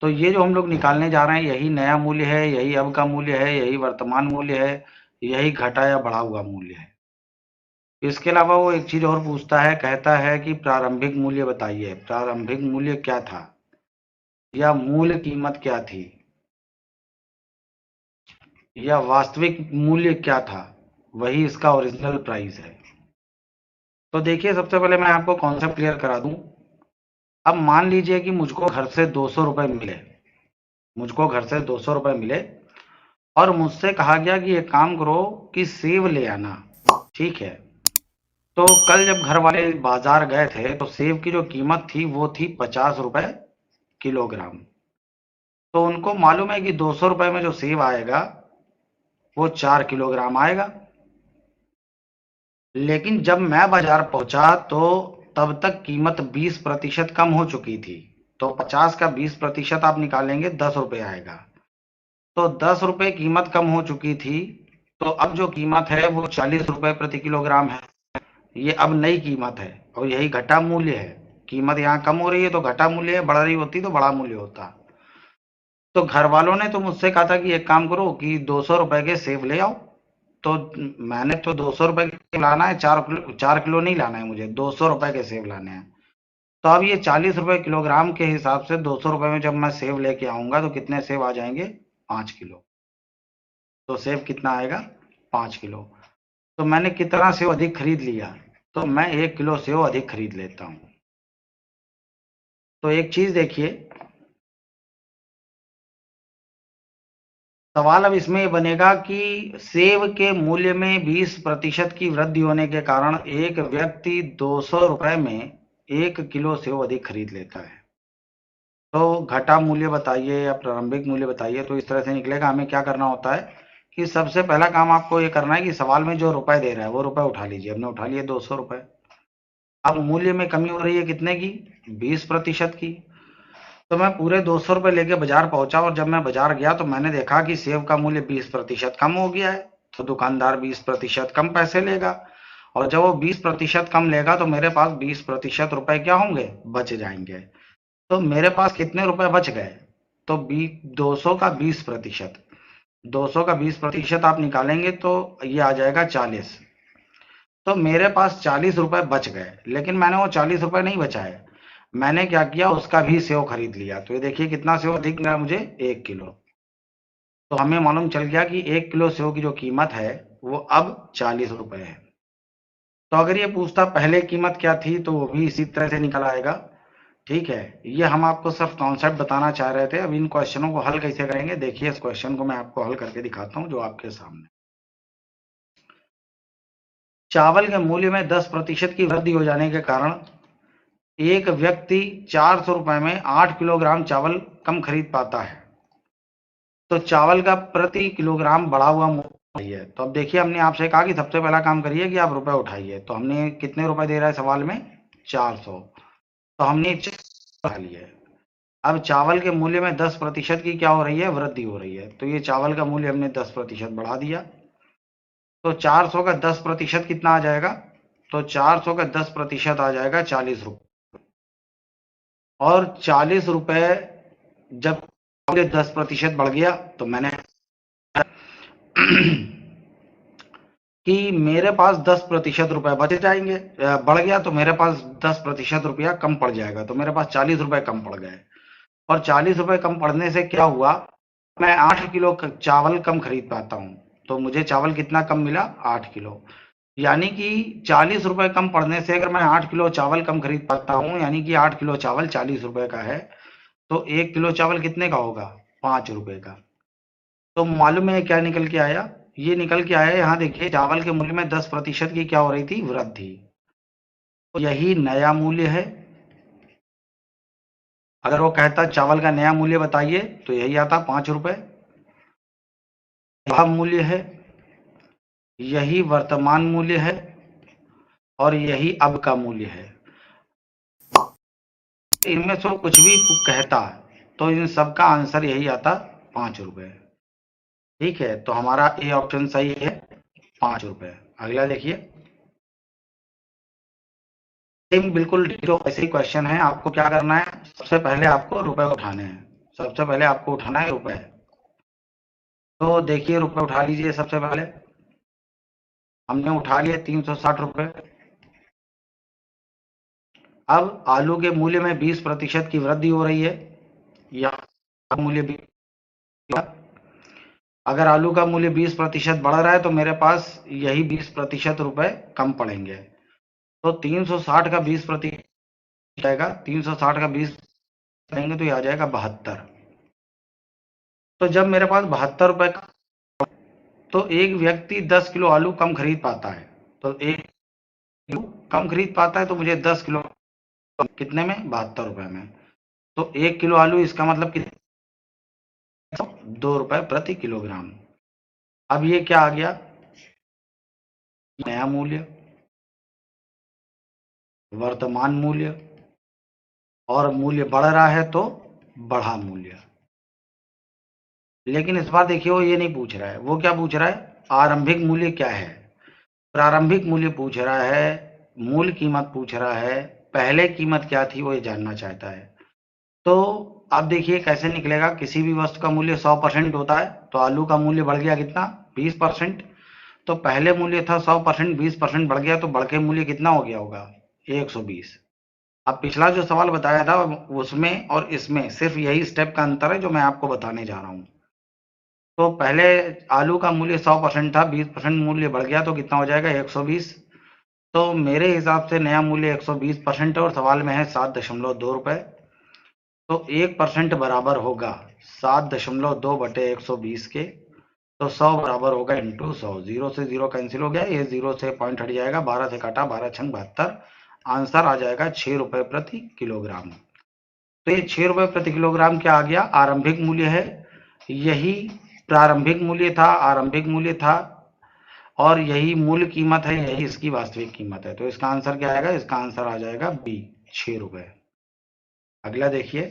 तो ये जो हम लोग निकालने जा रहे हैं यही नया मूल्य है, यही अब का मूल्य है, यही वर्तमान मूल्य है, यही घटा या बढ़ा हुआ मूल्य है। इसके अलावा वो एक चीज और पूछता है, कहता है कि प्रारंभिक मूल्य बताइए, प्रारंभिक मूल्य क्या था या मूल कीमत क्या थी या वास्तविक मूल्य क्या था, वही इसका ओरिजिनल प्राइस है। तो देखिए सबसे पहले मैं आपको कॉन्सेप्ट क्लियर करा दूं। अब मान लीजिए कि मुझको घर से 200 रुपए मिले, मुझको घर से 200 रुपए मिले और मुझसे कहा गया कि एक काम करो कि सेब ले आना। ठीक है, तो कल जब घर वाले बाजार गए थे तो सेब की जो कीमत थी वो थी 50 रुपए किलोग्राम। तो उनको मालूम है कि 200 रुपए में जो सेब आएगा वो 4 किलोग्राम आएगा। लेकिन जब मैं बाजार पहुंचा तो तब तक कीमत 20% कम हो चुकी थी, तो 50 का 20% आप निकालेंगे 10 रुपए आएगा। तो 10 रुपए कीमत कम हो चुकी थी, तो अब जो कीमत है वो 40 रुपए प्रति किलोग्राम है। ये अब नई कीमत है और यही घटा मूल्य है। कीमत यहाँ कम हो रही है तो घटा मूल्य है, बढ़ रही होती तो बड़ा मूल्य होता। तो घर वालों ने तो मुझसे कहा था कि एक काम करो कि 200 रुपए के सेब ले आओ। तो मैंने तो 200 रुपए के सेब लाना है, 4 किलो नहीं लाना है, मुझे 200 रुपए के सेब लाने हैं। तो अब ये 40 रुपए किलोग्राम के हिसाब से 200 रुपए में जब मैं सेब लेके आऊंगा तो कितने सेब आ जाएंगे, 5 किलो। तो सेब कितना आएगा, 5 किलो। तो मैंने कितना सेब अधिक खरीद लिया, तो मैं 1 किलो सेब अधिक खरीद लेता हूं। तो एक चीज देखिए, सवाल अब इसमें ये बनेगा कि सेब के मूल्य में 20% की वृद्धि होने के कारण एक व्यक्ति 200 रुपए में 1 किलो सेब अधिक खरीद लेता है। तो घटा मूल्य बताइए या प्रारंभिक मूल्य बताइए। तो इस तरह से निकलेगा। हमें क्या करना होता है कि सबसे पहला काम आपको ये करना है कि सवाल में जो रुपए दे रहा है वो रुपए उठा लीजिए। हमने उठा लिए 200 रुपए। अब मूल्य में कमी हो रही है कितने की, 20% की। तो मैं पूरे 200 रुपए लेके बाजार पहुंचा और जब मैं बाजार गया तो मैंने देखा कि सेब का मूल्य 20% कम हो गया है। तो दुकानदार 20% कम पैसे लेगा, और जब वो 20% कम लेगा तो मेरे पास 20% रुपए क्या होंगे, बच जाएंगे। तो मेरे पास कितने रुपए बच गए, तो 200 का 20%, 200 का 20% आप निकालेंगे तो ये आ जाएगा 40। तो मेरे पास 40 रुपए बच गए, लेकिन मैंने वो 40 रुपए नहीं बचाए। मैंने क्या किया, उसका भी सेव खरीद लिया। तो ये देखिए कितना सेव अधिक मिला मुझे, 1 किलो। तो हमें मालूम चल गया कि 1 किलो सेव की जो कीमत है वो अब 40 रुपए है। तो अगर ये पूछता पहले कीमत क्या थी तो वो भी इसी तरह से निकल आएगा। ठीक है, ये हम आपको सिर्फ कॉन्सेप्ट बताना चाह रहे थे। अब इन क्वेश्चनों को हल कैसे करेंगे, देखिए इस क्वेश्चन को मैं आपको हल करके दिखाता हूँ जो आपके सामने। चावल के मूल्य में 10% की वृद्धि हो जाने के कारण एक व्यक्ति 400 रुपए में 8 किलोग्राम चावल कम खरीद पाता है। तो चावल का प्रति किलोग्राम बढ़ा हुआ मूल्य है। तो अब देखिए, हमने आपसे कहा कि सबसे पहला काम करिए कि आप रुपए उठाइए। तो हमने कितने रुपए दे रहा है सवाल में, 400। तो हमने उठा लिए। अब चावल के मूल्य में 10% की क्या हो रही है, वृद्धि हो रही है। तो ये चावल का मूल्य हमने 10% बढ़ा दिया। तो 400 का 10% कितना आ जाएगा, तो 400 का 10% आ जाएगा 40 रुपए। और 40 रुपए जब 10% बढ़ गया तो मैंने कि मेरे पास 10% रुपए बच जाएंगे, बढ़ गया तो मेरे पास 10% रुपया कम पड़ जाएगा। तो मेरे पास 40 रुपए कम पड़ गए। और 40 रुपए कम पड़ने से क्या हुआ, मैं 8 किलो चावल कम खरीद पाता हूँ। तो मुझे चावल कितना कम मिला, 8 किलो। यानी कि 40 रुपए कम पड़ने से अगर मैं 8 किलो चावल कम खरीद पाता हूँ, यानी कि 8 किलो चावल 40 रुपए का है, तो 1 किलो चावल कितने का होगा, 5 रुपए का। तो मालूम है क्या निकल के आया, ये निकल के आया, यहाँ देखिए चावल के मूल्य में 10% की क्या हो रही थी, वृद्धि। तो यही नया मूल्य है। अगर वो कहता चावल का नया मूल्य बताइए तो यही आता 5 रुपए। यह मूल्य है, यही वर्तमान मूल्य है, और यही अब का मूल्य है। इनमें से कुछ भी कहता तो इन सब का आंसर यही आता, 5 रुपए। ठीक है, तो हमारा ए ऑप्शन सही है, 5 रुपए। अगला देखिए, सेम बिल्कुल जो ऐसे ही क्वेश्चन है। आपको क्या करना है, सबसे पहले आपको रुपए उठाने हैं। सबसे पहले आपको उठाना है रुपए। तो देखिए रुपए उठा लीजिए। सबसे पहले हमने उठा लिए 360 रुपए। अब आलू के मूल्य में 20% की वृद्धि हो रही है, या मूल्य भी, अगर आलू का मूल्य 20% बढ़ रहा है तो मेरे पास यही 20% रुपए कम पड़ेंगे। तो 360 का 20% जाएगा, 360 का 20 करेंगे तो ये आ जाएगा 72। तो जब मेरे पास 72 रुपए, तो एक व्यक्ति 10 किलो आलू कम खरीद पाता है। तो एक किलो कम खरीद पाता है, तो मुझे 10 किलो कितने में, 72 रुपए में। तो 1 किलो आलू, इसका मतलब कितना, 2 रुपए प्रति किलोग्राम। अब ये क्या आ गया, नया मूल्य, वर्तमान मूल्य, और मूल्य बढ़ रहा है तो बढ़ा मूल्य। लेकिन इस बार देखिए वो ये नहीं पूछ रहा है, वो क्या पूछ रहा है, आरंभिक मूल्य क्या है। प्रारंभिक मूल्य पूछ रहा है, मूल कीमत पूछ रहा है, पहले कीमत क्या थी वो ये जानना चाहता है। तो अब देखिए कैसे निकलेगा, किसी भी वस्तु का मूल्य 100% होता है। तो आलू का मूल्य बढ़ गया कितना, 20%। तो पहले मूल्य था 100%, 20% बढ़ गया, तो बढ़ के मूल्य कितना हो गया होगा, 120। अब पिछला जो सवाल बताया था उसमें और इसमें सिर्फ यही स्टेप का अंतर है जो मैं आपको बताने जा रहा हूँ। तो पहले आलू का मूल्य 100% था, 20% मूल्य बढ़ गया तो कितना हो जाएगा, 120। तो मेरे हिसाब से नया मूल्य 120% है, और सवाल में है 7.2 रुपए। तो 1% बराबर होगा 7.2 बटे 120 के। तो 100 बराबर होगा इंटू 100। 0 से 0 कैंसिल हो गया, ये 0 से पॉइंट हट जाएगा, 12 से काटा, 12 छंग 72। आंसर आ जाएगा 6 रुपए प्रति किलोग्राम। तो ये 6 रुपए प्रति किलोग्राम क्या आ गया, आरंभिक मूल्य है। यही प्रारंभिक मूल्य था, आरंभिक मूल्य था, और यही मूल कीमत है, यही इसकी वास्तविक कीमत है। तो इसका आंसर क्या आएगा, इसका आंसर आ जाएगा बी, 6 रुपए। अगला देखिए,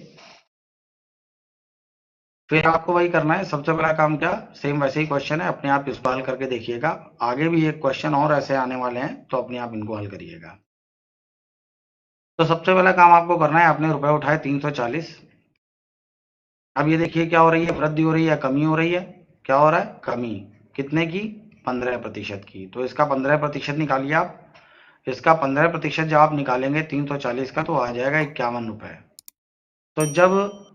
फिर आपको वही करना है। सबसे पहला काम क्या, सेम वैसे ही क्वेश्चन है, अपने आप इसको हल करके देखिएगा। आगे भी एक क्वेश्चन और ऐसे आने वाले हैं, तो अपने आप इनको हल करिएगा। तो सबसे पहला काम आपको करना है, आपने रुपए उठाए 340। अब ये देखिए क्या हो रही है, वृद्धि हो रही है, कमी हो रही है, क्या हो रहा है, कमी। कितने की, 15% की। तो इसका 15% निकालिए आप। इसका 15% जब आप निकालेंगे 340 का, तो आ जाएगा 51 रुपए। तो जब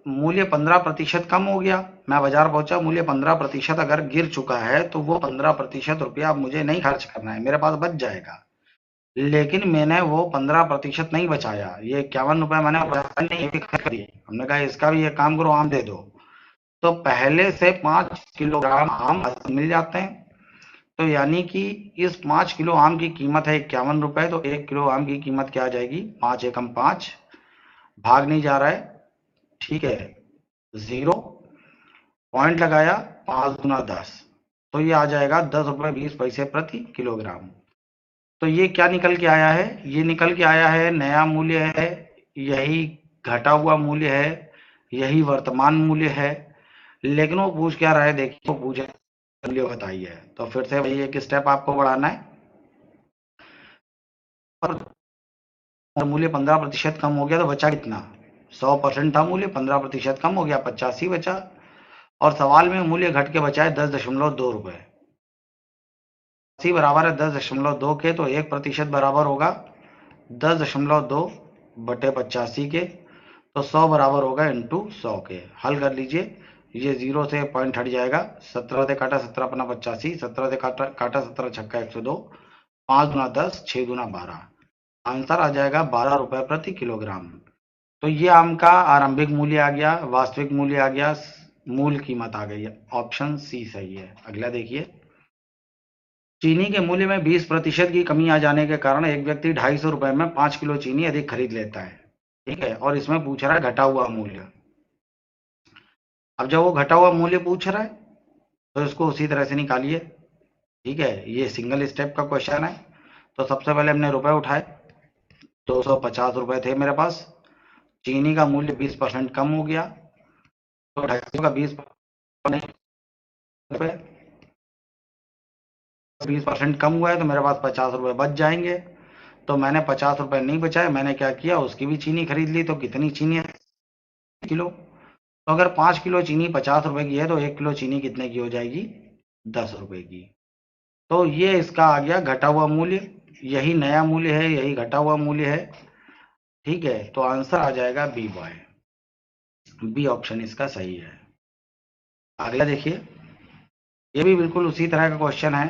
मूल्य 15% कम हो गया, मैं बाजार पहुंचा, मूल्य 15% अगर गिर चुका है तो वो 15% रुपया अब मुझे नहीं खर्च करना है, मेरे पास बच जाएगा। लेकिन मैंने वो 15% नहीं बचाया, ये 51 रुपए मैंने बचाया नहीं, खरीद दिए। हमने कहा इसका भी एक काम करो, आम दे दो। तो पहले से 5 किलोग्राम आम मिल जाते हैं। तो यानी कि इस 5 किलो आम की कीमत है 51 रुपए, तो 1 किलो आम की कीमत क्या आ जाएगी, 5 एकम 5, भाग नहीं जा रहा है, ठीक है, 0, पॉइंट लगाया, 5 गुना 10, तो ये आ जाएगा 10 रुपए 20 पैसे प्रति किलोग्राम। तो ये क्या निकल के आया है, ये निकल के आया है नया मूल्य है, यही घटा हुआ मूल्य है, यही वर्तमान मूल्य है। लेकिन वो पूछ क्या रहा है, देखिए वो पूछ मूल्य बताइए। तो फिर से वही एक स्टेप आपको बढ़ाना है, और मूल्य 15% कम हो गया तो बचा कितना, 100% था मूल्य, 15% कम हो गया 85 बचा। और सवाल में मूल्य घट के बचा है 10.2 रुपए। 80 बराबर है 10.2 के, तो 1% बराबर होगा 10.2 बटे 85 के, तो 100 बराबर होगा इंटू 100 के। हल कर लीजिए, ये 0 से पॉइंट हट जाएगा, 17 से काटा 17 अपना 85, 17 से काटा 17 छक्का 102, 5 गुना 10, 6 गुना 12, आंसर आ जाएगा 12 रुपए प्रति किलोग्राम। तो ये आम का आरंभिक मूल्य आ गया, वास्तविक मूल्य आ गया, मूल कीमत आ गई है। ऑप्शन सी सही है। अगला देखिए, चीनी के मूल्य में 20% की कमी आ जाने के कारण एक व्यक्ति 250 रुपए में 5 किलो चीनी अधिक खरीद लेता है, ठीक है, और इसमें पूछ रहा है घटा हुआ मूल्य। अब जब वो घटा हुआ मूल्य पूछ रहा है तो इसको उसी तरह से निकालिए, ठीक है, ये सिंगल स्टेप का क्वेश्चन है। तो सबसे पहले हमने रुपए उठाए, 250 रुपए थे मेरे पास, चीनी का मूल्य 20% कम हो गया, तो 250 का 20% कम हुआ है, तो मेरे पास 50 रुपए बच जाएंगे। तो मैंने 50 रुपए नहीं बचाए, मैंने क्या किया, उसकी भी चीनी खरीद ली। तो कितनी चीनी है, किलो। तो अगर 5 किलो चीनी 50 रुपए की है तो 1 किलो चीनी कितने की हो जाएगी, 10 रुपए की। तो ये इसका आ गया घटा हुआ मूल्य, यही नया मूल्य है, यही घटा हुआ मूल्य है, ठीक है। तो आंसर आ जाएगा बी बॉय, बी ऑप्शन इसका सही है। अगला देखिए, ये भी बिल्कुल उसी तरह का क्वेश्चन है,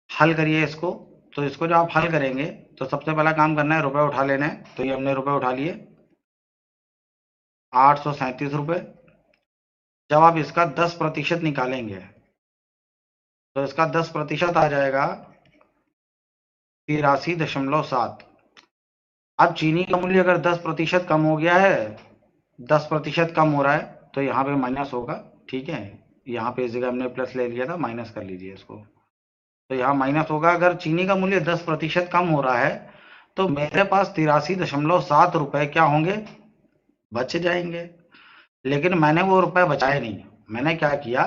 हल करिए इसको। तो इसको जो आप हल करेंगे तो सबसे पहला काम करना है, रुपए उठा लेना है। तो ये हमने रुपए उठा लिए 837 रुपए। जब आप इसका 10% निकालेंगे तो इसका 10% आ जाएगा 83.7। अब चीनी का मूल्य अगर 10% कम हो गया है, 10% कम हो रहा है, तो यहाँ पे माइनस होगा, ठीक है, यहाँ पे इस जगह हमने प्लस ले लिया था, माइनस कर लीजिए इसको। तो यहाँ माइनस होगा, अगर चीनी का मूल्य 10% कम हो रहा है तो मेरे पास 83.7 रुपए क्या होंगे, बच जाएंगे। लेकिन मैंने वो रुपए बचाए नहीं, मैंने क्या किया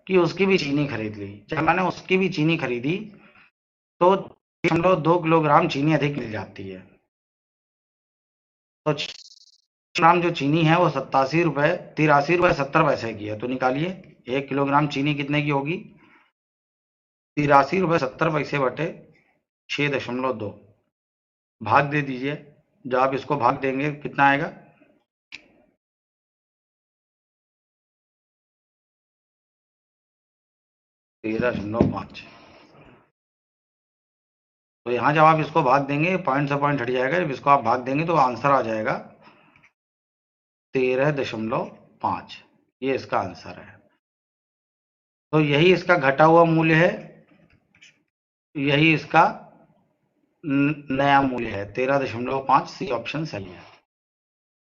कि उसकी भी चीनी खरीद ली। जब मैंने उसकी भी चीनी खरीदी तो 2 किलोग्राम चीनी अधिक मिल जाती है। तो ग्राम जो चीनी है वो 83 रुपए 70 की है। तो निकालिए 1 किलोग्राम चीनी कितने की होगी, 83 रुपए 70 बटे 6.2, भाग दे दीजिए। जब आप इसको भाग देंगे कितना आएगा, 13.5। तो यहाँ जब आप इसको भाग देंगे, पॉइंट से पॉइंट हट जाएगा, जब इसको आप भाग देंगे तो आंसर आ जाएगा 13.5, ये इसका आंसर है। तो यही इसका घटा हुआ मूल्य है, यही इसका नया मूल्य है 13.5, सी ऑप्शन सही है।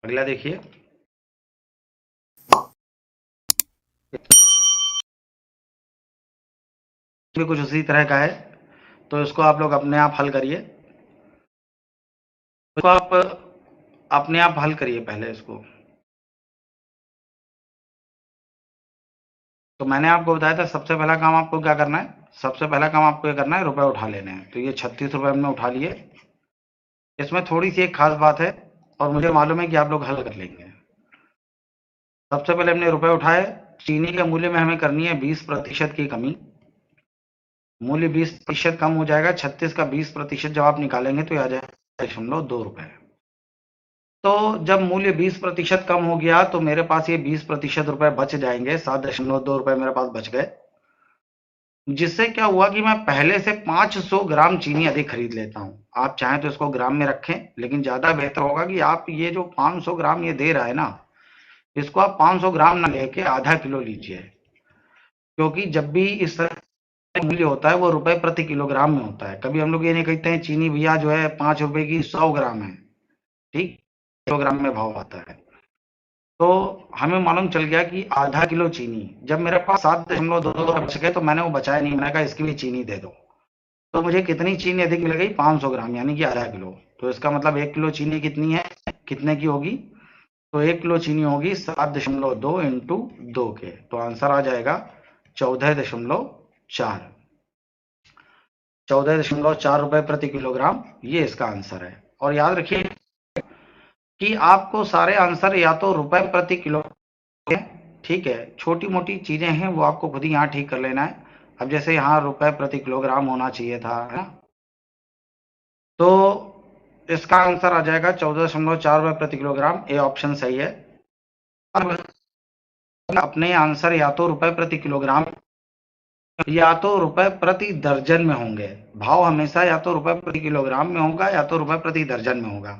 अगला देखिए, भी कुछ उसी तरह का है, तो इसको आप लोग अपने आप हल करिए। इसको आप अपने आप हल करिए पहले इसको। तो मैंने आपको बताया था सबसे पहला काम आपको क्या करना है, सबसे पहला काम आपको ये करना है, रुपए उठा लेने हैं। तो ये 36 रुपए हमने उठा लिए। इसमें थोड़ी सी एक खास बात है और मुझे मालूम है कि आप लोग हल कर लेंगे। सबसे पहले हमने रुपए उठाए, चीनी के मूल्य में हमें करनी है 20% की कमी। मूल्य 20% कम हो जाएगा, 36 का 20% जब आप निकालेंगे तो आ जाएगा 2 रुपए। तो जब मूल्य 20% कम हो गया तो मेरे पास ये 20% रुपए बच जाएंगे, 7.2 रुपए मेरे पास बच गए, जिससे क्या हुआ कि मैं पहले से 500 ग्राम चीनी अधिक खरीद लेता हूं। आप चाहें तो इसको ग्राम में रखें, लेकिन ज्यादा बेहतर होगा कि आप ये जो 500 ग्राम ये दे रहा है ना, इसको आप 500 ग्राम ना लेके आधा किलो लीजिए, क्योंकि जब भी इस तरह का मूल्य होता है वो रुपए प्रति किलोग्राम में होता है। कभी हम लोग ये नहीं कहते हैं चीनी भैया जो है 5 रुपए की 100 ग्राम है, ठीक, किलोग्राम में भाव आता है। तो हमें मालूम चल गया कि आधा किलो चीनी, जब मेरे पास 7.2 बच गए तो मैंने वो बचाया नहीं, मैंने कहा इसकी भी चीनी दे दो। तो मुझे कितनी चीनी अधिक मिल गई, 500 ग्राम, यानी कि आधा किलो। तो इसका मतलब 1 किलो चीनी कितनी है, कितने की होगी, तो 1 किलो चीनी होगी 7.2 इंटू 2 के, तो आंसर आ जाएगा 14.4, 14.4 रुपए प्रति किलोग्राम, ये इसका आंसर है। और याद रखिए कि आपको सारे आंसर या तो रुपए प्रति किलो, ठीक है, छोटी मोटी चीजें हैं वो आपको खुद ही यहाँ ठीक कर लेना है। अब जैसे यहाँ रुपए प्रति किलोग्राम होना चाहिए था, है ना, तो इसका आंसर आ जाएगा 14.4 रुपए प्रति किलोग्राम, ए ऑप्शन सही है। अब अपने आंसर या तो रुपए प्रति किलोग्राम या तो रुपए प्रति दर्जन में होंगे। भाव हमेशा या तो रुपए प्रति किलोग्राम में होगा या तो रुपए प्रति दर्जन में होगा।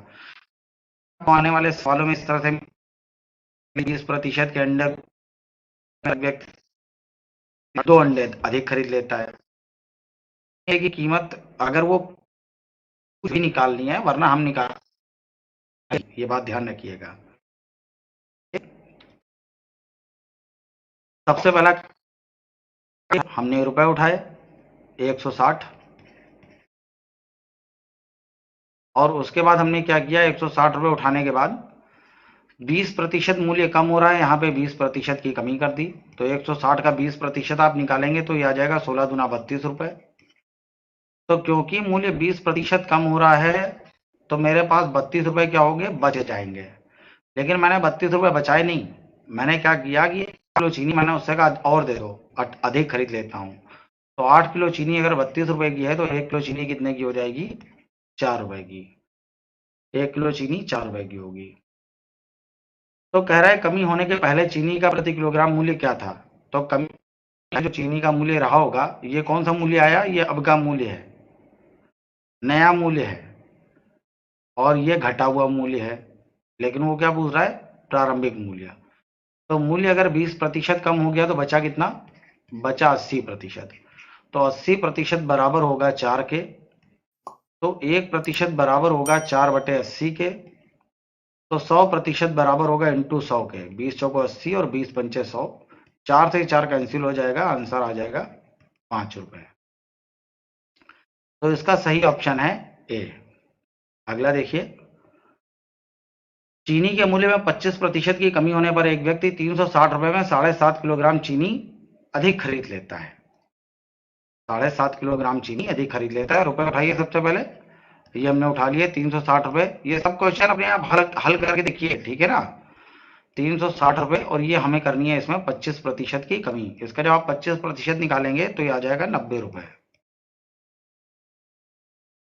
आने वाले सवालों में इस तरह से 20% के अंडे व्यक्ति 2 अंडे अधिक खरीद लेता है की कीमत, अगर वो कुछ भी निकालनी है, वरना हम निकाल, ये बात ध्यान रखिएगा। सबसे पहला हमने रुपए उठाए 160, और उसके बाद हमने क्या किया, 160 रुपए उठाने के बाद 20% मूल्य कम हो रहा है, यहाँ पे 20% की कमी कर दी, तो 160 का 20% आप निकालेंगे तो ये आ जाएगा 16 दूना 32 रुपए। तो क्योंकि मूल्य 20% कम हो रहा है तो मेरे पास 32 रुपए क्या होंगे, बच जाएंगे। लेकिन मैंने 32 रुपए बचाए नहीं, मैंने क्या किया कि 1 किलो चीनी मैंने उससे कहा और दे दो, अधिक खरीद लेता हूँ। तो 8 किलो चीनी अगर 32 रुपए की है तो 1 किलो चीनी कितने की हो जाएगी, 4 रुपए की। 1 किलो चीनी 4 रुपए की होगी। तो कह रहा है कमी होने के पहले चीनी का प्रति किलोग्राम मूल्य क्या था, तो कमी जो चीनी का मूल्य रहा होगा, ये कौन सा मूल्य आया, ये अब का मूल्य है, नया मूल्य है, और ये घटा हुआ मूल्य है। लेकिन वो क्या पूछ रहा है, प्रारंभिक मूल्य। तो मूल्य अगर 20% कम हो गया तो बचा कितना, बचा 80%। तो 80% बराबर होगा 4 के, तो 1% बराबर होगा 4/80 के, तो 100% बराबर होगा इंटू 100 के, 20 चौको 80 और 20 पंचे 100, 4 से 4 कैंसिल हो जाएगा, आंसर आ जाएगा 5 रुपए। तो इसका सही ऑप्शन है ए। अगला देखिए, चीनी के मूल्य में 25% की कमी होने पर एक व्यक्ति 360 रुपए में 7.5 किलोग्राम चीनी अधिक खरीद लेता है। 7.5 किलोग्राम चीनी अधिक खरीद लेता है। रुपए उठाइए सबसे पहले, ये हमने उठा लिए 360 रुपए। ये सब क्वेश्चन अपने आप हल करके देखिए, ठीक है ना। 360 रुपए, और ये हमें करनी है इसमें 25% की कमी। इसका जब आप 25% निकालेंगे तो ये आ जाएगा 90 रुपए।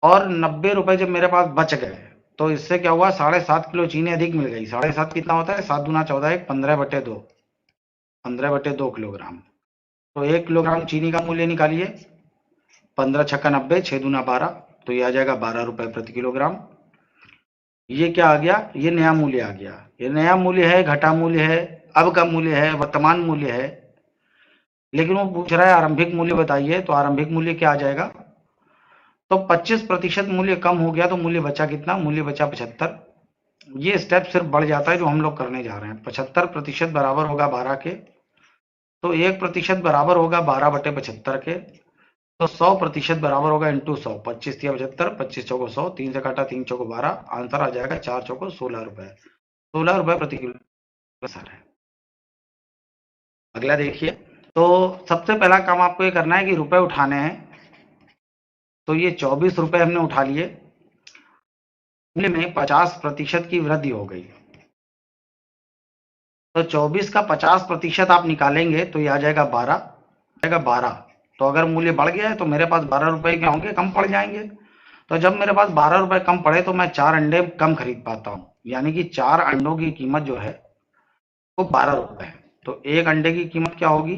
और 90 रुपए जब मेरे पास बच गए तो इससे क्या हुआ, 7.5 किलो चीनी अधिक मिल गई। 7.5 कितना होता है, 7 दूना 14, 15/2, 15/2 किलोग्राम। तो 1 किलोग्राम चीनी का मूल्य निकालिए, 15 छक्का 90, 6 दूना 12, तो ये आ जाएगा 12 रुपए प्रति किलोग्राम। ये क्या आ गया, ये नया मूल्य आ गया। ये नया मूल्य है, घटा मूल्य है, अब का मूल्य है, वर्तमान मूल्य है। लेकिन वो पूछ रहा है आरंभिक मूल्य बताइए, तो आरंभिक मूल्य क्या आ जाएगा, तो 25% मूल्य कम हो गया तो मूल्य बचा कितना, मूल्य बचा 75। ये स्टेप सिर्फ बढ़ जाता है जो हम लोग करने जा रहे हैं। 75% बराबर होगा 12 के, तो 1% बराबर होगा 12/75 के, तो 100% बराबर होगा इंटू 100, 25 तिया 75, 25 चौको 100, 3 से काटा 3 चौको 12, आंसर आ जाएगा 4 चौको 16 रुपए, 16 रुपए प्रति किलो सर है। अगला देखिए, तो सबसे पहला काम आपको ये करना है कि रुपए उठाने हैं। तो ये 24 रुपए हमने उठा लिए, मूल्य में 50% की वृद्धि हो गई। तो 24 का 50% आप निकालेंगे तो ये आ जाएगा 12। तो अगर मूल्य बढ़ गया है तो मेरे पास 12 रुपए क्या होंगे, कम पड़ जाएंगे। तो जब मेरे पास 12 रुपए कम पड़े तो मैं 4 अंडे कम खरीद पाता हूँ। यानी कि 4 अंडों की कीमत जो है वो 12 रुपए है। तो एक अंडे की कीमत क्या होगी?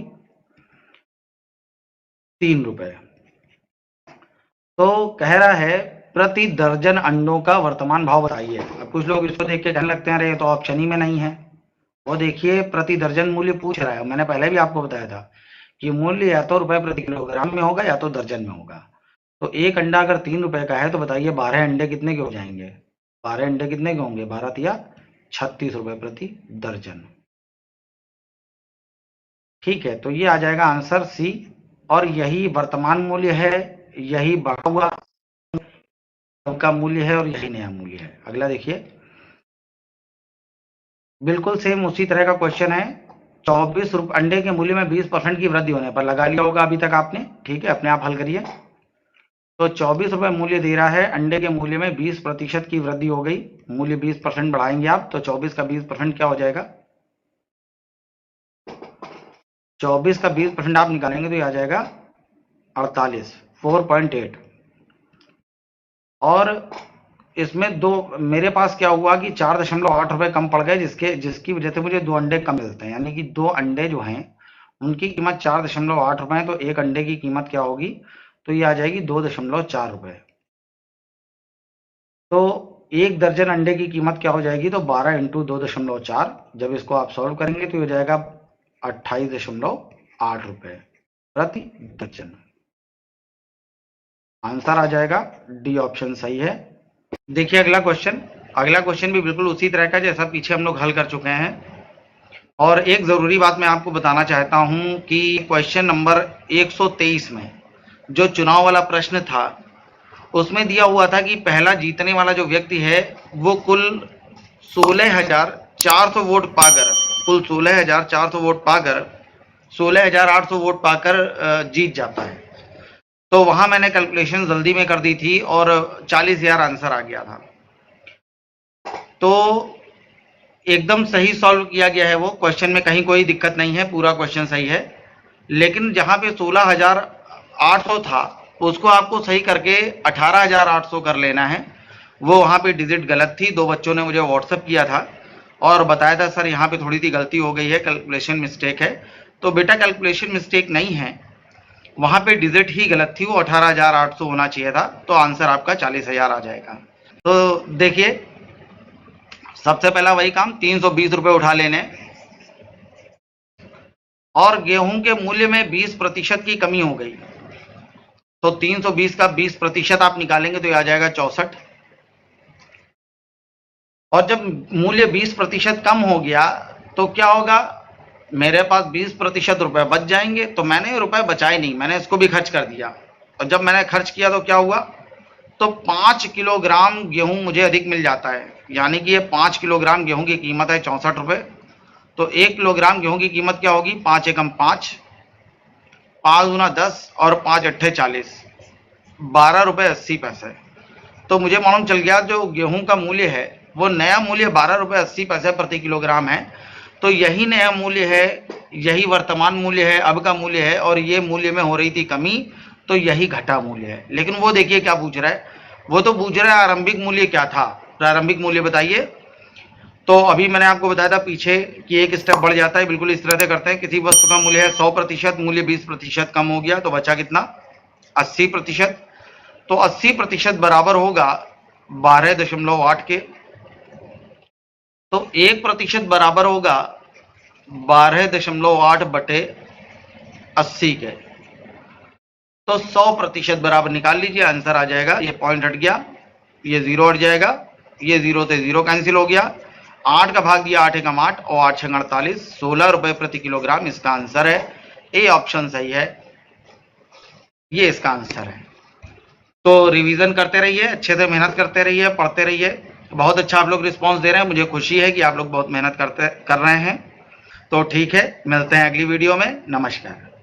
3 रुपए। तो कह रहा है प्रति दर्जन अंडों का वर्तमान भाव बताइए। अब कुछ लोग इसको देख के कहने लगते हैं अरे ये तो ऑप्शन ही में नहीं है। वो देखिए प्रति दर्जन मूल्य पूछ रहा है। मैंने पहले भी आपको बताया था कि मूल्य या तो रुपए प्रति किलोग्राम में होगा या तो दर्जन में होगा। तो एक अंडा अगर 3 रुपए का है तो बताइए 12 अंडे कितने के हो जाएंगे? 12 अंडे कितने के होंगे? 12 तिया 36 रुपए प्रति दर्जन। ठीक है, तो ये आ जाएगा आंसर सी। और यही वर्तमान मूल्य है, यही बढ़ा हुआ का मूल्य है और यही नया मूल्य है। अगला देखिए, बिल्कुल सेम उसी तरह का क्वेश्चन है। 24 रुपए अंडे के मूल्य में 20% की वृद्धि होने पर, लगा लिया होगा अभी तक आपने। ठीक है, अपने आप हल करिए। तो 24 रुपए मूल्य दे रहा है, अंडे के मूल्य में 20% की वृद्धि हो गई। मूल्य 20% बढ़ाएंगे आप तो 24 का 20% क्या हो जाएगा? 24 का 20% आप निकालेंगे तो ये आ जाएगा 48, 4.8। और इसमें दो, मेरे पास क्या हुआ कि 4.8 रुपए कम पड़ गए, जिसकी वजह से मुझे 2 अंडे कम मिलते हैं। यानी कि 2 अंडे जो हैं उनकी कीमत 4.8 रुपए है। तो एक अंडे की कीमत क्या होगी? तो ये आ जाएगी 2.4 रुपए। तो एक दर्जन अंडे की कीमत क्या हो जाएगी? तो 12 इंटू 2.4। जब इसको आप सॉल्व करेंगे तो ये हो जाएगा 28.8 रुपए प्रति दर्जन। आंसर आ जाएगा डी ऑप्शन सही है। देखिए अगला क्वेश्चन भी बिल्कुल उसी तरह का जैसा पीछे हम लोग हल कर चुके हैं। और एक जरूरी बात मैं आपको बताना चाहता हूं कि क्वेश्चन नंबर 123 में जो चुनाव वाला प्रश्न था उसमें दिया हुआ था कि पहला जीतने वाला जो व्यक्ति है वो कुल 16,400 वोट पाकर, कुल 16,400 वोट पाकर 16,800 वोट पाकर जीत जाता है। तो वहां मैंने कैलकुलेशन जल्दी में कर दी थी और 40,000 आंसर आ गया था। तो एकदम सही सॉल्व किया गया है वो क्वेश्चन में, कहीं कोई दिक्कत नहीं है, पूरा क्वेश्चन सही है। लेकिन जहां पे 16,800 था उसको आपको सही करके 18,800 कर लेना है। वो वहां पे डिजिट गलत थी। 2 बच्चों ने मुझे व्हाट्सएप किया था और बताया था सर यहाँ पे थोड़ी सी गलती हो गई है, कैलकुलेशन मिस्टेक है। तो बेटा कैलकुलेशन मिस्टेक नहीं है, वहां पे डिजिट ही गलत थी, वो 18,800 होना चाहिए था। तो आंसर आपका 40,000 आ जाएगा। तो देखिए सबसे पहला वही काम, 320 रुपए उठा लेने और गेहूं के मूल्य में 20% की कमी हो गई। तो 320 का 20% आप निकालेंगे तो ये आ जाएगा 64। और जब मूल्य 20% कम हो गया तो क्या होगा? मेरे पास 20% रुपए बच जाएंगे। तो मैंने रुपए बचाए नहीं, मैंने इसको भी खर्च कर दिया। और जब मैंने खर्च किया तो क्या हुआ? तो 5 किलोग्राम गेहूं मुझे अधिक मिल जाता है। यानी कि ये 5 किलोग्राम गेहूं की कीमत है 64 रुपए। तो 1 किलोग्राम गेहूं की कीमत क्या होगी? 5 एकम 5, 5 दूना 10 और 5 अट्ठे 40, 12 रुपए 80 पैसे। तो मुझे मालूम चल गया जो गेहूं का मूल्य है वो नया मूल्य 12 रुपए 80 पैसे प्रति किलोग्राम है। तो यही नया मूल्य है, यही वर्तमान मूल्य है, अब का मूल्य है। और ये मूल्य में हो रही थी कमी, तो यही घटा मूल्य है। लेकिन वो देखिए क्या पूछ रहा है, वो तो पूछ रहा है आरंभिक मूल्य क्या था, प्रारंभिक मूल्य बताइए। तो अभी मैंने आपको बताया था पीछे कि एक स्टेप बढ़ जाता है, बिल्कुल इस तरह से करते हैं। किसी वस्तु का मूल्य है 100%, मूल्य 20% कम हो गया तो बचा कितना? 80%। तो 80% बराबर होगा 12.8 के। तो 1% बराबर होगा 12.8 बटे 80 के। तो 100% बराबर निकाल लीजिए, आंसर आ जाएगा। ये पॉइंट हट गया, ये 0 हट जाएगा, ये 0 से 0 कैंसिल हो गया। 8 का भाग दिया 8 एकम 8 और 8 छंग 48, 16 रुपए प्रति किलोग्राम इसका आंसर है। ए ऑप्शन सही है, ये इसका आंसर है। तो रिवीजन करते रहिए, अच्छे से मेहनत करते रहिए, पढ़ते रहिए। बहुत अच्छा आप लोग रिस्पांस दे रहे हैं, मुझे खुशी है कि आप लोग बहुत मेहनत कर रहे हैं। तो ठीक है, मिलते हैं अगली वीडियो में। नमस्कार।